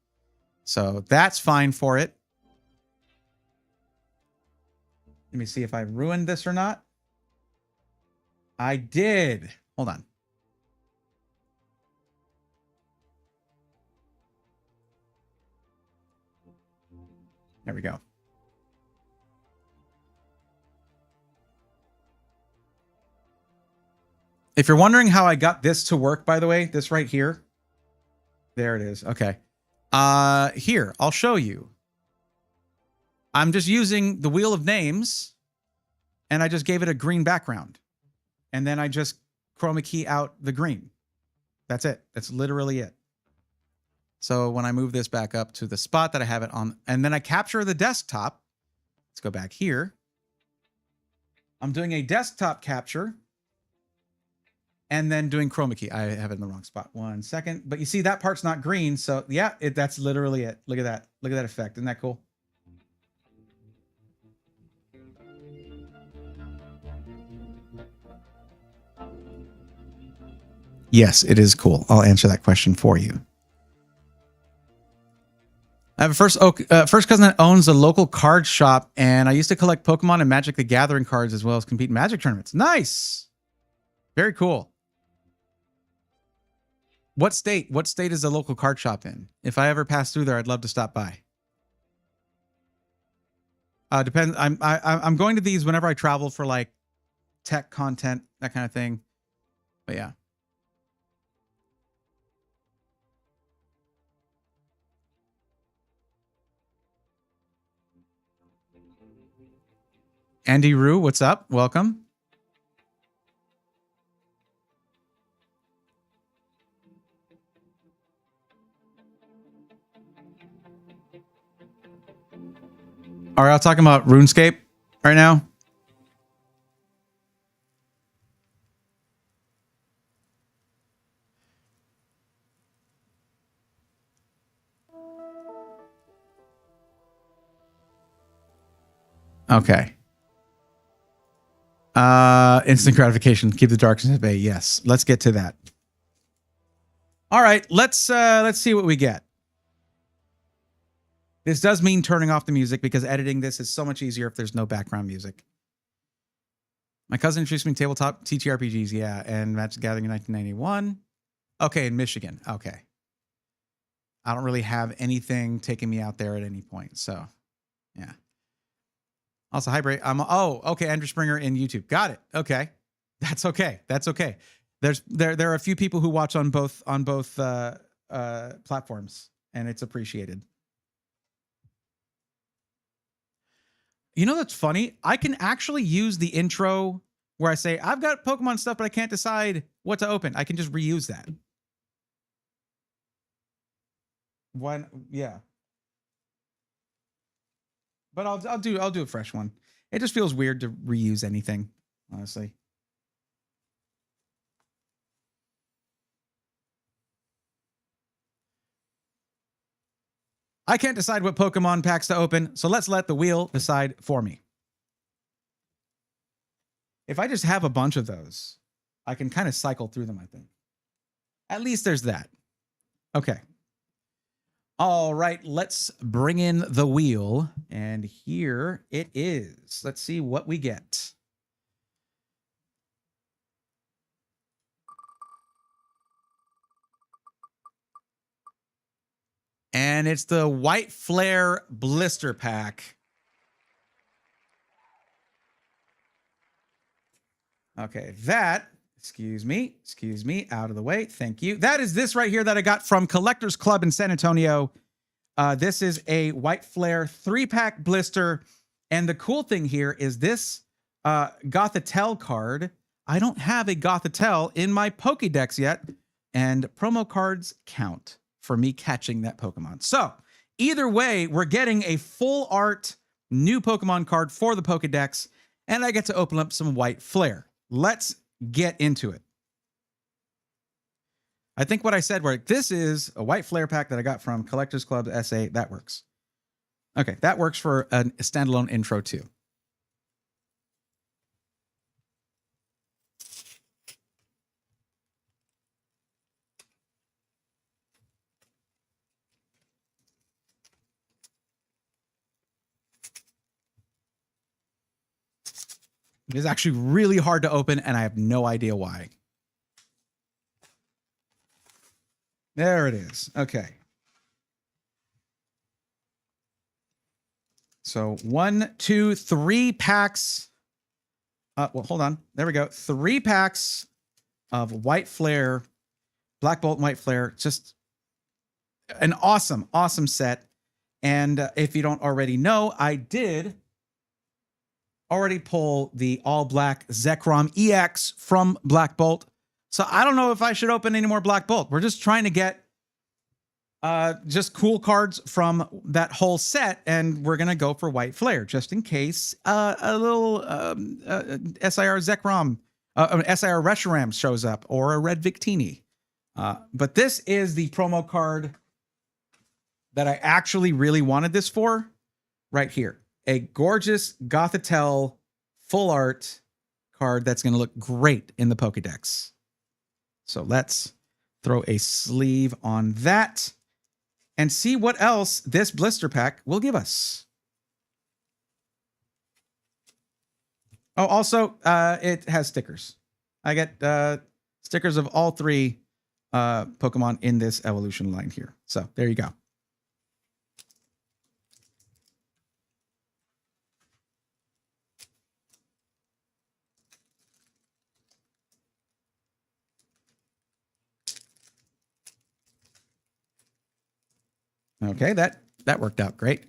Speaker 1: So that's fine for it. Let me see if I ruined this or not. I did. Hold on. There we go. If you're wondering how I got this to work, by the way, this right here. There it is. Okay. Here, I'll show you. I'm just using the Wheel of Names, and I just gave it a green background. And then I just chroma key out the green. That's it. That's literally it. So when I move this back up to the spot that I have it on, and then I capture the desktop. Let's go back here. I'm doing a desktop capture and then doing chroma key. I have it in the wrong spot. 1 second. But you see that part's not green. So yeah, that's literally it. Look at that. Look at that effect. Isn't that cool? Yes, it is cool. I'll answer that question for you. I have a first cousin that owns a local card shop, and I used to collect Pokemon and Magic the Gathering cards as well as compete in Magic tournaments. Nice. Very cool. What state? What state is the local card shop in? If I ever pass through there, I'd love to stop by. Depends. I'm going to these whenever I travel for like tech content, that kind of thing. But yeah. Andy Rue, what's up? Welcome. Are y'all talking about RuneScape right now? Okay. Instant gratification. Keep the darkness at bay. Yes. Let's get to that. All right. Let's see what we get. This does mean turning off the music because editing this is so much easier if there's no background music. My cousin introduced me to tabletop TTRPGs, yeah, and Magic the Gathering in 1991. Okay, in Michigan. Okay. I don't really have anything taking me out there at any point, so yeah. Also, hi, Bray. Okay, Andrew Springer in YouTube. Got it. Okay. That's okay. That's okay. There are a few people who watch on both platforms, and it's appreciated. You know, that's funny. I can actually use the intro where I say, I've got Pokemon stuff, but I can't decide what to open. I can just reuse that. Yeah. But I'll do a fresh one. It just feels weird to reuse anything, honestly. I can't decide what Pokemon packs to open, so let's let the wheel decide for me. If I just have a bunch of those, I can kind of cycle through them, I think. At least there's that. Okay. All right, let's bring in the wheel. And here it is. Let's see what we get. And it's the White Flare Blister Pack. Okay, that, excuse me, out of the way. Thank you. That is this right here that I got from Collectors Club in San Antonio. This is a White Flare 3-pack blister. And the cool thing here is this Gothitelle card I don't have a Gothitelle in my Pokédex yet, and promo cards count for me catching that Pokemon. So either way, we're getting a full art new Pokemon card for the Pokédex, and I get to open up some White Flare. Let's get into it. I think what I said, where this is a White Flare pack that I got from Collectors Club SA, that works. Okay, that works for a standalone intro too. It is actually really hard to open, and I have no idea why. There it is. Okay. So 1, 2, 3 packs. Well, hold on. There we go. 3 packs of White Flare, Black Bolt and White Flare. Just an awesome, awesome set. And if you don't already know, I did already pull the all black Zekrom EX from Black Bolt. So I don't know if I should open any more Black Bolt. We're just trying to get just cool cards from that whole set, and we're gonna go for White Flare just in case a little SIR Zekrom, SIR Reshiram shows up, or a Red Victini. But this is the promo card that I actually really wanted this for, right here. A gorgeous Gothitelle full art card that's gonna look great in the Pokédex. So let's throw a sleeve on that and see what else this blister pack will give us. Oh, also, it has stickers. I get stickers of all 3 Pokemon in this evolution line here. So there you go. Okay, that worked out great.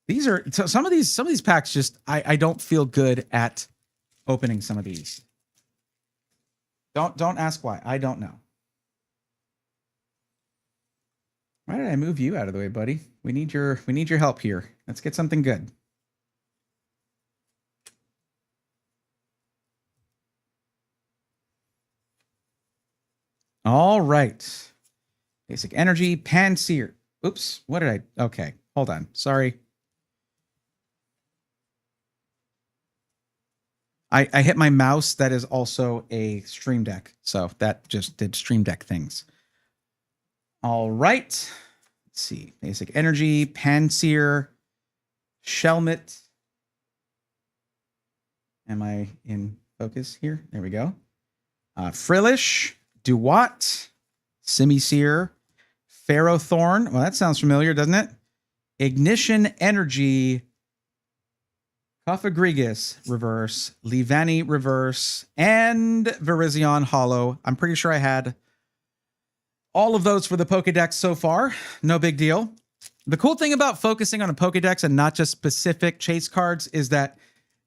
Speaker 1: These are some of these packs. Just I don't feel good at opening some of these. Don't ask why. I don't know. Why did I move you out of the way, buddy? We need your help here. Let's get something good. All right. Basic Energy, Panseer. Oops, what did I? Okay, hold on. Sorry. I hit my mouse. That is also a Stream Deck. So that just did Stream Deck things. All right. Let's see. Basic Energy, Panseer, Shelmet. Am I in focus here? There we go. Frillish, Duat, Simisear, Ferrothorn. Well, that sounds familiar, doesn't it? Ignition Energy, Cofagrigus reverse, Leavanny reverse, and Virizion Hollow. I'm pretty sure I had all of those for the Pokédex so far. No big deal. The cool thing about focusing on a Pokédex and not just specific chase cards is that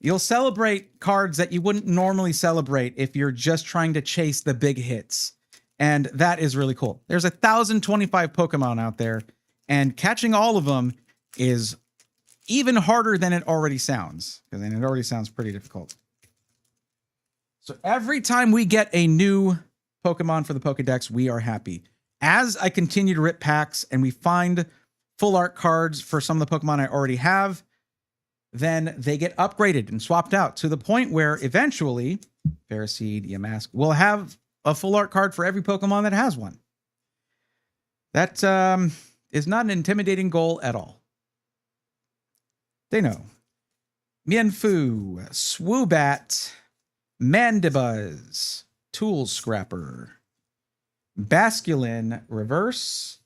Speaker 1: you'll celebrate cards that you wouldn't normally celebrate if you're just trying to chase the big hits. And that is really cool. There's 1,025 Pokemon out there, and catching all of them is even harder than it already sounds, because it already sounds pretty difficult. So every time we get a new Pokemon for the Pokédex, we are happy. As I continue to rip packs and we find full art cards for some of the Pokemon I already have, then they get upgraded and swapped out to the point where eventually Ferroseed, Yamask will have a full art card for every Pokemon that has one. That is not an intimidating goal at all. They know. Mienfoo, Swoobat, Mandibuzz, Tool Scrapper, Basculin reverse,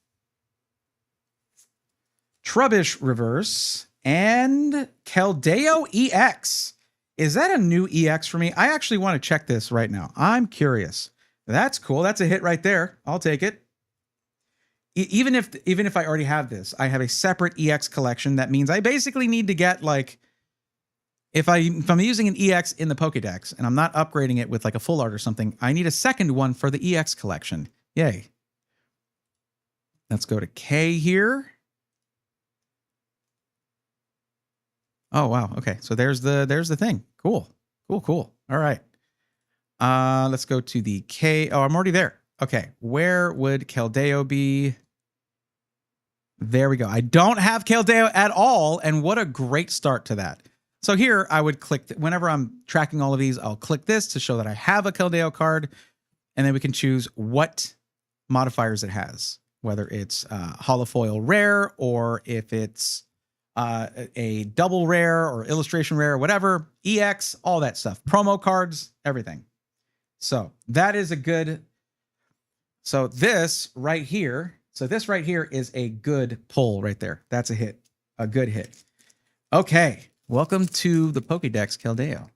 Speaker 1: Trubbish reverse, and Keldeo EX. Is that a new EX for me? I actually want to check this right now. I'm curious. That's cool. That's a hit right there. I'll take it. even if I already have this, I have a separate EX collection. That means I basically need to get like, if I'm using an EX in the Pokédex and I'm not upgrading it with like a full art or something, I need a second one for the EX collection. Yay. Let's go to K here. Oh, wow. Okay. So there's the thing. Cool. All right. Let's go to the K. Oh, I'm already there. Okay. Where would Keldeo be? There we go. I don't have Keldeo at all. And what a great start to that. So here I would click, whenever I'm tracking all of these, I'll click this to show that I have a Keldeo card. And then we can choose what modifiers it has, whether it's holofoil rare or if it's a double rare or illustration rare, whatever, EX, all that stuff, promo cards, everything. So that is a good, so this right here is a good pull right there. That's a hit, a good hit. Okay, welcome to the Pokédex Keldeo.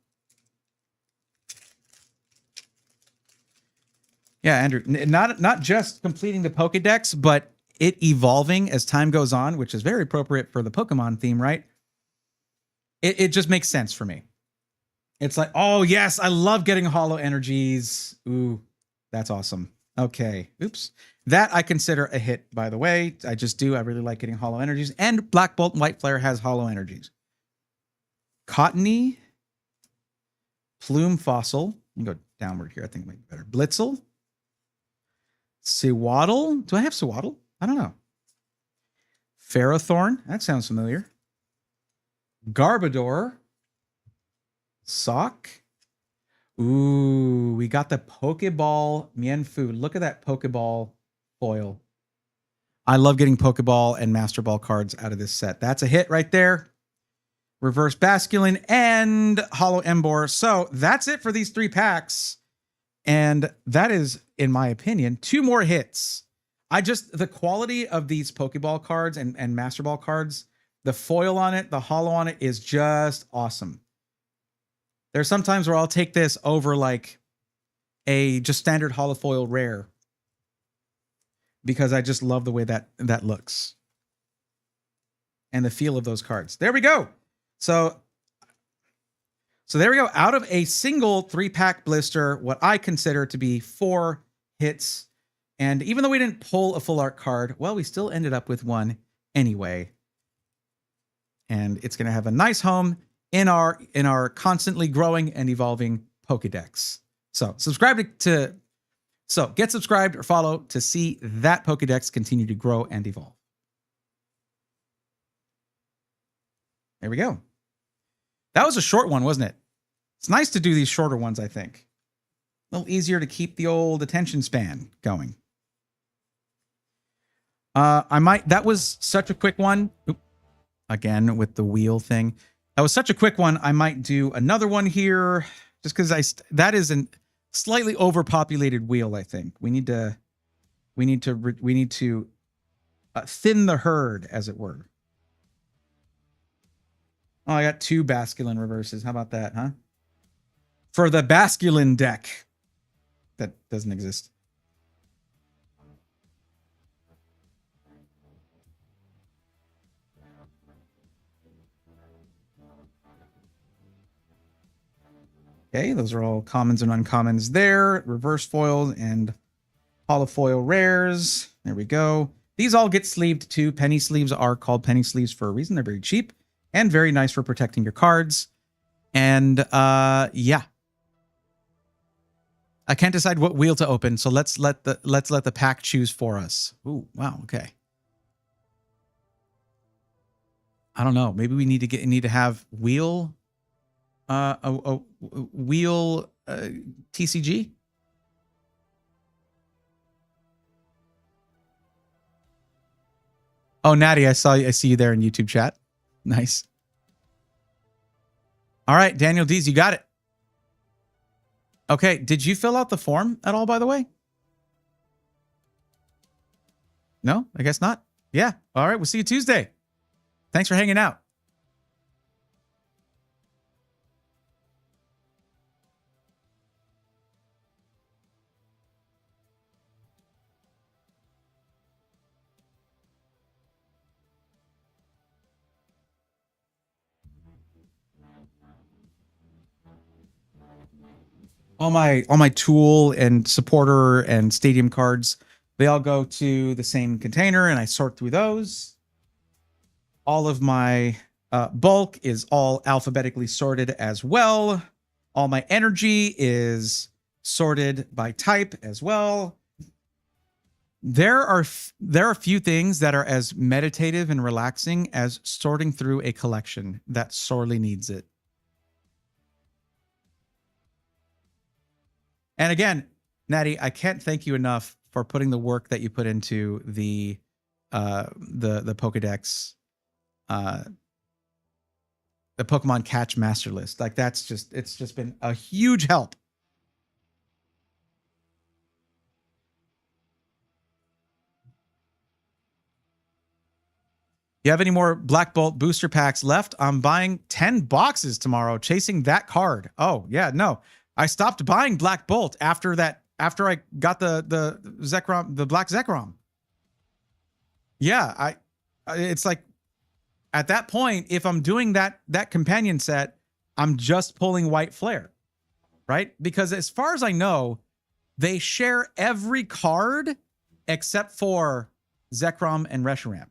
Speaker 1: Yeah, Andrew, not just completing the Pokédex, but it evolving as time goes on, which is very appropriate for the Pokemon theme, right? It just makes sense for me. It's like, oh, yes, I love getting holo energies. Ooh, that's awesome. Okay, oops. That I consider a hit, by the way. I just do. I really like getting holo energies. And Black Bolt and White Flare has holo energies. Cottony, Plume Fossil. You can go downward here. I think it might be better. Blitzel. Sewaddle. Do I have Sewaddle? I don't know. Ferrothorn. That sounds familiar. Garbodor. Sock. Ooh, we got the Pokeball Mienfoo. Look at that Pokeball foil. I love getting Pokeball and Master Ball cards out of this set. That's a hit right there. Reverse Basculin and Holo Emboar. So that's it for these 3 packs. And that is, in my opinion, 2 more hits. The quality of these Pokeball cards and Master Ball cards, the foil on it, the holo on it is just awesome. There's some times where I'll take this over like a just standard holofoil rare because I just love the way that looks and the feel of those cards. There we go. So there we go. Out of a single 3-pack blister, what I consider to be 4 hits. And even though we didn't pull a full art card, well, we still ended up with one anyway. And it's going to have a nice home in our constantly growing and evolving Pokédex. So get subscribed or follow to see that Pokédex continue to grow and evolve. There we go. That was a short one, wasn't it? It's nice to do these shorter ones, I think. A little easier to keep the old attention span going. That was such a quick one. Oop, again, with the wheel thing. That was such a quick one. I might do another one here just because that is a slightly overpopulated wheel, I think. We need to thin the herd, as it were. Oh, I got 2 Basculin reverses. How about that, huh? For the Basculin deck. That doesn't exist. Okay, those are all commons and uncommons there. Reverse foils and holofoil rares. There we go. These all get sleeved too. Penny sleeves are called penny sleeves for a reason. They're very cheap and very nice for protecting your cards. And yeah. I can't decide what wheel to open, so let's let the pack choose for us. Ooh, wow, okay. I don't know. Maybe we need to have wheel wheel TCG. Oh, Natty, I see you there in YouTube chat. Nice. All right, Daniel Dees, you got it. Okay, did you fill out the form at all, by the way? No, I guess not. Yeah. All right, we'll see you Tuesday. Thanks for hanging out. all my tool and supporter and stadium cards, they all go to the same container, and I sort through those. All of my bulk is all alphabetically sorted as well. All my energy is sorted by type as well. There are few things that are as meditative and relaxing as sorting through a collection that sorely needs it. And again, Natty, I can't thank you enough for putting the work that you put into the Pokedex, the Pokemon Catch Master List. Like it's just been a huge help. You have any more Black Bolt booster packs left? I'm buying 10 boxes tomorrow, chasing that card. Oh, yeah, no. I stopped buying Black Bolt after I got the Zekrom, the Black Zekrom. Yeah, it's like at that point, if I'm doing that companion set, I'm just pulling White Flare, right? Because as far as I know, they share every card except for Zekrom and Reshiram.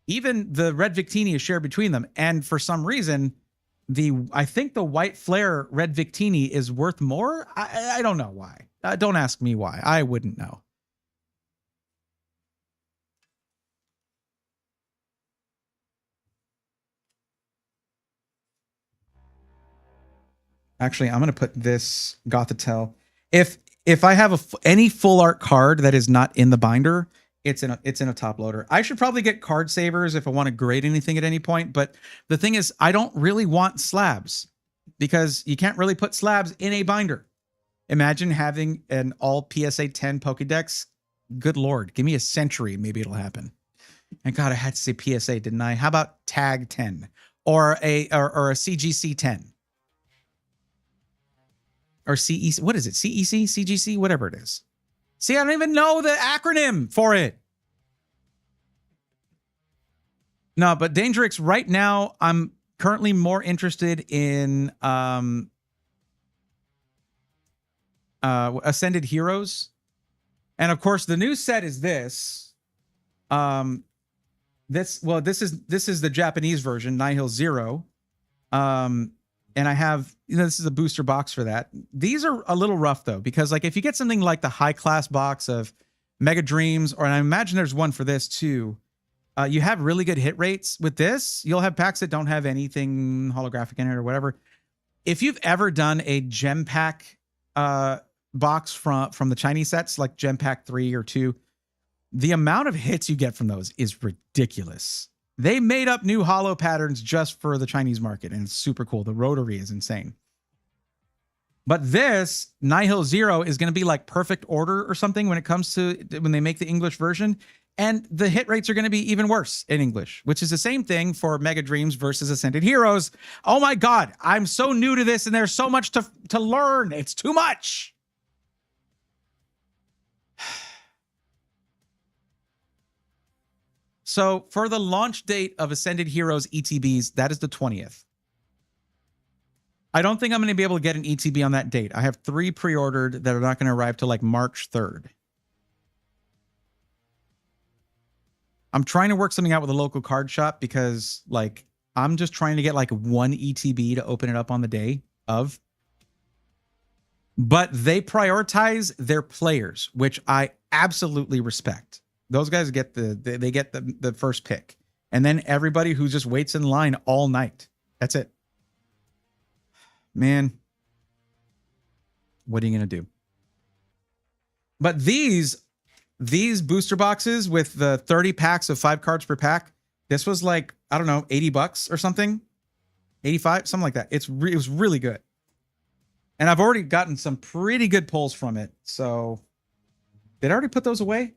Speaker 1: Even the Red Victini is shared between them. And for some reason, I think the White Flare Red Victini is worth more. I don't know why. Don't ask me why. I wouldn't know. Actually, I'm going to put this Gothitelle. If I have any full art card that is not in the binder, it's in a top loader. I should probably get card savers if I want to grade anything at any point. But the thing is, I don't really want slabs because you can't really put slabs in a binder. Imagine having an all PSA 10 Pokédex. Good Lord, give me a century. Maybe it'll happen. And God, I had to say PSA, didn't I? How about Tag 10 or a CGC 10? Or CEC, what is it? CEC, CGC, whatever it is. See, I don't even know the acronym for it. No, but Dangerix, right now, I'm currently more interested in Ascended Heroes. And of course, the new set is this. This is the Japanese version, Nihil Zero. And I have, this is a booster box for that. These are a little rough though, because like if you get something like the high class box of Mega Dreams, or and I imagine there's one for this too, you have really good hit rates with this. You'll have packs that don't have anything holographic in it or whatever. If you've ever done a gem pack box from the Chinese sets, like Gem Pack 3 or 2, the amount of hits you get from those is ridiculous. They made up new holo patterns just for the Chinese market, and it's super cool. The rotary is insane. But this Nihil Zero is going to be like perfect order or something when it comes to when they make the English version. And the hit rates are going to be even worse in English, which is the same thing for Mega Dreams versus Ascended Heroes. Oh my God, I'm so new to this and there's so much to learn. It's too much. So for the launch date of Ascended Heroes ETBs, that is the 20th. I don't think I'm going to be able to get an ETB on that date. I have 3 pre-ordered that are not going to arrive till like March 3rd. I'm trying to work something out with a local card shop because like I'm just trying to get like 1 ETB to open it up on the day of. But they prioritize their players, which I absolutely respect. Those guys get the first pick. And then everybody who just waits in line all night. That's it. Man, what are you going to do? But these booster boxes with the 30 packs of 5 cards per pack, this was like, I don't know, $80 or something. 85, something like that. It was really good. And I've already gotten some pretty good pulls from it. So did I already put those away?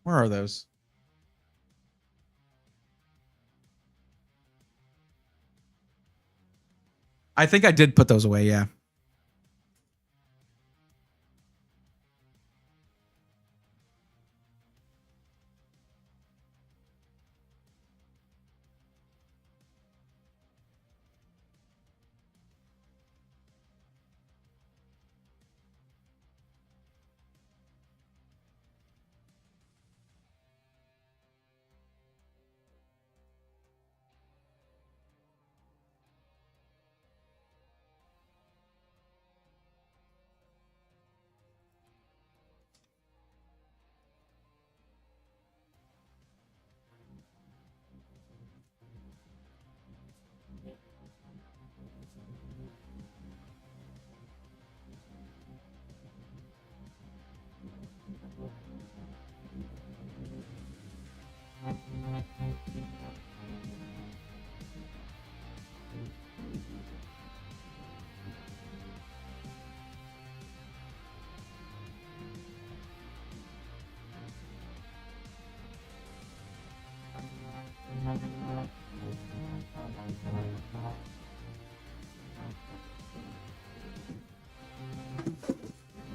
Speaker 1: Where are those? I think I did put those away, yeah.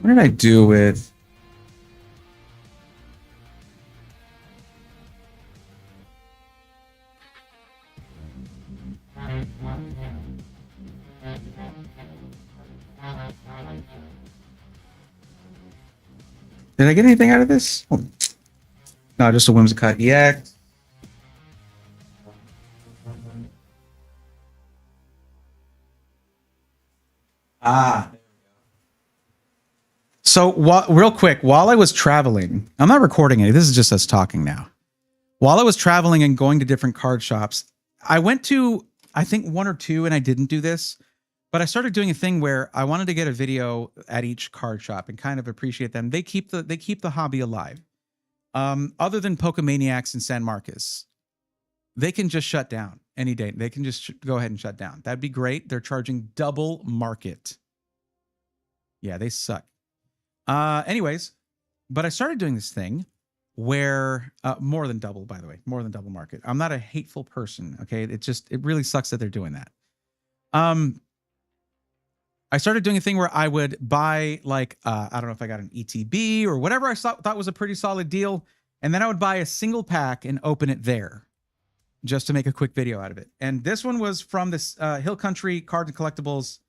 Speaker 1: What did I do with? Did I get anything out of this? Oh. No, just a Whimsicott EX. Ah. So, real quick, while I was traveling, I'm not recording it. This is just us talking now. While I was traveling and going to different card shops, I went to, I think, one or two, and I didn't do this, but I started doing a thing where I wanted to get a video at each card shop and kind of appreciate them. They keep the hobby alive. Other than Pokemaniacs and San Marcos, they can just shut down any day. They can just go ahead and shut down. That'd be great. They're charging double market. Yeah, they suck. Anyways, but I started doing this thing where more than double, by the way, more than double market. I'm not a hateful person. Okay. It really sucks that they're doing that. I started doing a thing where I would buy like, I don't know if I got an ETB or whatever I thought was a pretty solid deal. And then I would buy a single pack and open it there just to make a quick video out of it. And this one was from this Hill Country Cards and Collectibles.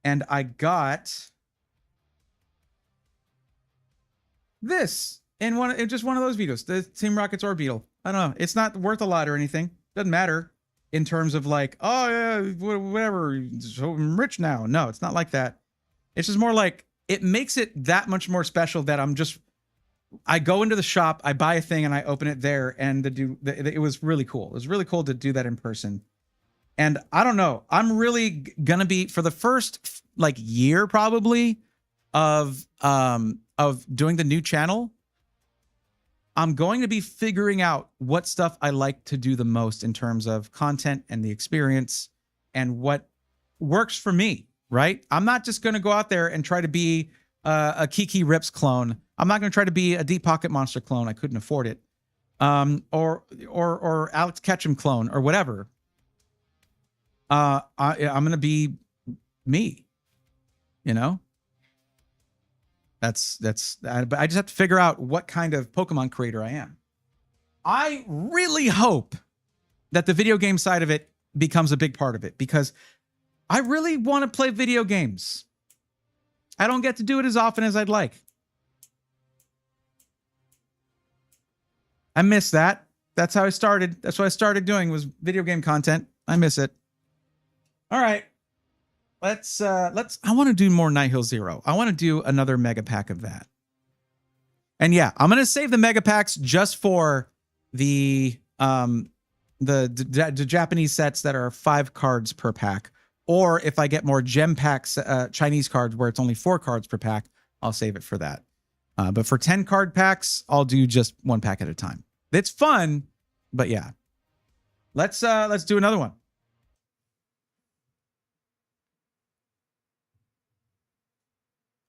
Speaker 1: And I got this in just one of those videos, the Team Rocket's Orbeetle. I don't know. It's not worth a lot or anything. Doesn't matter in terms of like, oh yeah, whatever. So I'm rich now. No, it's not like that. It's just more like it makes it that much more special that I go into the shop, I buy a thing, and I open it there. And it was really cool. It was really cool to do that in person. And I don't know. I'm really gonna be, for the first like year probably of doing the new channel, I'm going to be figuring out what stuff I like to do the most in terms of content and the experience and what works for me, right? I'm not just going to go out there and try to be a Kiki Rips clone. I'm not going to try to be a Deep Pocket Monster clone. I couldn't afford it. Or Alex Ketchum clone or whatever. I'm going to be me, you know? But I just have to figure out what kind of Pokemon creator I am. I really hope that the video game side of it becomes a big part of it because I really want to play video games. I don't get to do it as often as I'd like. I miss that. That's how I started. That's what I started doing was video game content. I miss it. All right. I want to do more Night Hill Zero. I want to do another mega pack of that. And yeah, I'm going to save the mega packs just for the Japanese sets that are 5 cards per pack. Or if I get more gem packs, Chinese cards where it's only 4 cards per pack, I'll save it for that. But for 10 card packs, I'll do just 1 pack at a time. It's fun, but yeah. Let's do another one.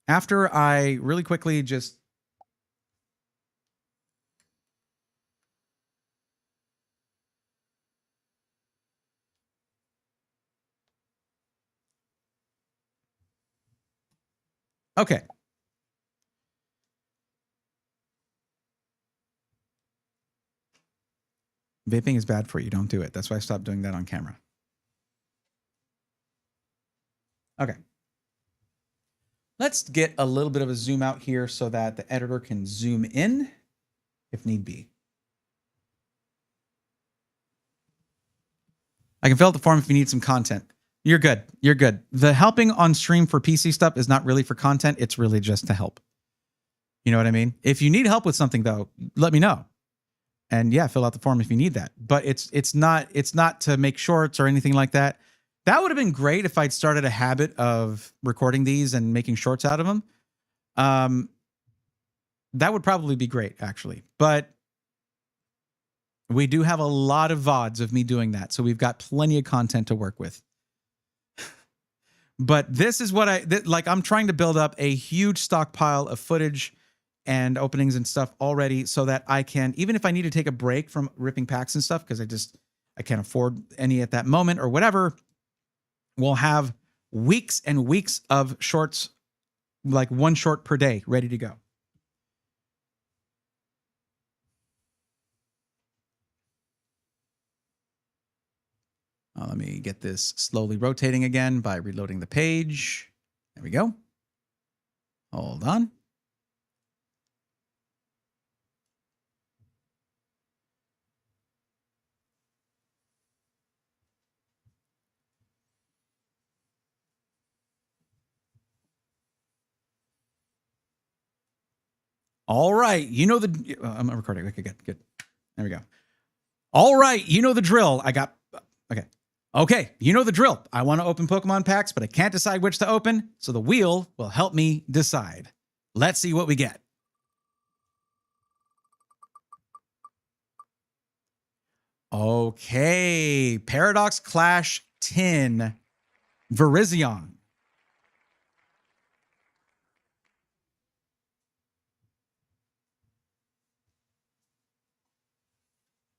Speaker 1: After I really quickly just okay. Vaping is bad for you. Don't do it. That's why I stopped doing that on camera. Okay. Let's get a little bit of a zoom out here so that the editor can zoom in if need be. I can fill out the form if you need some content. You're good. You're good. The helping on stream for PC stuff is not really for content. It's really just to help. You know what I mean? If you need help with something though, let me know. And yeah, fill out the form if you need that. But it's not to make shorts or anything like that. That would have been great if I'd started a habit of recording these and making shorts out of them. That would probably be great, actually. But we do have a lot of VODs of me doing that. So we've got plenty of content to work with. But this is what I'm trying to build up a huge stockpile of footage and openings and stuff already so that I can, even if I need to take a break from ripping packs and stuff, because I can't afford any at that moment or whatever, we'll have weeks and weeks of shorts, like one short per day, ready to go. Let me get this slowly rotating again by reloading the page. There we go. Hold on. All right. You know the... I'm recording. Okay, good. There we go. All right. You know the drill. Okay, you know the drill. I want to open Pokemon packs, but I can't decide which to open, so the wheel will help me decide. Let's see what we get. Okay, Paradox Clash 10, Virizion.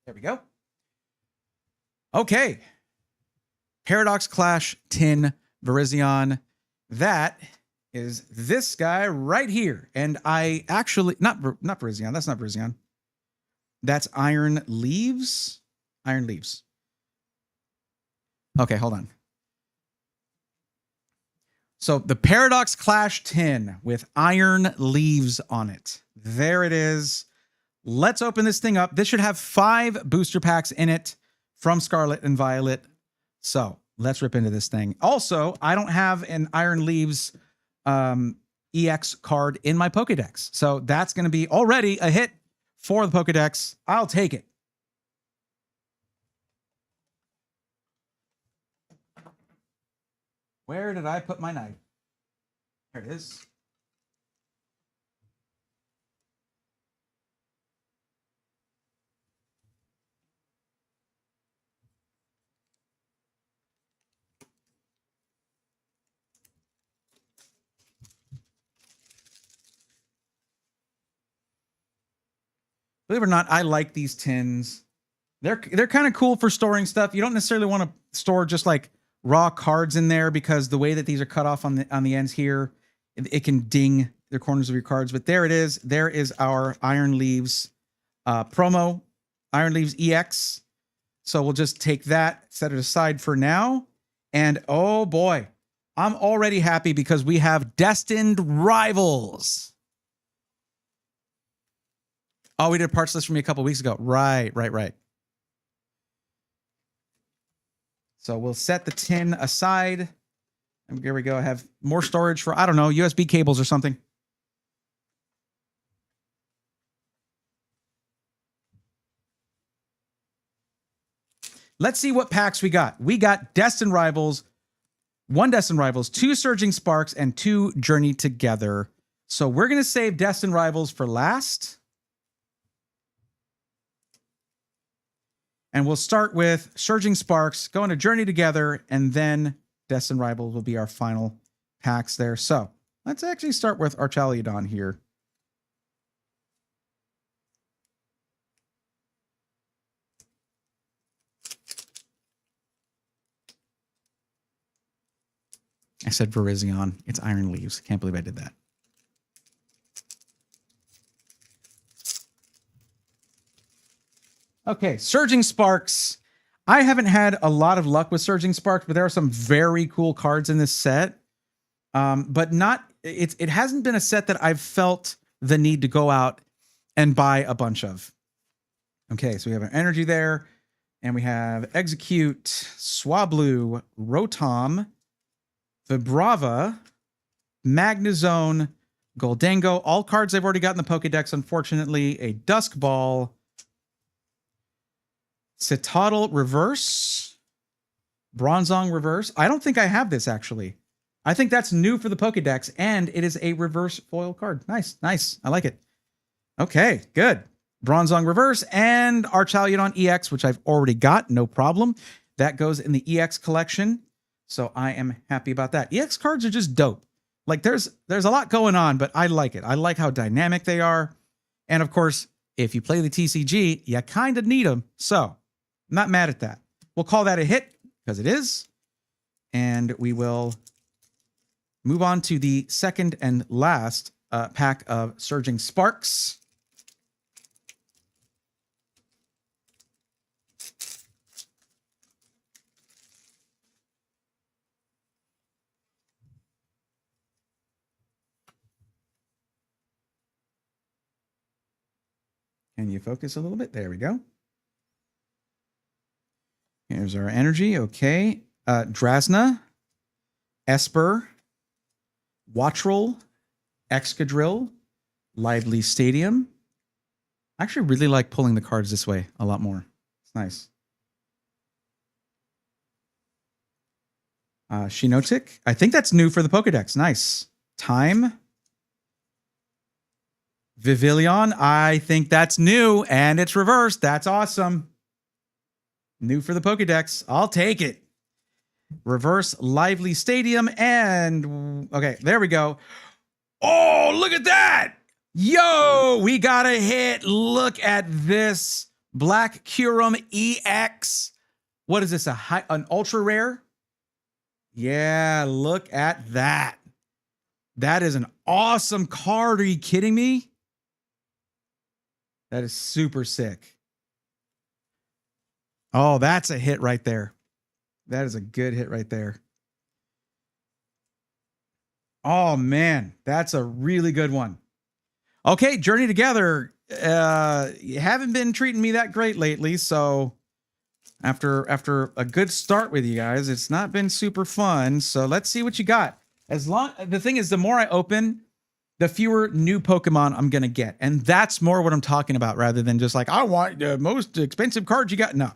Speaker 1: There we go. Okay. Paradox Clash 10 Virizion. That is this guy right here. And I actually, not Virizion. That's not Virizion. That's Iron Leaves. Iron Leaves. Okay, hold on. So the Paradox Clash 10 with Iron Leaves on it. There it is. Let's open this thing up. This should have 5 booster packs in it from Scarlet and Violet. So let's rip into this thing. Also, I don't have an Iron Leaves EX card in my Pokedex. So that's going to be already a hit for the Pokedex. I'll take it. Where did I put my knife? There it is. Believe it or not, I like these tins. They're kind of cool for storing stuff. You don't necessarily want to store just like raw cards in there because the way that these are cut off on the ends here, it can ding the corners of your cards. But there it is. There is our Iron Leaves promo, Iron Leaves EX. So we'll just take that, set it aside for now. And oh boy, I'm already happy because we have Destined Rivals. Oh, we did a parts list for me a couple weeks ago. Right. So we'll set the tin aside. And here we go. I have more storage for, I don't know, USB cables or something. Let's see what packs we got. We got Destined Rivals, 1 Destined Rivals, 2 Surging Sparks, and 2 Journey Together. So we're going to save Destined Rivals for last. And we'll start with Surging Sparks, go into Journey Together, and then Destined Rivals will be our final packs there. So let's actually start with Archaliodon here. I said Virizion. It's Iron Leaves. Can't believe I did that. Okay, Surging Sparks. I haven't had a lot of luck with Surging Sparks, but there are some very cool cards in this set. But it hasn't been a set that I've felt the need to go out and buy a bunch of. Okay, so we have an Energy there, and we have Execute, Swablu, Rotom, Vibrava, Magnezone, Goldango. All cards I've already got in the Pokedex, unfortunately. A Dusk Ball, Citadel Reverse, Bronzong Reverse. I don't think I have this, actually. I think that's new for the Pokedex, and it is a reverse foil card. Nice. I like it. Okay, good. Bronzong Reverse and Archaliodon EX, which I've already got. No problem. That goes in the EX collection, so I am happy about that. EX cards are just dope. Like, there's a lot going on, but I like it. I like how dynamic they are. And, of course, if you play the TCG, you kind of need them. So, I'm not mad at that. We'll call that a hit, because it is. And we will move on to the second and last pack of Surging Sparks. Can you focus a little bit? There we go. Here's our energy. Okay. Drasna, Esper, Wattrel, Excadrill, Lively Stadium. I actually really like pulling the cards this way a lot more. It's nice. Shinotic. I think that's new for the Pokedex. Nice. Time. Vivillon. I think that's new and it's reversed. That's awesome. New for the Pokedex. I'll take it. Reverse Lively Stadium and okay, there we go. Oh, look at that. Yo, we got a hit. Look at this. Black Curum EX. What is this? An ultra rare? Yeah, look at that. That is an awesome card. Are you kidding me? That is super sick. Oh, that's a hit right there. That is a good hit right there. Oh, man. That's a really good one. Okay, Journey Together. You haven't been treating me that great lately, so after a good start with you guys, it's not been super fun. So let's see what you got. The thing is, the more I open, the fewer new Pokemon I'm gonna get, and that's more what I'm talking about, rather than just like I want the most expensive cards you got. No,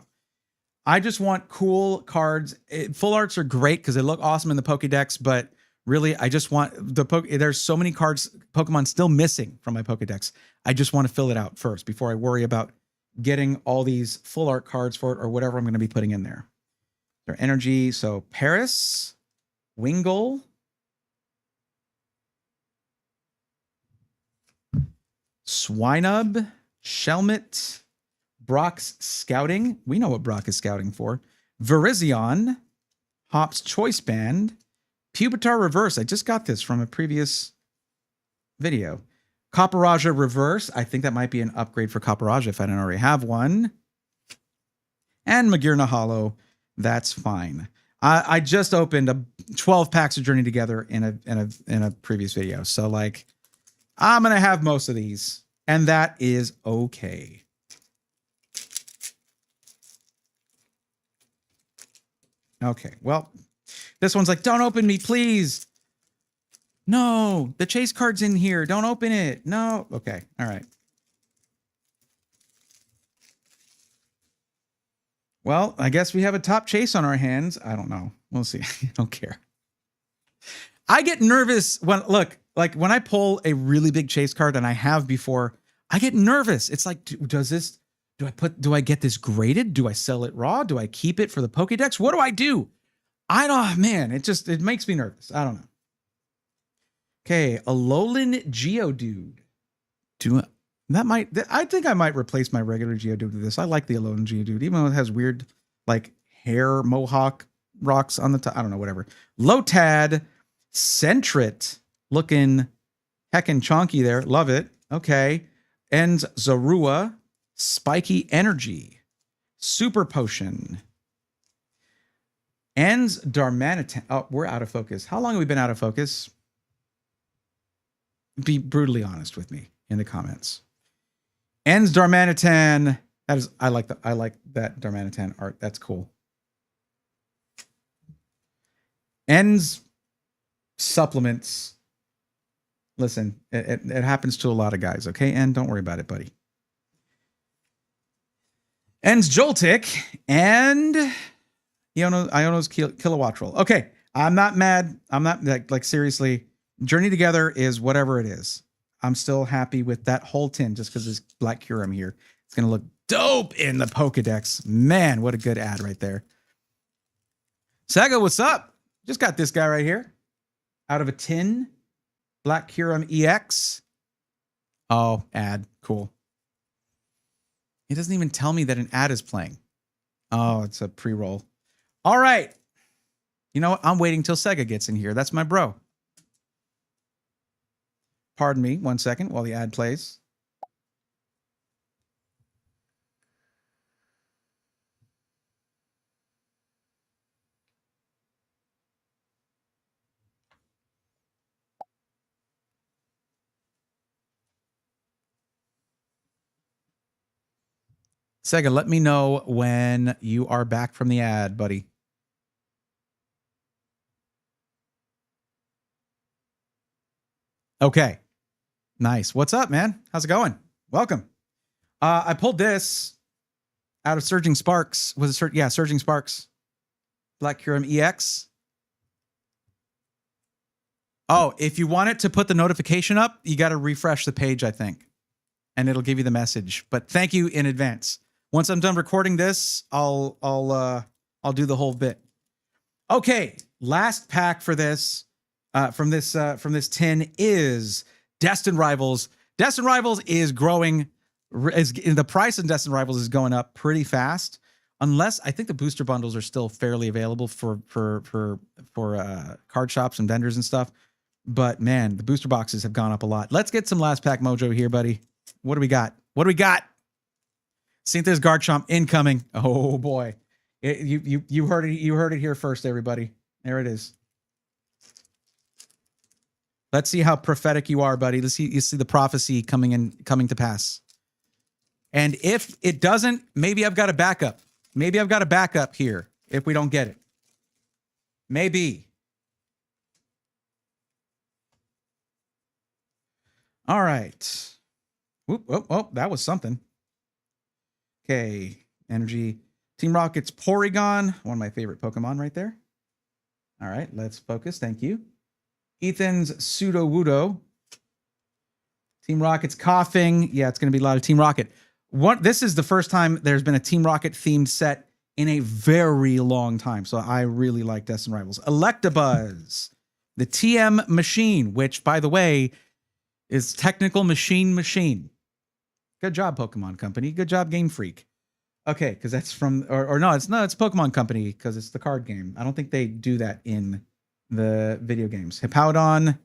Speaker 1: I just want cool cards. Full arts are great because they look awesome in the Pokédex, but really, I just want there's so many cards, Pokemon still missing from my Pokédex. I just want to fill it out first before I worry about getting all these full art cards for it or whatever I'm going to be putting in there. Their energy. So Paris, Wingull, Swinub, Shelmet, Brock's Scouting. We know what Brock is scouting for. Virizion, Hop's Choice Band, Pupitar Reverse. I just got this from a previous video. Copperaja Reverse. I think that might be an upgrade for Copperaja if I don't already have one. And Magearna Hollow. That's fine. I just opened 12 packs of Journey Together in a previous video. So like, I'm going to have most of these, and that is okay. Okay, well, this one's like, don't open me, please. No, the chase card's in here. Don't open it. No. Okay, all right. Well, I guess we have a top chase on our hands. I don't know. We'll see. I don't care. I get nervous when, look, like when I pull a really big chase card, and I have before, I get nervous. It's like, do I get this graded? Do I sell it raw? Do I keep it for the Pokédex? What do I do? Man, it makes me nervous. I don't know. Okay, Alolan Geodude. I think I might replace my regular Geodude with this. I like the Alolan Geodude, even though it has weird, like, hair mohawk rocks on the top. I don't know, whatever. Lotad, Sentret, looking heckin' chonky there. Love it. Okay. And Zorua, Spiky Energy, Super Potion, and Darmanitan. Oh, we're out of focus. How long have we been out of focus? Be brutally honest with me in the comments. Ends Darmanitan. I like that Darmanitan art. That's cool. Ends supplements. Listen, it happens to a lot of guys, okay? And don't worry about it, buddy. Ends Joltik and Iono's Kilowattrel. Okay, I'm not mad. I'm not like seriously. Journey Together is whatever it is. I'm still happy with that whole tin just because there's Black Curum here. It's going to look dope in the Pokedex. Man, what a good ad right there. Saga, what's up? Just got this guy right here. Out of a tin. Black Curum EX. Oh, ad. Cool. It doesn't even tell me that an ad is playing. Oh, it's a pre-roll. All right. You know what? I'm waiting till Sega gets in here. That's my bro. Pardon me 1 second while the ad plays. Sega, let me know when you are back from the ad, buddy. Okay. Nice. What's up, man? How's it going? Welcome. I pulled this out of Surging Sparks. Was it Surging Sparks? Black Curum EX. Oh, if you want it to put the notification up, you got to refresh the page, I think. And it'll give you the message. But thank you in advance. Once I'm done recording this, I'll do the whole bit. Okay, last pack for this from this tin is Destined Rivals. Destined Rivals is growing. The price of Destined Rivals is going up pretty fast. Unless I think the booster bundles are still fairly available for card shops and vendors and stuff. But man, the booster boxes have gone up a lot. Let's get some last pack mojo here, buddy. What do we got? What do we got? Cynthia's Garchomp incoming. Oh boy, you heard it. You heard it here first, everybody. There it is. Let's see how prophetic you are, buddy. Let's see. You see the prophecy coming to pass. And if it doesn't, maybe I've got a backup. Maybe I've got a backup here if we don't get it. Maybe. All right. Whoop, whoop, oh, that was something. Okay. Energy. Team Rocket's Porygon. One of my favorite Pokemon right there. All right. Let's focus. Thank you. Ethan's Sudowoodo. Team Rocket's Coughing. Yeah, it's going to be a lot of Team Rocket. This is the first time there's been a Team Rocket themed set in a very long time. So I really like Destined Rivals. Electabuzz. The TM Machine, which, by the way, is Technical Machine. Good job, Pokemon Company. Good job, Game Freak. Okay, because that's from, or no, it's Pokemon Company because it's the card game. I don't think they do that in the video games. Hippowdon.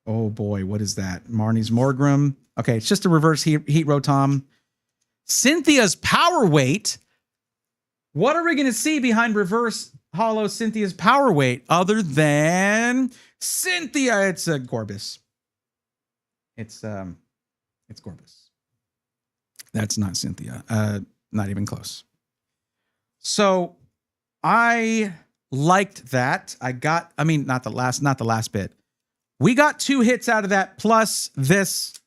Speaker 1: Oh boy, what is that? Marnie's Morgrem. Okay, it's just a reverse heat Rotom. Cynthia's Power Weight. What are we going to see behind reverse hollow Cynthia's Power Weight other than Cynthia? It's a Gorbis. It's Gorbis. That's not Cynthia. Not even close. So I liked that. Not the last bit. We got 2 hits out of that, plus this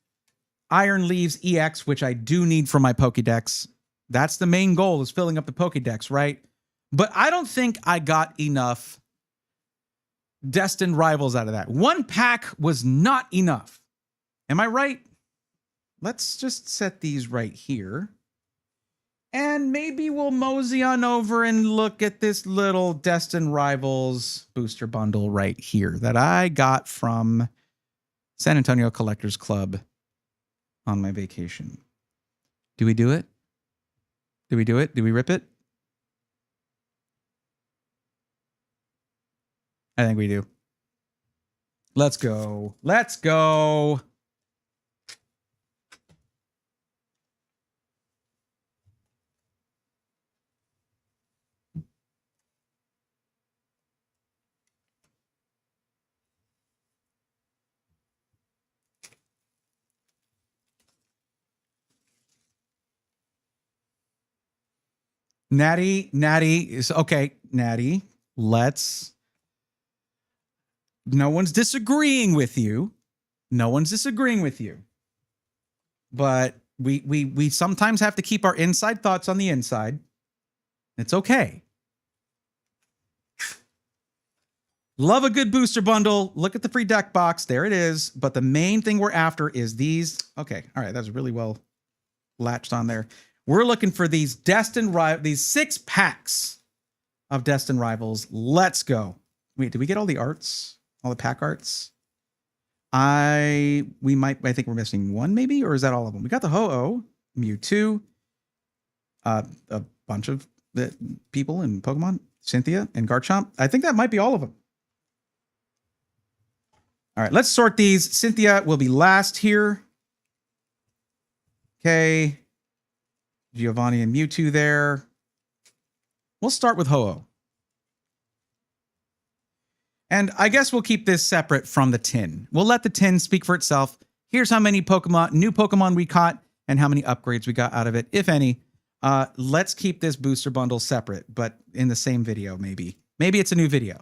Speaker 1: Iron Leaves EX, which I do need for my Pokédex. That's the main goal, is filling up the Pokédex, right? But I don't think I got enough Destined Rivals out of that. 1 pack was not enough. Am I right? Let's just set these right here. And maybe we'll mosey on over and look at this little Destined Rivals booster bundle right here that I got from San Antonio Collectors Club on my vacation. Do we do it? Do we do it? Do we rip it? I think we do. Let's go. Let's go. Natty is okay. Natty, no one's disagreeing with you. But we sometimes have to keep our inside thoughts on the inside. It's okay. Love a good booster bundle. Look at the free deck box. There it is. But the main thing we're after is these. Okay. All right. That's really well latched on there. We're looking for these these 6 packs of Destined Rivals. Let's go. Wait, did we get all the arts? All the pack arts? I think we're missing 1 maybe, or is that all of them? We got the Ho-Oh, Mewtwo, a bunch of the people in Pokemon. Cynthia and Garchomp. I think that might be all of them. All right, let's sort these. Cynthia will be last here. Okay. Giovanni and Mewtwo there. We'll start with Ho-Oh. And I guess we'll keep this separate from the tin. We'll let the tin speak for itself. Here's how many new Pokemon we caught and how many upgrades we got out of it, if any. Let's keep this booster bundle separate, but in the same video, maybe. Maybe it's a new video.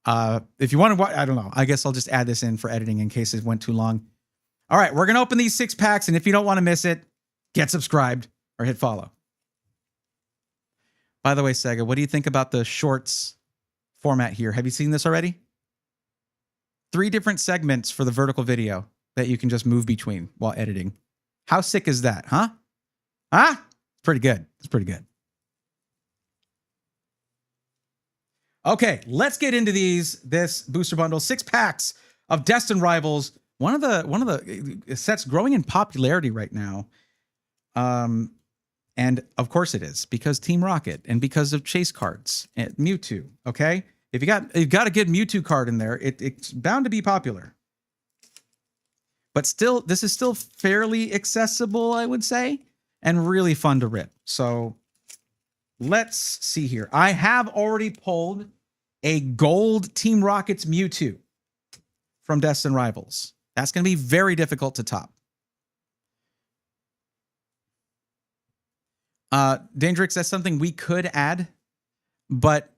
Speaker 1: If you want to watch, I don't know. I guess I'll just add this in for editing in case it went too long. All right, we're going to open these 6 packs, and if you don't want to miss it, get subscribed or hit follow. By the way, Sega, what do you think about the shorts format here? Have you seen this already? 3 different segments for the vertical video that you can just move between while editing. How sick is that, huh? Huh? It's pretty good. It's pretty good. Okay, let's get into this booster bundle. 6 packs of Destined Rivals. One of the sets growing in popularity right now. And of course it is because Team Rocket and because of chase cards and Mewtwo. Okay, if you've got a good Mewtwo card in there, it's bound to be popular. But still, this is still fairly accessible, I would say, and really fun to rip. So let's see here. I have already pulled a gold Team Rocket's Mewtwo from Destined Rivals. That's going to be very difficult to top. Dangerix, that's something we could add, but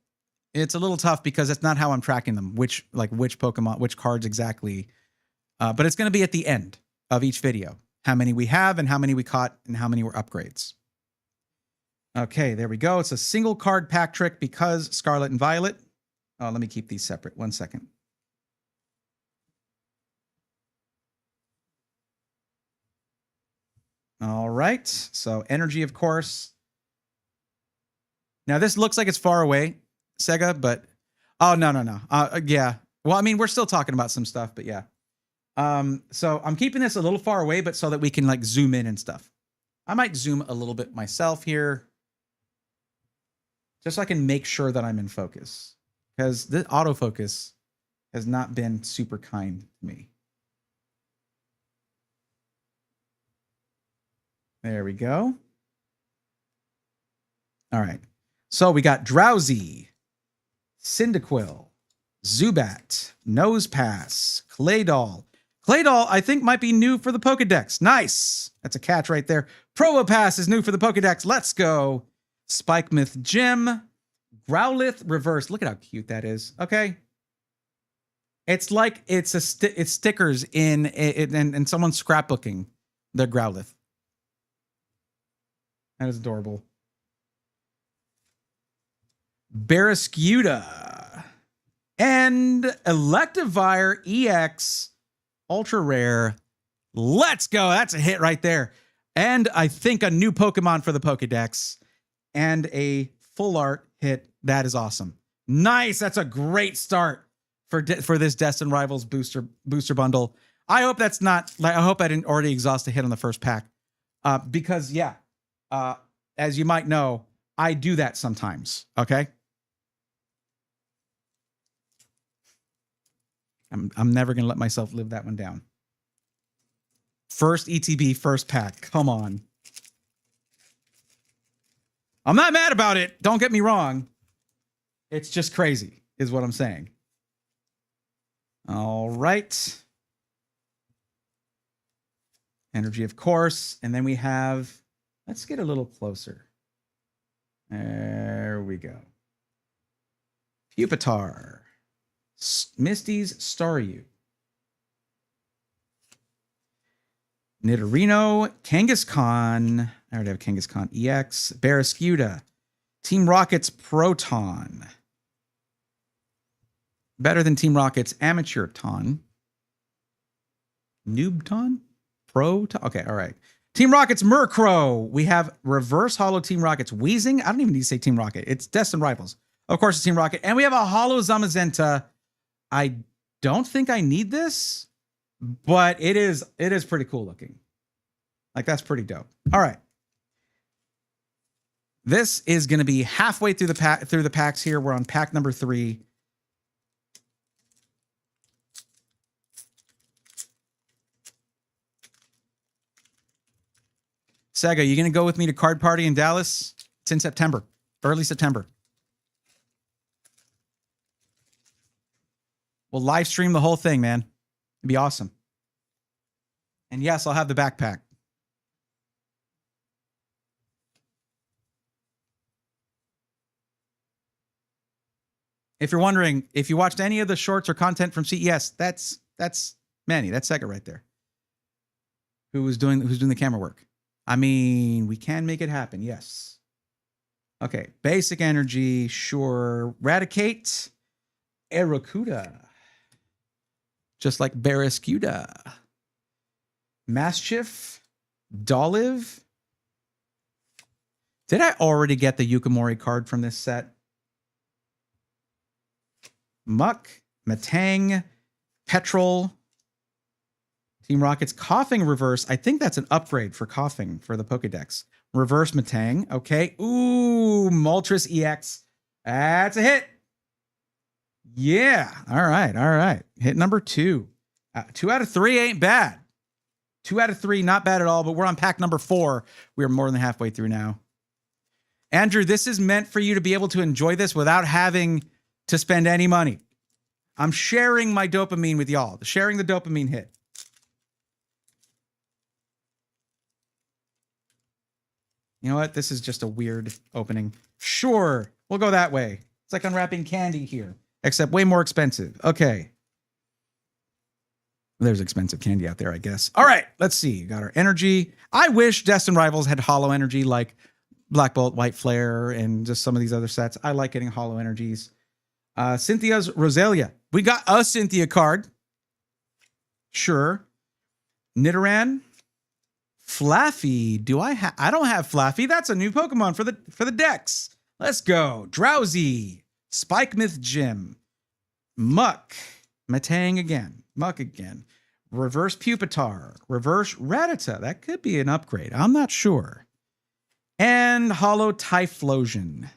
Speaker 1: it's a little tough because that's not how I'm tracking them. Which Pokemon, which cards exactly. But it's going to be at the end of each video. How many we have and how many we caught and how many were upgrades. Okay, there we go. It's a single card pack trick because Scarlet and Violet. Oh, let me keep these separate. 1 second. All right. So energy, of course. Now this looks like it's far away, Sega, but oh no. Yeah. Well, I mean, we're still talking about some stuff, but yeah. So I'm keeping this a little far away, but so that we can like zoom in and stuff. I might zoom a little bit myself here, just so I can make sure that I'm in focus, because the autofocus has not been super kind to me. There we go. All right. So we got Drowsy, Cyndaquil, Zubat, Nosepass, Claydol. Claydol, I think, might be new for the Pokedex. Nice. That's a catch right there. Probopass is new for the Pokedex. Let's go. Spikemouth Gym, Growlithe Reverse. Look at how cute that is. Okay. It's like it's stickers in it, and someone's scrapbooking their Growlithe. That is adorable. Barrascuda and Electivire EX Ultra Rare. Let's go. That's a hit right there. And I think a new Pokemon for the Pokedex and a full art hit. That is awesome. Nice. That's a great start for this Destined Rivals booster bundle. I hope that's not like, I hope I didn't already exhaust a hit on the first pack. Because yeah, as you might know, I do that sometimes. Okay. I'm never going to let myself live that one down. First ETB, first pack. Come on. I'm not mad about it. Don't get me wrong. It's just crazy is what I'm saying. All right. Energy, of course. And then we have, let's get a little closer. There we go. Pupitar. Misty's Staryu. Nidorino, Kangaskhan. I already have Kangaskhan EX. Barrascuda. Team Rocket's Proton. Better than Team Rocket's Amateur Ton. Noobton? Proton? Okay, all right. Team Rocket's Murkrow. We have Reverse Holo Team Rocket's Weezing. I don't even need to say Team Rocket. It's Destined Rivals. Of course, it's Team Rocket. And we have a Holo Zamazenta. I don't think I need this, but it is pretty cool looking. Like, that's pretty dope. All right. This is going to be halfway through the packs here. We're on pack number 3. Sega, you going to go with me to Card Party in Dallas? It's in September, early September. We'll live stream the whole thing, man. It'd be awesome. And yes, I'll have the backpack. If you're wondering, if you watched any of the shorts or content from CES, that's Manny, that's Sega right there. Who's doing the camera work. I mean, we can make it happen, yes. Okay, basic energy, sure. Radicate, Aracuda. Just like Barrascuda. Mischief, Dolive. Did I already get the Yukimori card from this set? Muck, Matang, Petrol, Team Rocket's Coughing Reverse. I think that's an upgrade for Coughing for the Pokedex. Reverse Matang. Okay. Ooh, Moltres EX. That's a hit. Yeah. All right. All right. Hit number 2. 2 out of 3 ain't bad. 2 out of 3, not bad at all, but we're on pack number 4. We are more than halfway through now. Andrew, this is meant for you to be able to enjoy this without having to spend any money. I'm sharing my dopamine with y'all. Sharing the dopamine hit. You know what? This is just a weird opening. Sure. We'll go that way. It's like unwrapping candy here, except way more expensive. Okay. There's expensive candy out there, I guess. All right. Let's see. Got our energy. I wish Destined Rivals had hollow energy like Black Bolt, White Flare, and just some of these other sets. I like getting hollow energies. Cynthia's Roselia. We got a Cynthia card. Sure. Nidoran. Flaffy. I don't have Flaffy. That's a new Pokemon for the decks. Let's go. Drowsy. Spike Myth Gym. Muck. Matang again. Muck again. Reverse Pupitar. Reverse Rattata. That could be an upgrade. I'm not sure. And Hollow Typhlosion.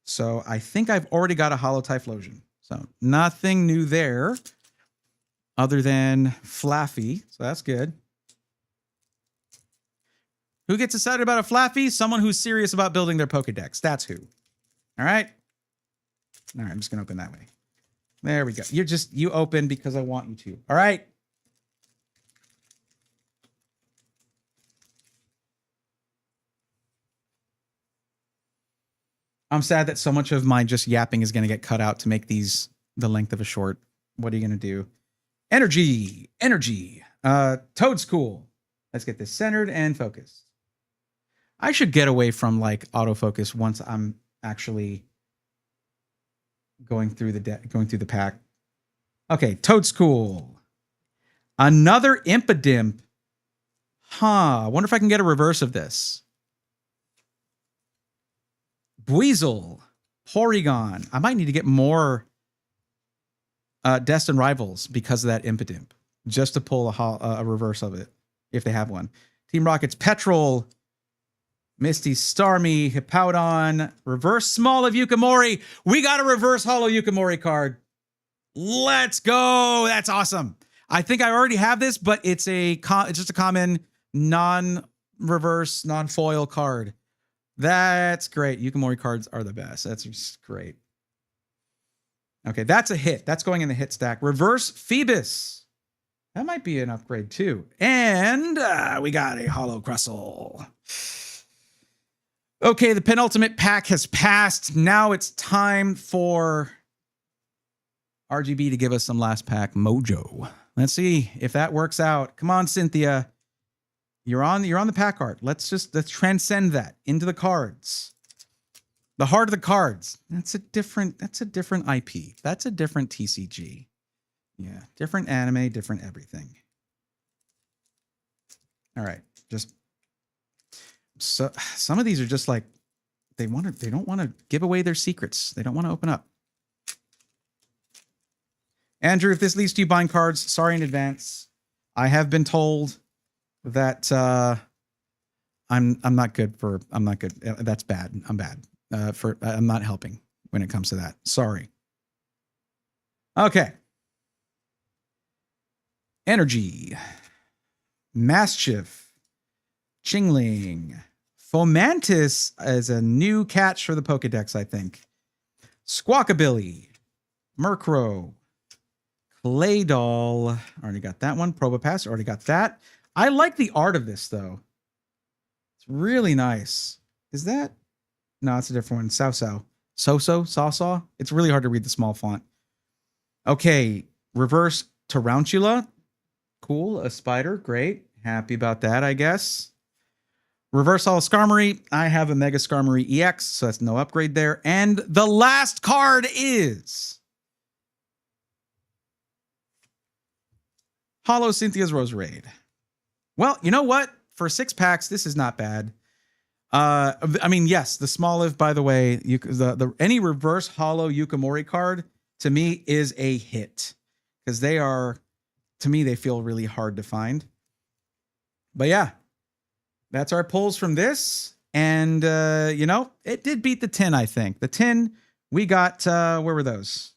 Speaker 1: So I think I've already got a Hollow Typhlosion. So nothing new there other than Flaffy. So that's good. Who gets excited about a Flaffy? Someone who's serious about building their Pokedex. That's who. All right. All right. I'm just going to open that way. There we go. You open because I want you to. All right. I'm sad that so much of my just yapping is going to get cut out to make these the length of a short. What are you going to do? Energy. Toadstool. Let's get this centered and focused. I should get away from like autofocus once I'm actually going through the pack. Okay, Toadstool. Another Impidimp. I wonder if I can get a reverse of this. Buizel. Porygon. I might need to get more Destined Rivals because of that Impidimp. Just to pull a reverse of it, if they have one. Team Rocket's Petrol. Misty Starmie, Hippowdon, reverse small of Yukimori. We got a reverse hollow Yukimori card. Let's go. That's awesome. I think I already have this, but it's just a common non-reverse, non-foil card. That's great. Yukimori cards are the best. That's just great. Okay, that's a hit. That's going in the hit stack. Reverse Phoebus. That might be an upgrade too. And we got a hollow Crustle. Okay, the penultimate pack has passed. Now it's time for RGB to give us some last pack mojo. Let's see if that works out. Come on, Cynthia. You're on the pack art. Let's transcend that into the cards. The heart of the cards. That's a different IP. That's a different TCG. Yeah, different anime, different everything. All right, so some of these are just like they don't want to give away their secrets. They don't want to open up. Andrew, if this leads to you buying cards, sorry in advance. I have been told that I'm not good. That's bad. I'm bad. I'm not helping when it comes to that. Sorry. Okay. Energy. Mischief. Chingling. Fomantis is a new catch for the Pokedex, I think. Squawkabilly. Murkrow. Claydol. Already got that one. Probopass. Already got that. I like the art of this, though. It's really nice. Is that? No, it's a different one. Sao. Saw. It's really hard to read the small font. Okay. Reverse Tarantula. Cool. A spider. Great. Happy about that, I guess. Reverse Holo Skarmory. I have a Mega Skarmory EX, so that's no upgrade there. And the last card is Holo Cynthia's Roserade. Well, you know what? For 6 packs, this is not bad. I mean, yes, the Smoliv, by the way, any reverse holo Yukimori card to me is a hit because to me, they feel really hard to find. But yeah, that's our pulls from this. And, it did beat the 10, I think. The 10, we got, where were those?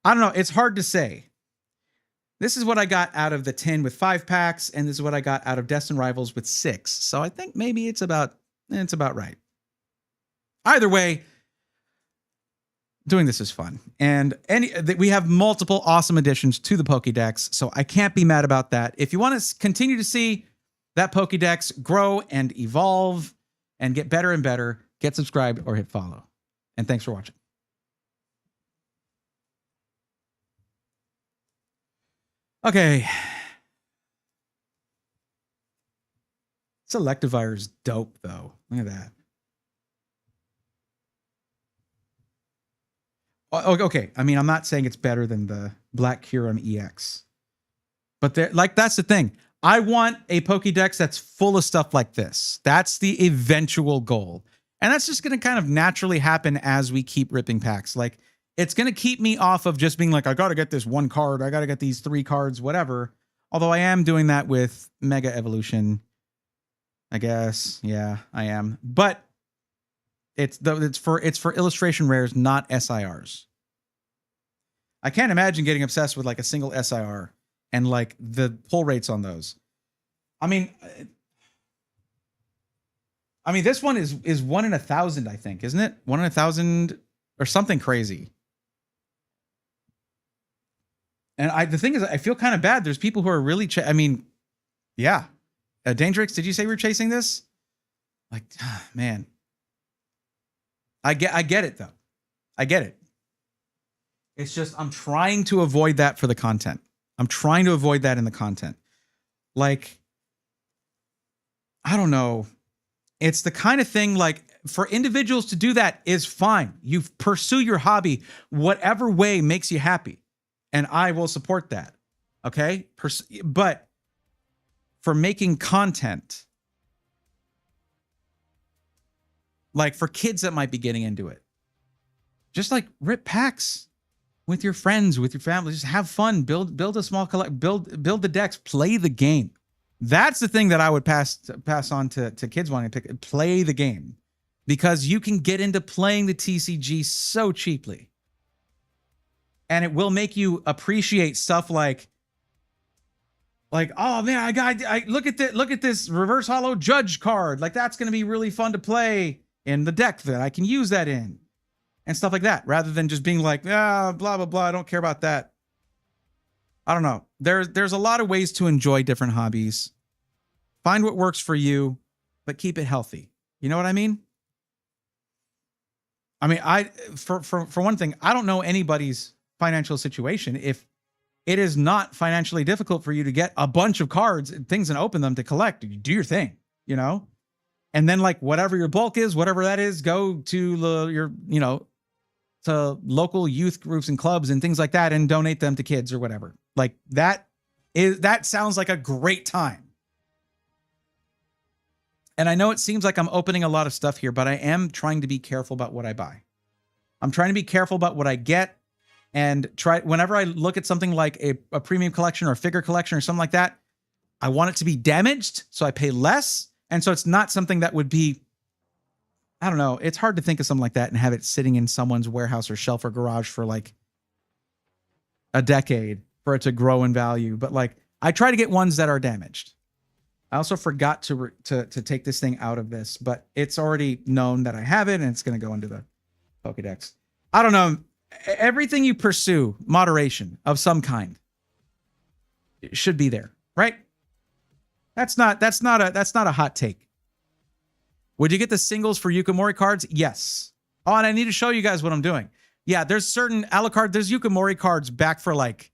Speaker 1: I don't know. It's hard to say. This is what I got out of the 10 with 5 packs, and this is what I got out of Destined Rivals with 6. So I think maybe it's about right. Either way, doing this is fun. And we have multiple awesome additions to the Pokédex, so I can't be mad about that. If you want to continue to see that Pokédex grow and evolve and get better and better, get subscribed or hit follow. And thanks for watching. Okay. Selectivire's dope, though. Look at that. Okay. I mean, I'm not saying it's better than the Black Kyurem EX. But that's the thing. I want a Pokédex that's full of stuff like this. That's the eventual goal. And that's just going to kind of naturally happen as we keep ripping packs. Like, it's going to keep me off of just being like, I got to get this one card. I got to get these 3 cards, whatever. Although I am doing that with Mega Evolution, I guess. Yeah, I am. But it's for illustration rares, not SIRs. I can't imagine getting obsessed with like a single SIR and like the pull rates on those. I mean, this one is 1 in 1,000, I think, isn't it? 1 in 1,000 or something crazy. And the thing is, I feel kind of bad. There's people who are really, yeah. Dangerix, did you say we were chasing this? Like, man. I get it, though. I get it. It's just, I'm trying to avoid that for the content. I'm trying to avoid that in the content. Like, I don't know. It's the kind of thing, like, for individuals to do that is fine. You pursue your hobby whatever way makes you happy. And I will support that. Okay? But for making content, like for kids that might be getting into it, just like rip packs with your friends, with your family. Just have fun. Build a small build the decks, play the game. That's the thing that I would pass on to kids wanting to play the game, because you can get into playing the TCG so cheaply. And it will make you appreciate stuff like, oh man, I look at this reverse holo judge card. Like, that's going to be really fun to play in the deck that I can use that in, and stuff like that, rather than just being like, blah, blah, blah. I don't care about that. I don't know. There's a lot of ways to enjoy different hobbies. Find what works for you, but keep it healthy. You know what I mean? I mean, for one thing, I don't know anybody's financial situation. If it is not financially difficult for you to get a bunch of cards and things and open them to collect, you do your thing, you know? And then, like, whatever your bulk is, whatever that is, go to to local youth groups and clubs and things like that and donate them to kids or whatever. Like, that sounds like a great time. And I know it seems like I'm opening a lot of stuff here, but I am trying to be careful about what I buy. I'm trying to be careful about what I get, and whenever I look at something like a premium collection or a figure collection or something like that, I want it to be damaged, so I pay less. And so it's not something that would be, I don't know. It's hard to think of something like that and have it sitting in someone's warehouse or shelf or garage for like a decade for it to grow in value. But like, I try to get ones that are damaged. I also forgot to take this thing out of this, but it's already known that I have it and it's going to go into the Pokedex. I don't know. Everything you pursue, moderation of some kind, it should be there, right? That's not a hot take. Would you get the singles for Yukimori cards? Yes. Oh, and I need to show you guys what I'm doing. Yeah, there's certain Alucard, there's Yukimori cards back for like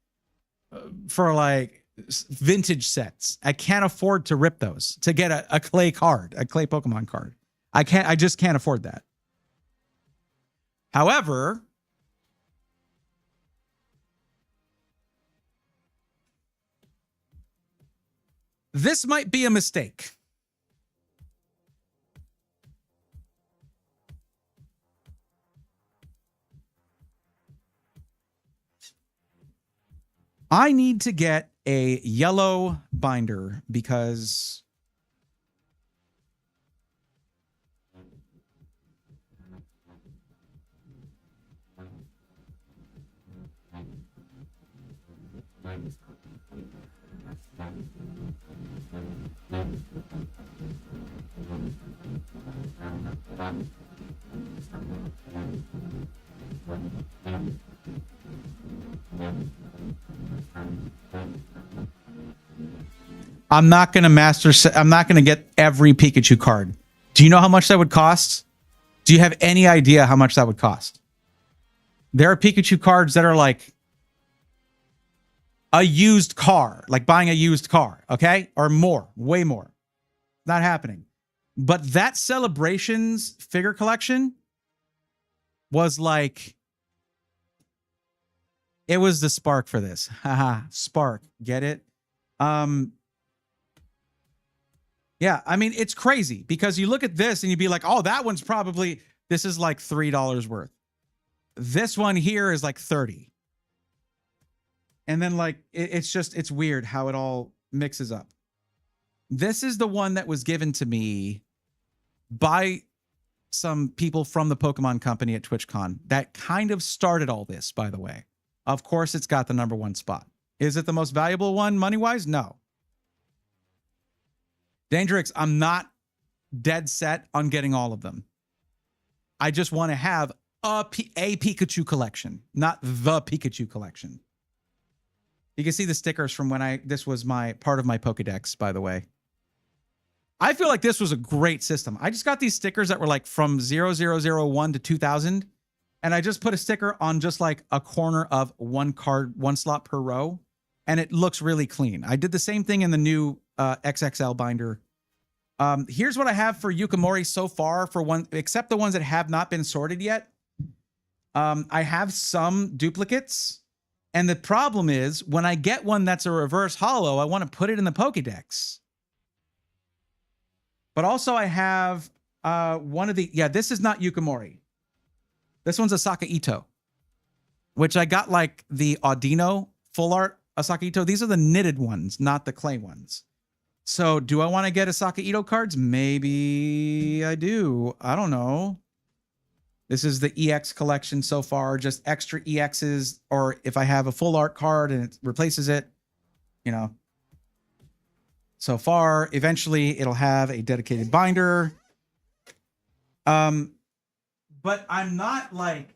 Speaker 1: vintage sets. I can't afford to rip those to get a clay card, a clay Pokemon card. I just can't afford that. However, this might be a mistake. I need to get a yellow binder because I'm not going to get every Pikachu card. Do you know how much that would cost? Do you have any idea how much that would cost? There are Pikachu cards that are like a used car, like buying a used car, okay? Or more, way more. Not happening. But that Celebrations figure collection was like, it was the spark for this. Haha, spark. Get it? Yeah, I mean, it's crazy because you look at this and you'd be like, oh, that one's probably, this is like $3 worth. This one here is like 30. And then like, it's weird how it all mixes up. This is the one that was given to me by some people from the Pokemon company at TwitchCon that kind of started all this, by the way. Of course, it's got the #1 spot. Is it the most valuable one money-wise? No. Dangerix, I'm not dead set on getting all of them. I just want to have a Pikachu collection, not the Pikachu collection. You can see the stickers from when this was my part of my Pokedex, by the way. I feel like this was a great system. I just got these stickers that were like from 0001 to 2000. And I just put a sticker on just like a corner of one card, one slot per row. And it looks really clean. I did the same thing in the new XXL binder. Here's what I have for Yukimori so far for one, except the ones that have not been sorted yet. I have some duplicates. And the problem is when I get one that's a reverse holo, I want to put it in the Pokedex. But also I have one of the, yeah, this is not Yukimori. This one's Asaka Ito, which I got like the Audino full art Asaka Ito. These are the knitted ones, not the clay ones. So do I want to get Asaka Ito cards? Maybe I do. I don't know. This is the EX collection so far, just extra EXs, or if I have a full art card and it replaces it, you know. So far, eventually it'll have a dedicated binder. But I'm not like,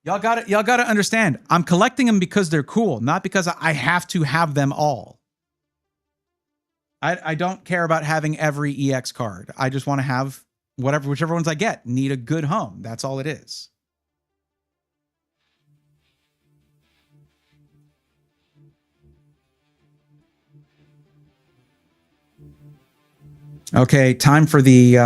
Speaker 1: y'all gotta understand. I'm collecting them because they're cool, not because I have to have them all. I don't care about having every EX card. I just want to have whichever ones I get need a good home. That's all it is. Okay, time for the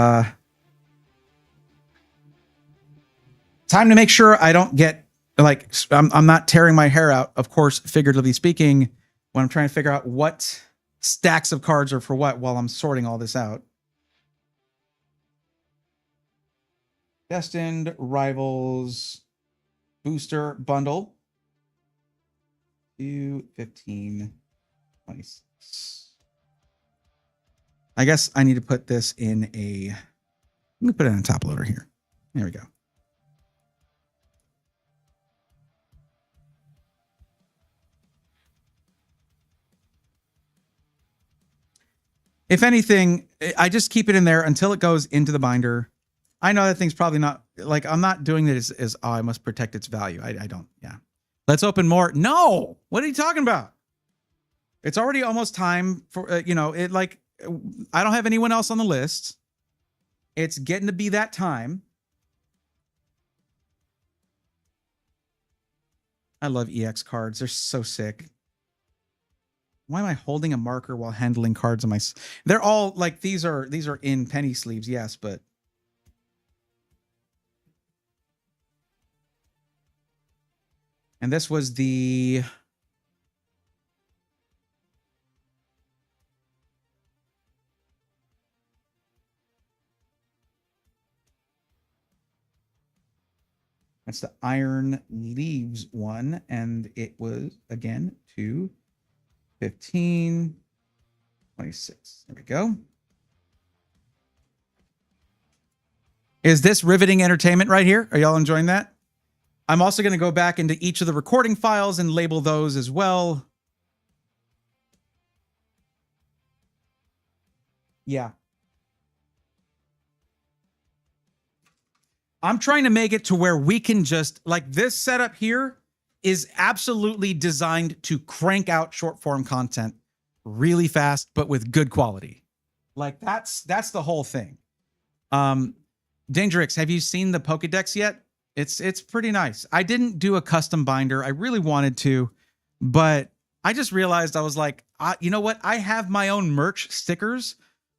Speaker 1: time to make sure I don't get like I'm not tearing my hair out, of course, figuratively speaking, when I'm trying to figure out what stacks of cards are for what while I'm sorting all this out. Destined Rivals Booster Bundle. 2, 15, 26. I guess I need to put this in a, let me put it in a top loader here. There we go. If anything, I just keep it in there until it goes into the binder. I know that thing's probably not, like, I'm not doing it as oh, I must protect its value. I don't, yeah. Let's open more. No, what are you talking about? It's already almost time for, you know, it like, I don't have anyone else on the list. It's getting to be that time. I love EX cards. They're so sick. Why am I holding a marker while handling cards on my... They're all like, these are in penny sleeves, yes, but... And this was the... That's the Iron Leaves one. And it was, again, 2, 15, 26. There we go. Is this riveting entertainment right here? Are y'all enjoying that? I'm also going to go back into each of the recording files and label those as well. Yeah. I'm trying to make it to where we can just, like, this setup here is absolutely designed to crank out short form content really fast, but with good quality. Like, that's the whole thing. Dangerix, have you seen the Pokédex yet? It's pretty nice. I didn't do a custom binder. I really wanted to, but I just realized, I was like, you know what? I have my own merch stickers.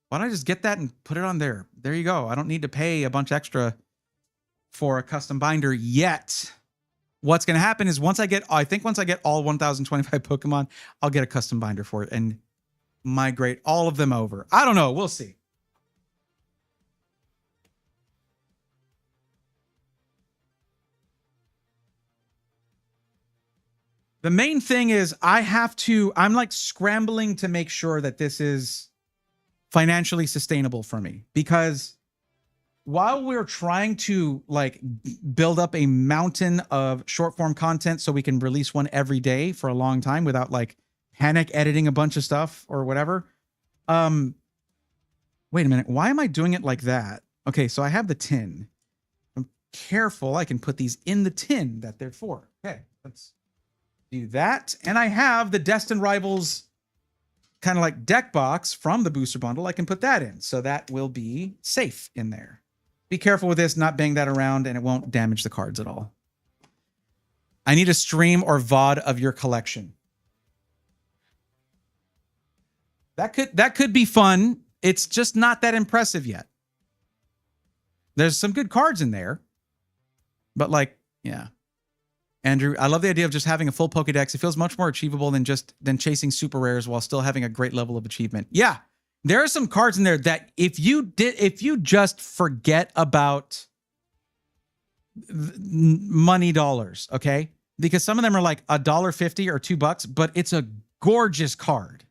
Speaker 1: Why don't I just get that and put it on there? There you go. I don't need to pay a bunch extra for a custom binder yet. What's going to happen is once I get all 1025 Pokemon, I'll get a custom binder for it and migrate all of them over. I don't know. We'll see. The main thing is I'm like scrambling to make sure that this is financially sustainable for me, because while we're trying to like build up a mountain of short form content so we can release one every day for a long time without like panic editing a bunch of stuff or whatever. Wait a minute. Why am I doing it like that? Okay. So I have the tin. I'm careful. I can put these in the tin that they're for. Okay. Let's do that. And I have the Destined Rivals kind of like deck box from the booster bundle. I can put that in. So that will be safe in there. Be careful with this, not bang that around, and it won't damage the cards at all. I need a stream or VOD of your collection. That could be fun. It's just not that impressive yet. There's some good cards in there, but like, yeah. Andrew, I love the idea of just having a full Pokédex. It feels much more achievable than chasing super rares while still having a great level of achievement. Yeah. There are some cards in there that if you just forget about money dollars, okay? Because some of them are like $1.50 or $2, but it's a gorgeous card.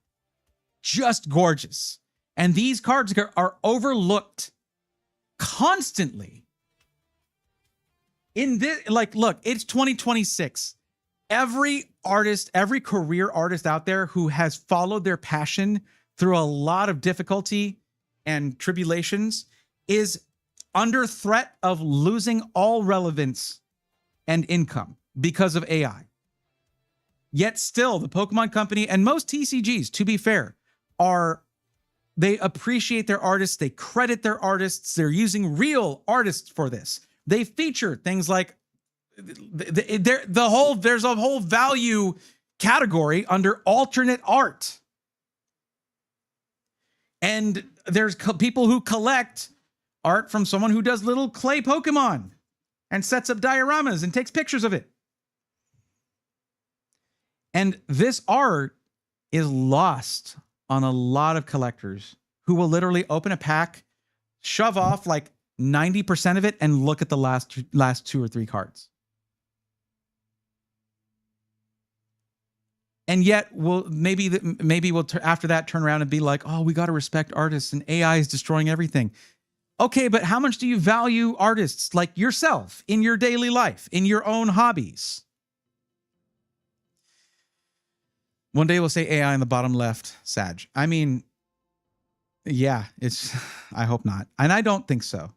Speaker 1: Just gorgeous. And these cards are overlooked constantly. In this, like, look, it's 2026. Every artist, every career artist out there who has followed their passion through a lot of difficulty and tribulations is under threat of losing all relevance and income because of AI. Yet still, the Pokemon Company and most TCGs, to be fair, they appreciate their artists. They credit their artists. They're using real artists for this. They feature things like there's a whole value category under alternate art. And there's people who collect art from someone who does little clay Pokemon and sets up dioramas and takes pictures of it. And this art is lost on a lot of collectors who will literally open a pack, shove off like 90% of it, and look at the last 2 or 3 cards. And yet maybe we'll after that turn around and be like, oh, we got to respect artists and AI is destroying everything. Okay, but how much do you value artists like yourself in your daily life, in your own hobbies? One day we'll say AI in the bottom left, Sag. I mean, yeah, I hope not. And I don't think so.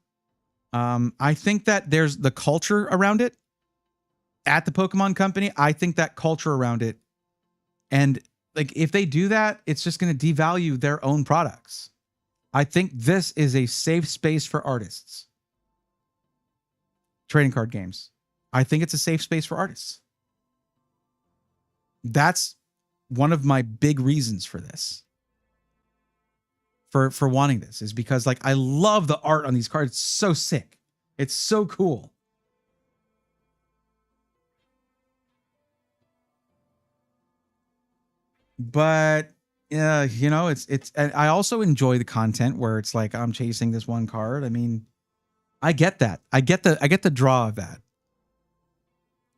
Speaker 1: I think that there's the culture around it at the Pokemon Company. I think that culture around it, and like if they do that, it's just going to devalue their own products. I think this is a safe space for artists. Trading card games. I think it's a safe space for artists. That's one of my big reasons for this. For wanting this is because like I love the art on these cards. It's so sick. It's so cool. But yeah, you know, it's I also enjoy the content where it's like I'm chasing this one card. I mean, I get that. I get the draw of that.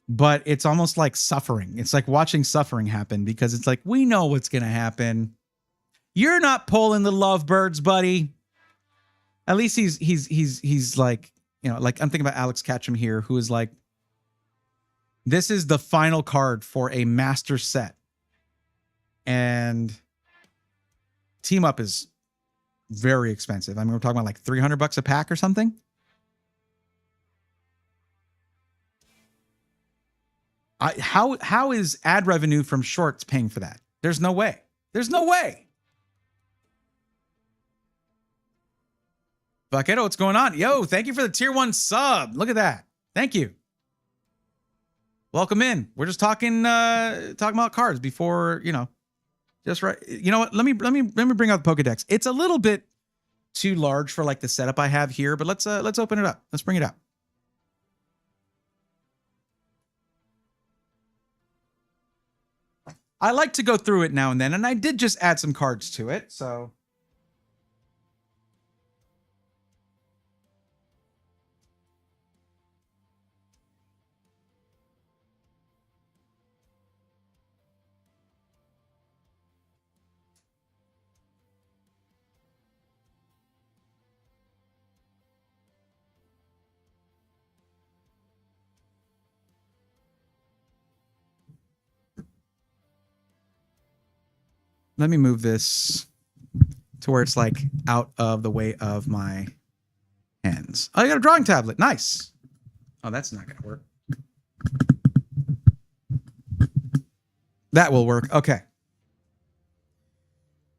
Speaker 1: But it's almost like suffering. It's like watching suffering happen because it's like we know what's going to happen. You're not pulling the lovebirds, buddy. At least he's like, you know, like I'm thinking about Alex Ketchum here, who is like, this is the final card for a master set. And team up is very expensive. I mean, we're talking about like $300 a pack or something. How is ad revenue from shorts paying for that? There's no way. There's no way. Bucketo, what's going on? Yo, thank you for the tier 1 sub. Look at that. Thank you. Welcome in. We're just talking about cards before, you know, just right. You know what? Let me bring out the Pokedex. It's a little bit too large for like the setup I have here, but let's open it up. Let's bring it up. I like to go through it now and then, and I did just add some cards to it, so. Let me move this to where it's like out of the way of my hands. Oh, you got a drawing tablet. Nice. Oh, that's not going to work. That will work. Okay.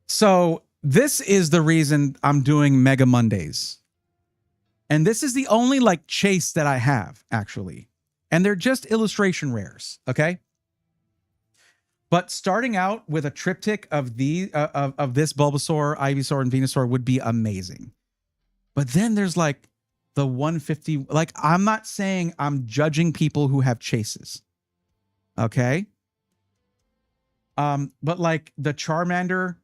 Speaker 1: So this is the reason I'm doing Mega Mondays. And this is the only like chase that I have, actually. And they're just illustration rares. Okay. But starting out with a triptych of this Bulbasaur, Ivysaur, and Venusaur would be amazing. But then there's like the 150. Like, I'm not saying I'm judging people who have chases. Okay. But like the Charmander,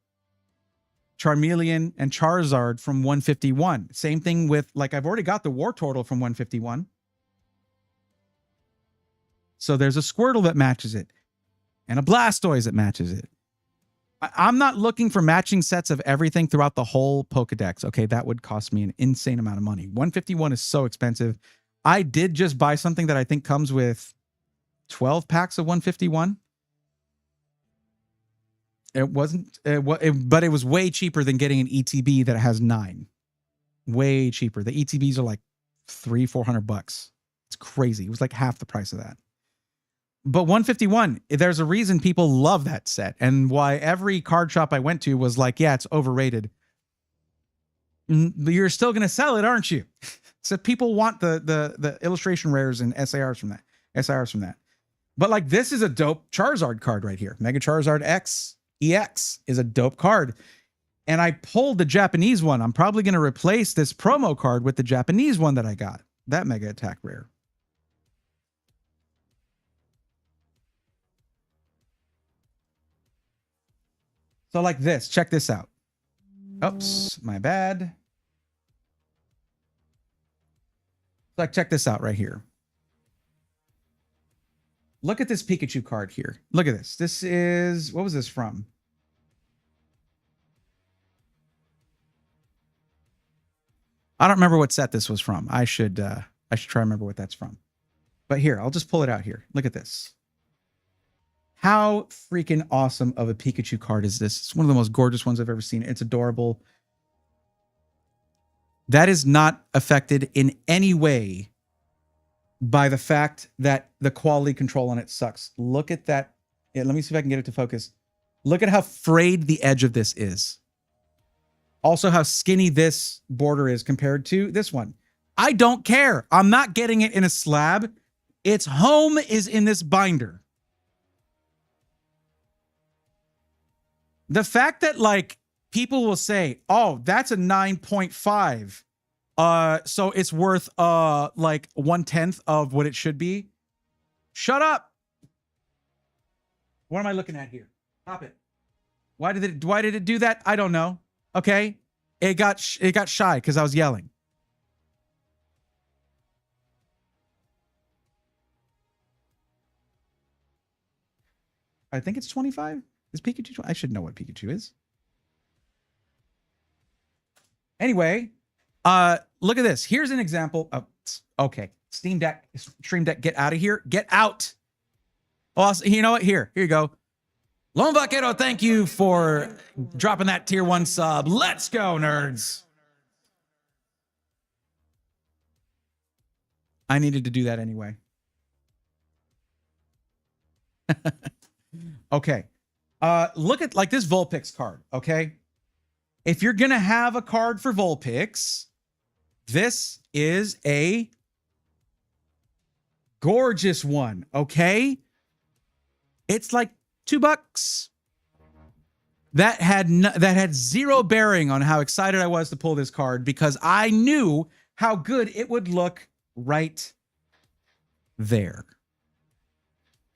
Speaker 1: Charmeleon, and Charizard from 151. Same thing with like I've already got the Wartortle from 151. So there's a Squirtle that matches it. And a Blastoise that matches it. I'm not looking for matching sets of everything throughout the whole Pokedex. Okay, that would cost me an insane amount of money. 151 is so expensive. I did just buy something that I think comes with 12 packs of 151. It wasn't, but it was way cheaper than getting an ETB that has 9. Way cheaper. The ETBs are like $300-400. It's crazy. It was like half the price of that. But 151, there's a reason people love that set, and why every card shop I went to was like, yeah, it's overrated. But you're still going to sell it, aren't you? So people want the illustration rares and SIRs from that. But like this is a dope Charizard card right here. Mega Charizard X EX is a dope card. And I pulled the Japanese one. I'm probably going to replace this promo card with the Japanese one that I got. That Mega Attack rare. So like this, check this out. Oops, my bad. Like, check this out right here. Look at this Pikachu card here. Look at this. This is, what was this from? I don't remember what set this was from. I should try to remember what that's from. But here, I'll just pull it out here. Look at this. How freaking awesome of a Pikachu card is this? It's one of the most gorgeous ones I've ever seen. It's adorable. That is not affected in any way by the fact that the quality control on it sucks. Look at that. Yeah, let me see if I can get it to focus. Look at how frayed the edge of this is. Also, how skinny this border is compared to this one. I don't care. I'm not getting it in a slab. Its home is in this binder. The fact that, like, people will say, oh, that's a 9.5. So it's worth like 1/10 of what it should be. Shut up. What am I looking at here? Stop it. Why did it do that? I don't know. Okay. It got shy because I was yelling. I think it's 25. Is Pikachu? I should know what Pikachu is. Anyway, look at this. Here's an example of, okay, Stream Deck, get out of here. Get out. Well, you know what? Here you go. Lone Vaquero, thank you for dropping that tier 1 sub. Let's go, nerds. I needed to do that anyway. Okay. Look at, like, this Vulpix card, okay? If you're going to have a card for Vulpix, this is a gorgeous one, okay? It's like $2. That had zero bearing on how excited I was to pull this card because I knew how good it would look right there.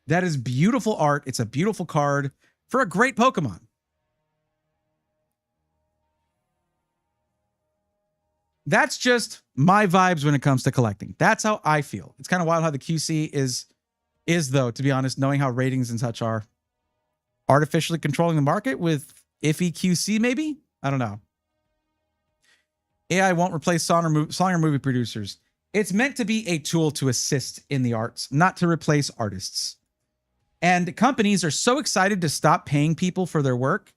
Speaker 1: That is beautiful art. It's a beautiful card for a great Pokemon. That's just my vibes when it comes to collecting. That's how I feel. It's kind of wild how the QC is though, to be honest, knowing how ratings and such are. Artificially controlling the market with iffy QC, maybe? I don't know. AI won't replace song or movie producers. It's meant to be a tool to assist in the arts, not to replace artists. And companies are so excited to stop paying people for their work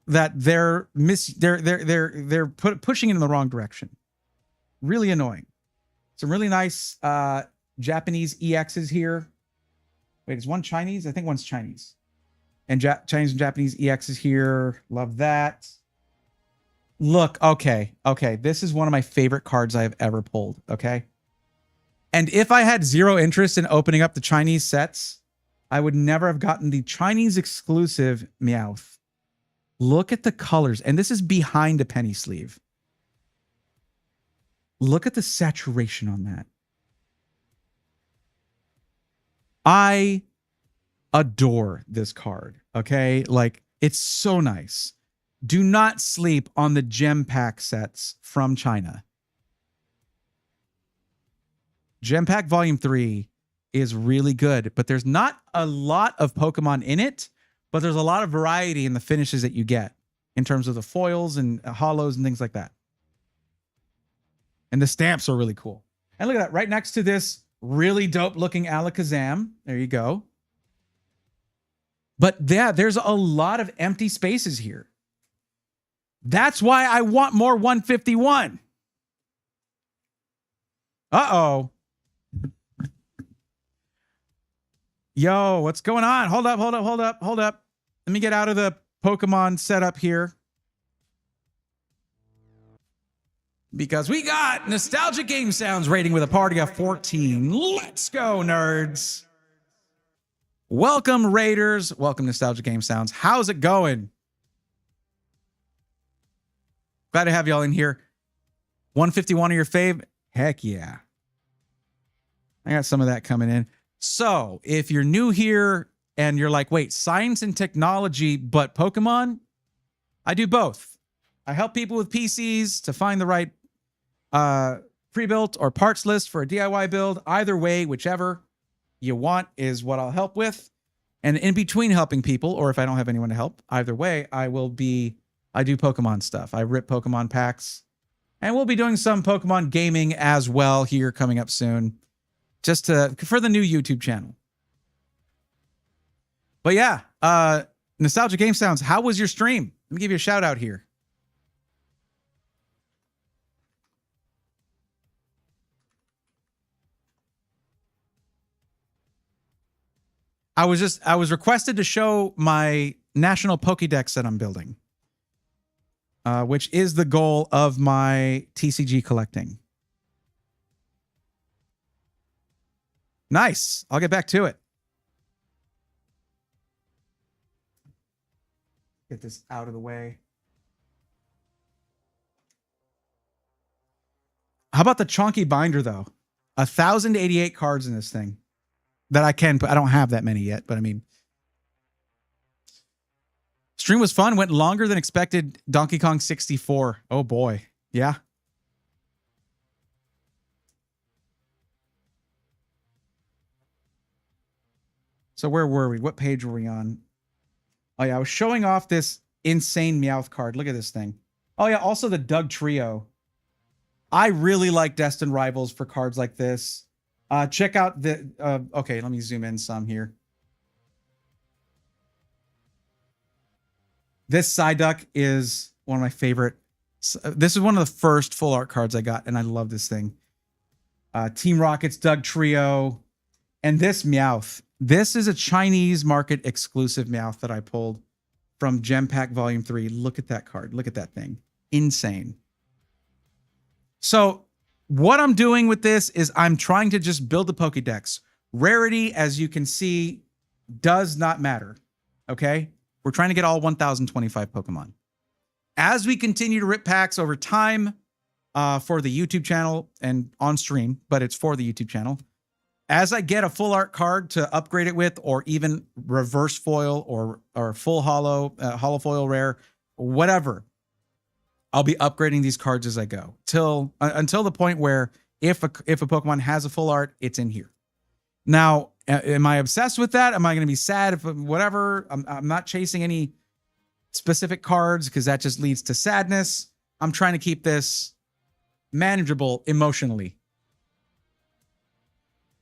Speaker 1: that they're pushing it in the wrong direction. Really annoying. Some really nice Japanese EXs here. Wait, is one Chinese? I think one's Chinese. And Chinese and Japanese EXs here. Love that. Look, okay. This is one of my favorite cards I have ever pulled, okay? And if I had zero interest in opening up the Chinese sets, I would never have gotten the Chinese exclusive Meowth. Look at the colors. And this is behind a penny sleeve. Look at the saturation on that. I adore this card, okay? Like, it's so nice. Do not sleep on the gem pack sets from China. Gem Pack Volume 3 is really good, but there's not a lot of Pokemon in it, but there's a lot of variety in the finishes that you get in terms of the foils and hollows and things like that. And the stamps are really cool. And look at that, right next to this really dope looking Alakazam. There you go. But yeah, there's a lot of empty spaces here. That's why I want more 151. Uh-oh. Yo, what's going on? Hold up. Let me get out of the Pokemon setup here. Because we got Nostalgia Game Sounds rating with a party of 14. Let's go, nerds. Welcome, Raiders. Welcome, Nostalgia Game Sounds. How's it going? Glad to have y'all in here. 151 of your fave? Heck yeah. I got some of that coming in. So if you're new here and you're like, wait, science and technology, but Pokemon? I do both. I help people with PCs to find the right pre-built or parts list for a DIY build. Either way, whichever. you want is what I'll help with. And in between helping people, or if I don't have anyone to help, either way, I do Pokemon stuff. I rip Pokemon packs. And we'll be doing some Pokemon gaming as well here coming up soon. Just for the new YouTube channel. But yeah, Nostalgia Game Sounds, how was your stream? Let me give you a shout out here. I was requested to show my national Pokédex that I'm building. Which is the goal of my TCG collecting. Nice. I'll get back to it. Get this out of the way. How about the chunky binder, though? 1,088 cards in this thing that I can put. I don't have that many yet, but I mean, stream was fun. Went longer than expected. Donkey Kong 64. Oh boy. Yeah. So where were we? What page were we on? Oh yeah, I was showing off this insane Meowth card. Look at this thing. Oh yeah, also the Doug Trio. I really like Destined Rivals for cards like this. Check out the... okay, let me zoom in some here. This Psyduck is one of my favorite. This is one of the first full art cards I got, and I love this thing. Team Rocket's Doug Trio. And this Meowth. This is a Chinese market exclusive Meowth that I pulled from Gem Pack Volume 3. Look at that card. Look at that thing. Insane. So what I'm doing with this is I'm trying to just build the Pokédex. Rarity, as you can see, does not matter. Okay? We're trying to get all 1,025 Pokemon. As we continue to rip packs over time for the YouTube channel and on stream, but it's for the YouTube channel. As I get a full art card to upgrade it with, or even reverse foil or full hollow, hollow foil rare, whatever, I'll be upgrading these cards as I go until the point where if a Pokemon has a full art, it's in here. Now, am I obsessed with that? Am I going to be sad if whatever? I'm not chasing any specific cards because that just leads to sadness. I'm trying to keep this manageable emotionally.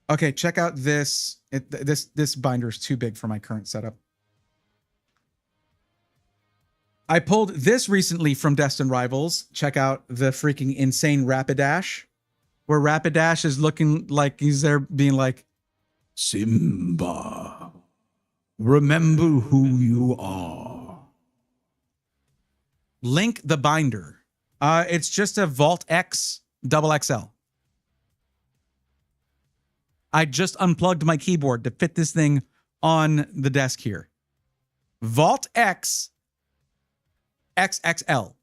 Speaker 1: Okay, check out this. This binder is too big for my current setup. I pulled this recently from Destined Rivals. Check out the freaking insane Rapidash, where Rapidash is looking like he's there being like, Simba, remember who you are. Link the binder. It's just a Vault X XXL. I just unplugged my keyboard to fit this thing on the desk here. Vault X XXL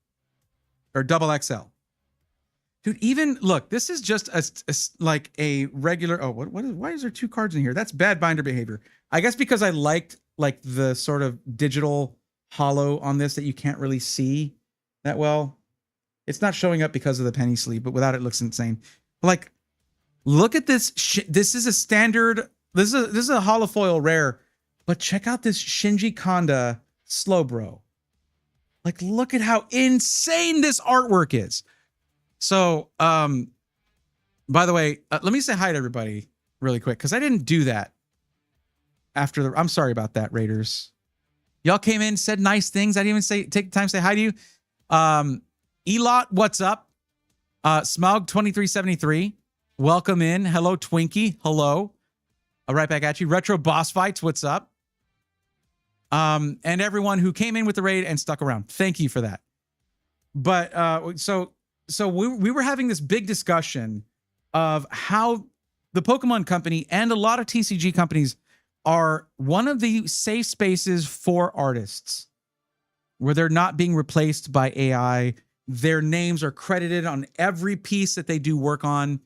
Speaker 1: or XXL. Dude, even look, this is just like a regular. Oh, why is there two cards in here? That's bad binder behavior. I guess because I liked like the sort of digital hollow on this that you can't really see that well. It's not showing up because of the penny sleeve, but without it looks insane. Like, look at this. This is a standard. This is a holofoil rare, but check out this Shinji Kanda Slowbro. Like, look at how insane this artwork is. So, by the way, let me say hi to everybody really quick, because I didn't do that after the... I'm sorry about that, Raiders. Y'all came in, said nice things. I didn't even take the time to say hi to you. Elot, what's up? Smog2373, welcome in. Hello, Twinkie. Hello. Right back at you. Retro Boss Fights, what's up? And everyone who came in with the raid and stuck around. Thank you for that. But so we were having this big discussion of how the Pokemon Company and a lot of TCG companies are one of the safe spaces for artists where they're not being replaced by AI. Their names are credited on every piece that they do work on,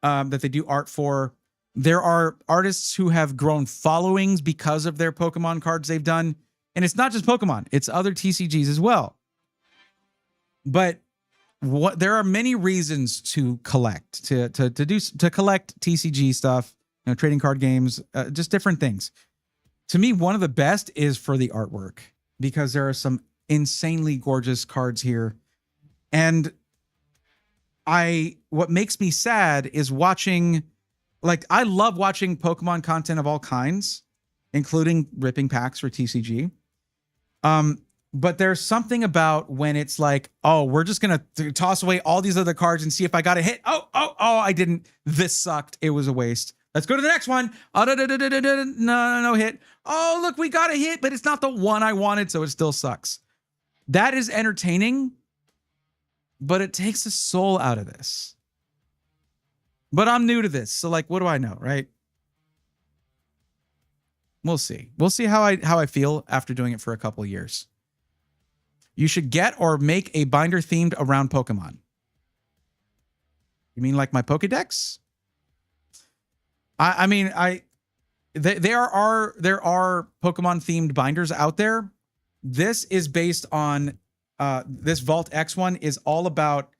Speaker 1: that they do art for. There are artists who have grown followings because of their Pokemon cards they've done. And it's not just Pokemon, it's other TCGs as well. But there are many reasons to collect, to collect TCG stuff. trading card games, just different things. To me, one of the best is for the artwork because there are some insanely gorgeous cards here. And what makes me sad is watching, like, I love watching Pokemon content of all kinds, including ripping packs for TCG. But there's something about when it's like, oh, we're just going to toss away all these other cards and see if I got a hit. Oh, I didn't. This sucked. It was a waste. Let's go to the next one. Oh, no hit. Oh, look, we got a hit, but it's not the one I wanted, so it still sucks. That is entertaining, but it takes the soul out of this. But I'm new to this, so like, what do I know, right? We'll see. We'll see how I feel after doing it for a couple of years. You should get or make a binder themed around Pokemon. You mean like my Pokedex? I mean, there are Pokemon themed binders out there. This is based on this Vault X one is all about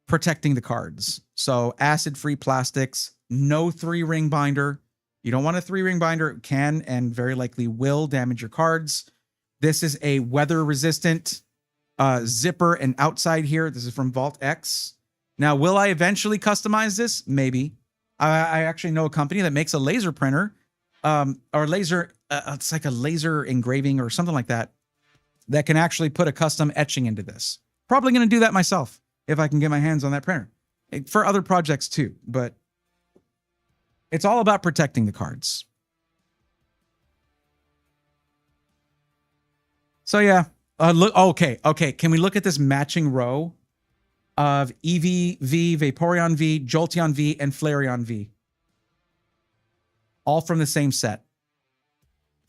Speaker 1: protecting the cards. So acid-free plastics, no 3-ring binder. You don't want a 3-ring binder. It can and very likely will damage your cards. This is a weather-resistant zipper and outside here. This is from Vault X. Now, will I eventually customize this? Maybe. I actually know a company that makes a laser printer or laser. It's like a laser engraving or something like that that can actually put a custom etching into this. Probably going to do that myself if I can get my hands on that printer for other projects too. But it's all about protecting the cards. So yeah, look. Okay. Can we look at this matching row of EV-V, Vaporeon V, Jolteon V, and Flareon V? All from the same set.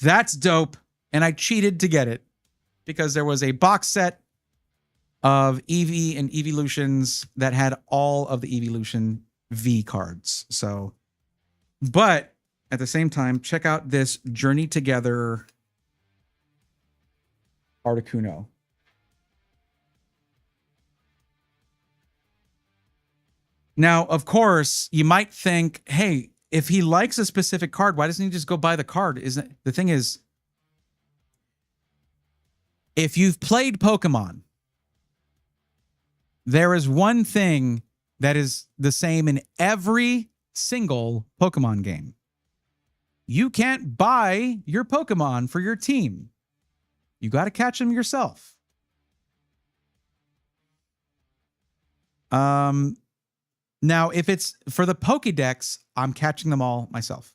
Speaker 1: That's dope. And I cheated to get it because there was a box set of EV and Evolutions that had all of the Evolution V cards. So, but at the same time, check out this Journey Together Articuno. Now, of course, you might think, hey, if he likes a specific card, why doesn't he just go buy the card? Isn't the thing is, if you've played Pokemon, there is one thing that is the same in every single Pokemon game. You can't buy your Pokemon for your team. You got to catch them yourself. Now, if it's for the Pokédex, I'm catching them all myself.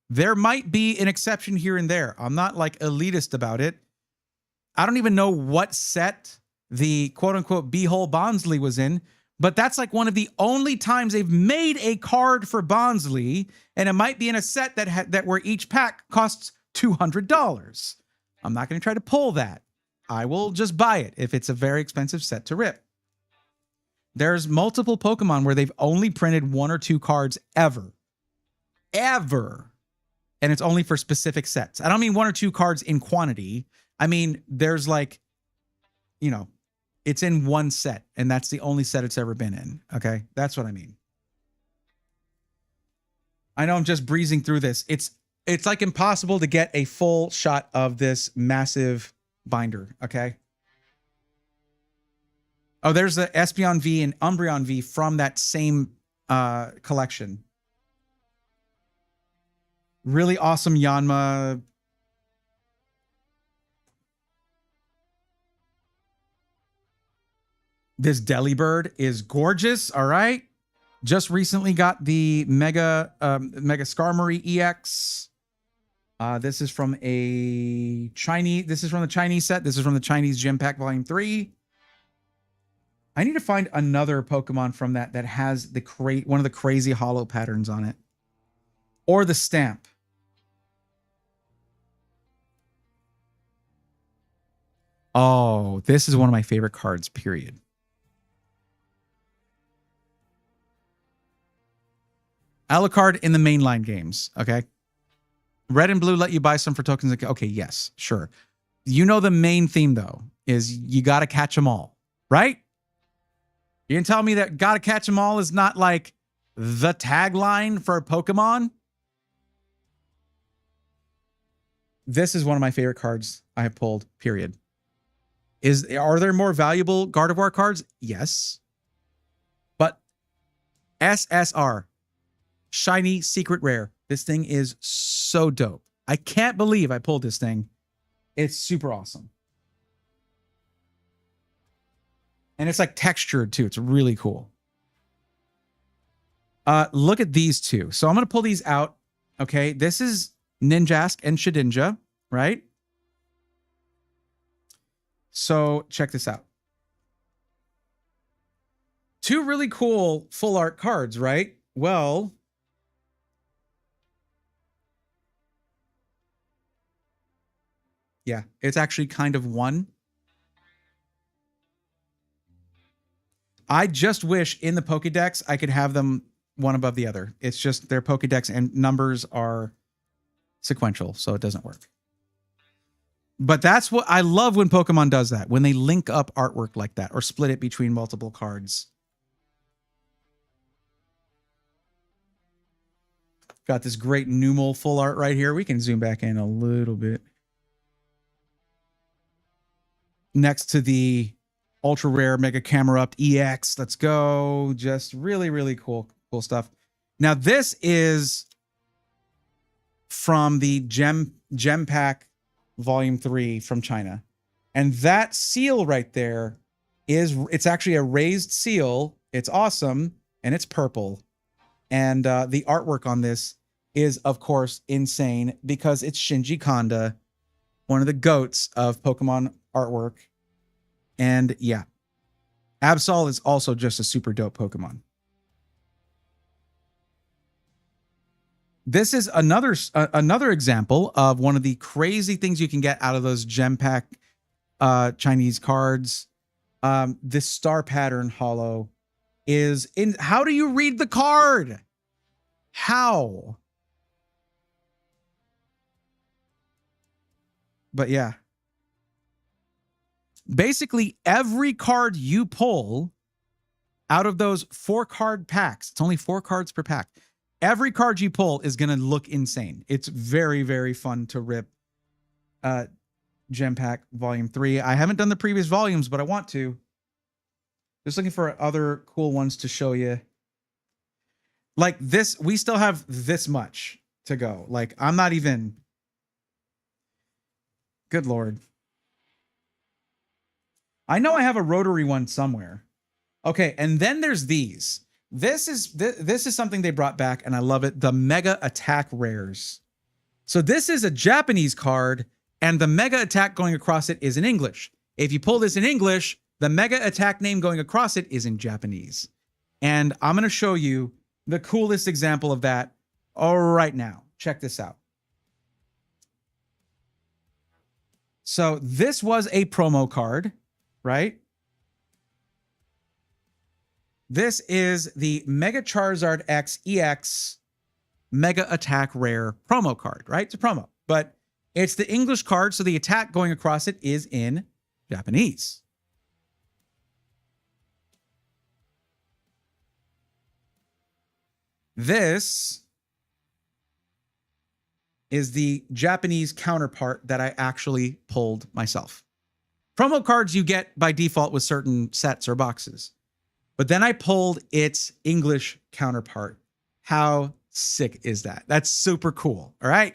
Speaker 1: There might be an exception here and there. I'm not like elitist about it. I don't even know what set the quote-unquote B-hole Bonsly was in, but that's like one of the only times they've made a card for Bonsly, and it might be in a set that where each pack costs $200. I'm not going to try to pull that. I will just buy it if it's a very expensive set to rip. There's multiple Pokemon where they've only printed 1 or 2 cards ever. Ever. And it's only for specific sets. I don't mean 1 or 2 cards in quantity. I mean, there's like, you know, it's in one set, and that's the only set it's ever been in. Okay? That's what I mean. I know I'm just breezing through this. It's like impossible to get a full shot of this massive binder. Okay? Oh, there's the Espeon V and Umbreon V from that same collection. Really awesome Yanma. This Delibird is gorgeous. All right. Just recently got the Mega Skarmory EX. This is from a Chinese. This is from the Chinese set. This is from the Chinese Gem Pack Volume 3. I need to find another Pokemon from that has the one of the crazy hollow patterns on it. Or the stamp. Oh, this is one of my favorite cards, period. Alucard in the mainline games, okay? Red and blue let you buy some for tokens. Okay, yes, sure. You know the main theme, though, is you got to catch them all, right? You can tell me that gotta catch them all is not like the tagline for Pokemon. This is one of my favorite cards I have pulled, period. Are there more valuable Gardevoir cards? Yes. But SSR, Shiny Secret Rare. This thing is so dope. I can't believe I pulled this thing. It's super awesome. And it's like textured too. It's really cool. Look at these two. So I'm going to pull these out. Okay. This is Ninjask and Shedinja, right? So check this out. Two really cool full art cards, right? Well, yeah, it's actually kind of one. I just wish in the Pokédex I could have them one above the other. It's just their Pokédex and numbers are sequential, so it doesn't work. But that's what I love when Pokemon does that, when they link up artwork like that or split it between multiple cards. Got this great Numel full art right here. We can zoom back in a little bit. Next to the ultra rare Mega Camerupt EX. Let's go. Just really, really cool stuff. Now this is from the Gem Pack Volume 3 from China. And that seal right there it's actually a raised seal. It's awesome. And it's purple. And the artwork on this is, of course, insane because it's Shinji Kanda, one of the goats of Pokemon artwork. And yeah, Absol is also just a super dope Pokemon. This is another example of one of the crazy things you can get out of those Gem Pack Chinese cards. This star pattern holo is in. How do you read the card? How? But yeah. Basically, every card you pull out of those 4-card packs, it's only 4 cards per pack. Every card you pull is going to look insane. It's very, very fun to rip Gem Pack Volume 3. I haven't done the previous volumes, but I want to. Just looking for other cool ones to show you. Like this, we still have this much to go. Like, I'm not even... Good Lord. I know I have a rotary one somewhere. Okay, and then there's these. This is something they brought back, and I love it. The Mega Attack Rares. So this is a Japanese card, and the Mega Attack going across it is in English. If you pull this in English, the Mega Attack name going across it is in Japanese. And I'm going to show you the coolest example of that right now. Check this out. So this was a promo card, right? This is the Mega Charizard X EX Mega Attack Rare promo card, right? It's a promo, but it's the English card, so the attack going across it is in Japanese. This is the Japanese counterpart that I actually pulled myself. Promo cards you get by default with certain sets or boxes. But then I pulled its English counterpart. How sick is that? That's super cool. All right.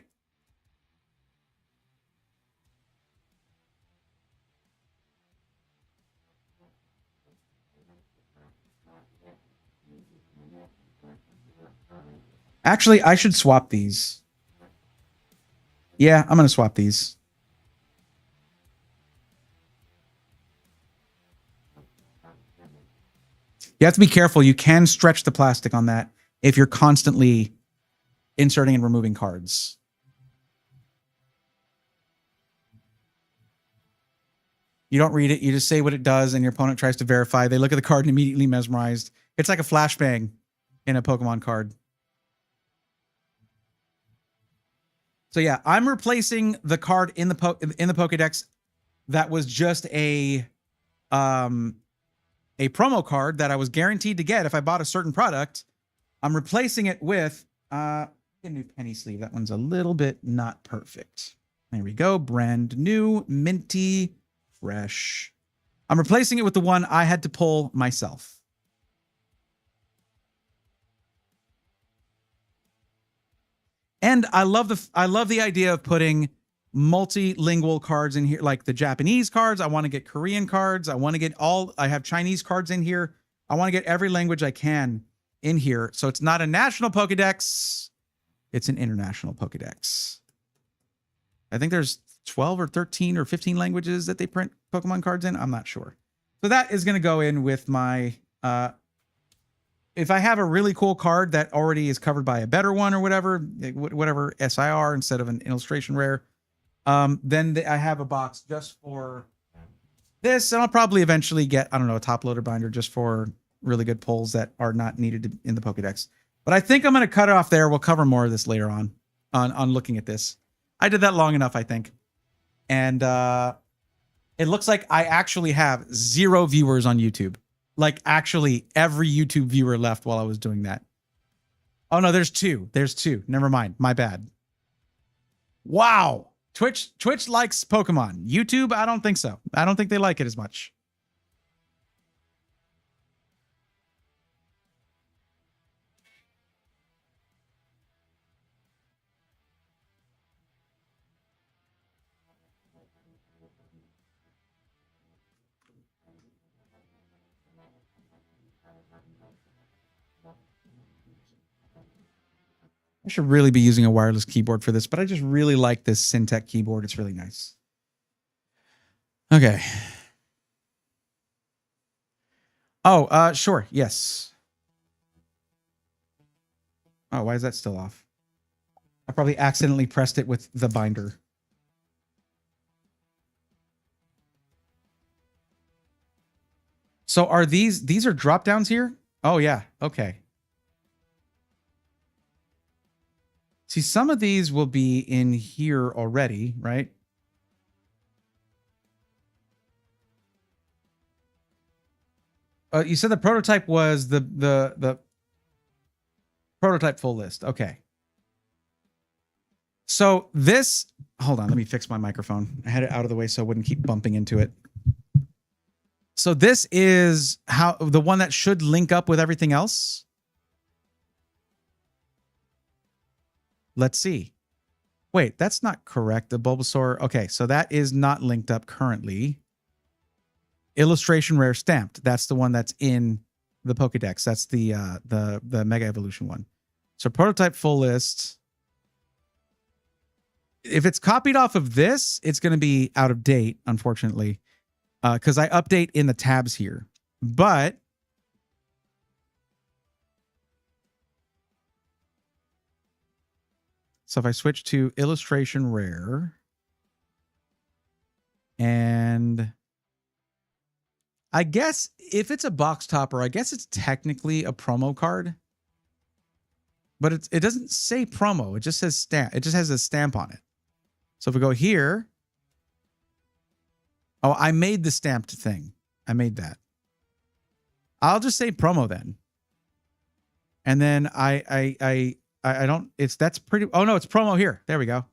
Speaker 1: Actually, I should swap these. Yeah, I'm going to swap these. You have to be careful. You can stretch the plastic on that if you're constantly inserting and removing cards. You don't read it. You just say what it does, and your opponent tries to verify. They look at the card and immediately mesmerized. It's like a flashbang in a Pokemon card. So yeah, I'm replacing the card in the Pokédex that was just a promo card that I was guaranteed to get if I bought a certain product I'm replacing it with a new penny sleeve. That one's a little bit not perfect. There we go. Brand new, minty, fresh. I'm replacing it with the one I had to pull myself. And I love the idea of putting multilingual cards in here, like the Japanese cards. I want to get Korean cards. I want to get I have Chinese cards in here. I want to get every language I can in here. So it's not a national Pokedex. It's an international Pokedex. I think there's 12 or 13 or 15 languages that they print Pokemon cards in. I'm not sure. So that is going to go in with my, if I have a really cool card that already is covered by a better one or whatever SIR instead of an illustration rare, then I have a box just for this. And I'll probably eventually get, I don't know, a top loader binder just for really good pulls that are not needed in the Pokedex. But I think I'm going to cut it off there. We'll cover more of this later on looking at this. I did that long enough, I think. And it looks like I actually have 0 viewers on YouTube. Like actually every YouTube viewer left while I was doing that. Oh no, there's 2. There's 2. Never mind. My bad. Wow. Twitch likes Pokemon. YouTube, I don't think so. I don't think they like it as much. I should really be using a wireless keyboard for this, but I just really like this Syntec keyboard. It's really nice. Okay. Oh, sure. Yes. Oh, why is that still off? I probably accidentally pressed it with the binder. So are these are drop downs here? Oh yeah. Okay. See, some of these will be in here already, right? You said the prototype was the prototype full list. Okay. So this, hold on, let me fix my microphone. I had it out of the way so I wouldn't keep bumping into it. So this is how the one that should link up with everything else. Let's see. Wait, that's not correct. The Bulbasaur. Okay, so that is not linked up currently. Illustration rare stamped. That's the one that's in the Pokédex. That's the Mega Evolution one. So prototype full list. If it's copied off of this, it's going to be out of date, unfortunately, because I update in the tabs here. But so if I switch to illustration rare, and I guess if it's a box topper, I guess it's technically a promo card, but it doesn't say promo. It just says stamp. It just has a stamp on it. So if we go here, oh, I made the stamped thing. I made that. I'll just say promo then. And then I don't, that's pretty, oh no, it's promo here. There we go. Let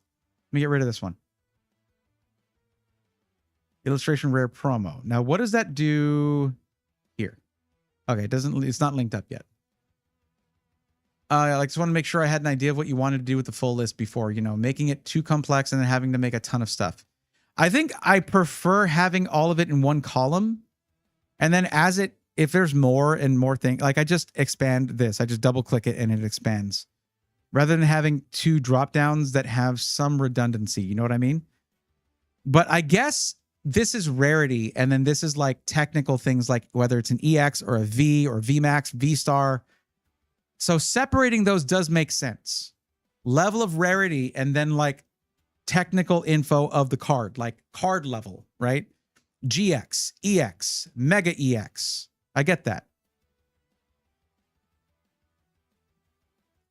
Speaker 1: me get rid of this one. Illustration rare promo. Now, what does that do here? Okay, it's not linked up yet. I just want to make sure I had an idea of what you wanted to do with the full list before, making it too complex and then having to make a ton of stuff. I think I prefer having all of it in one column. And then if there's more and more things, like I just expand this, I just double click it and it expands rather than having 2 drop downs that have some redundancy. You know what I mean? But I guess this is rarity. And then this is like technical things like whether it's an EX or a V or VMAX, V star. So separating those does make sense. Level of rarity and then like technical info of the card, like card level, right? GX, EX, Mega EX. I get that.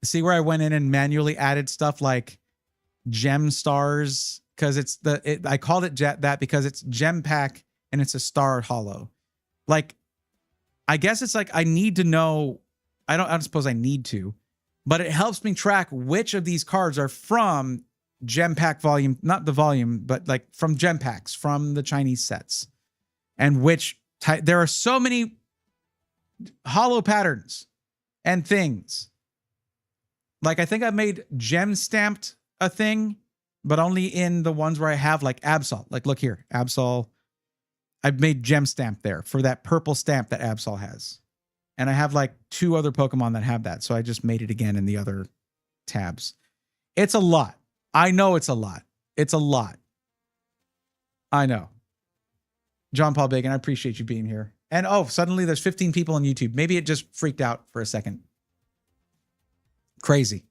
Speaker 1: See where I went in and manually added stuff like gem stars because I called it that because it's gem pack and it's a star hollow. Like, I guess it's like I need to know I don't suppose I need to, but it helps me track which of these cards are from gem pack volume, not the volume, but like from gem packs, from the Chinese sets, and which type. There are so many hollow patterns and things. Like, I think I made gem stamped a thing, but only in the ones where I have like Absol. Like, look here, Absol. I've made gem stamp there for that purple stamp that Absol has. And I have like 2 other Pokemon that have that. So I just made it again in the other tabs. It's a lot. I know it's a lot. It's a lot. I know. John Paul Bacon, I appreciate you being here. And oh, suddenly there's 15 people on YouTube. Maybe it just freaked out for a second. Crazy.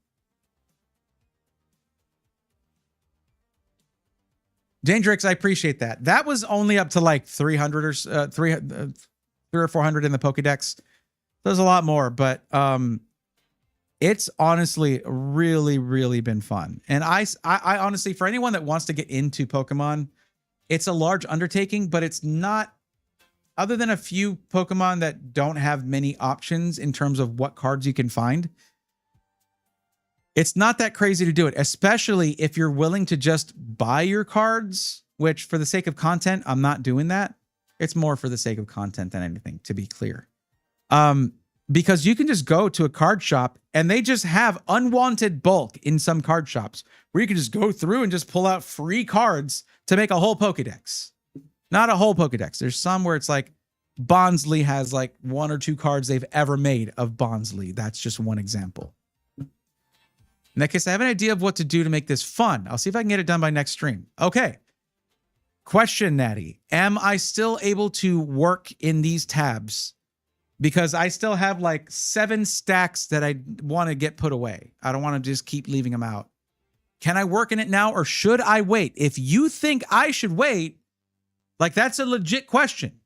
Speaker 1: Dangerix, I appreciate that. That was only up to like 300 or 300 or 400 in the Pokedex. There's a lot more, but it's honestly really, really been fun. And I honestly, for anyone that wants to get into Pokemon, it's a large undertaking, but it's not, other than a few Pokemon that don't have many options in terms of what cards you can find, it's not that crazy to do it, especially if you're willing to just buy your cards, which for the sake of content, I'm not doing that. It's more for the sake of content than anything, to be clear. Because you can just go to a card shop and they just have unwanted bulk in some card shops where you can just go through and just pull out free cards to make a whole Pokedex. Not a whole Pokedex. There's some where it's like Bonsly has like 1 or 2 cards they've ever made of Bonsly. That's just one example. In that case, I have an idea of what to do to make this fun. I'll see if I can get it done by next stream. Okay. Question, Natty. Am I still able to work in these tabs? Because I still have like 7 stacks that I want to get put away. I don't want to just keep leaving them out. Can I work in it now or should I wait? If you think I should wait, like that's a legit question.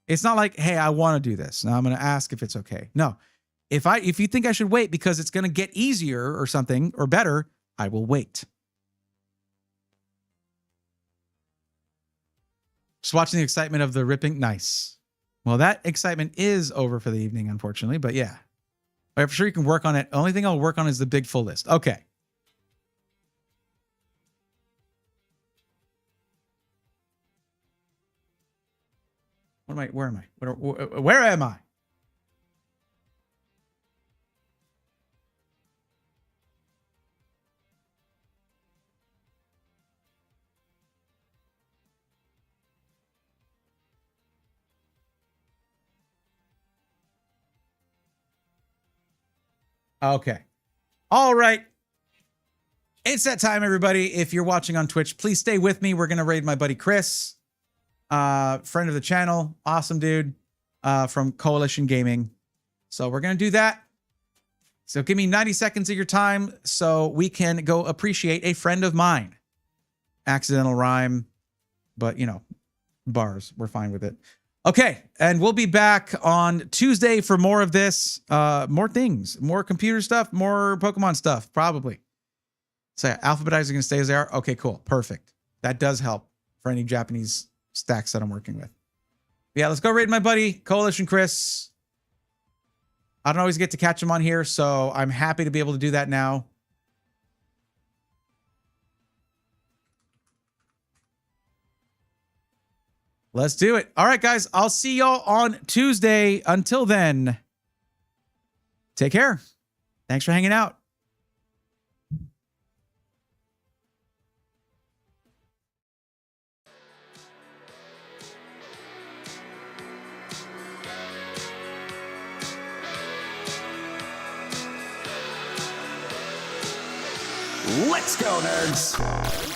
Speaker 1: It's not like, hey, I want to do this. Now I'm going to ask if it's okay. No. If you think I should wait because it's going to get easier or something or better, I will wait. Just watching the excitement of the ripping. Nice. Well, that excitement is over for the evening, unfortunately, but yeah. I'm sure you can work on it. The only thing I'll work on is the big full list. Okay. Where am I? Where am I? Okay. All right. It's that time, everybody. If you're watching on Twitch, please stay with me. We're going to raid my buddy Chris, friend of the channel. Awesome dude from Coalition Gaming. So we're going to do that. So give me 90 seconds of your time so we can go appreciate a friend of mine. Accidental rhyme, but, you know, bars. We're fine with it. Okay, and we'll be back on Tuesday for more of this, more things, more computer stuff, more Pokemon stuff, probably. So alphabetizing going to stay as they are? Okay, cool. Perfect. That does help for any Japanese stacks that I'm working with. Yeah, let's go raid my buddy, Coalition Chris. I don't always get to catch him on here, so I'm happy to be able to do that now. Let's do it. All right, guys. I'll see y'all on Tuesday. Until then, take care. Thanks for hanging out.
Speaker 3: Let's go, nerds.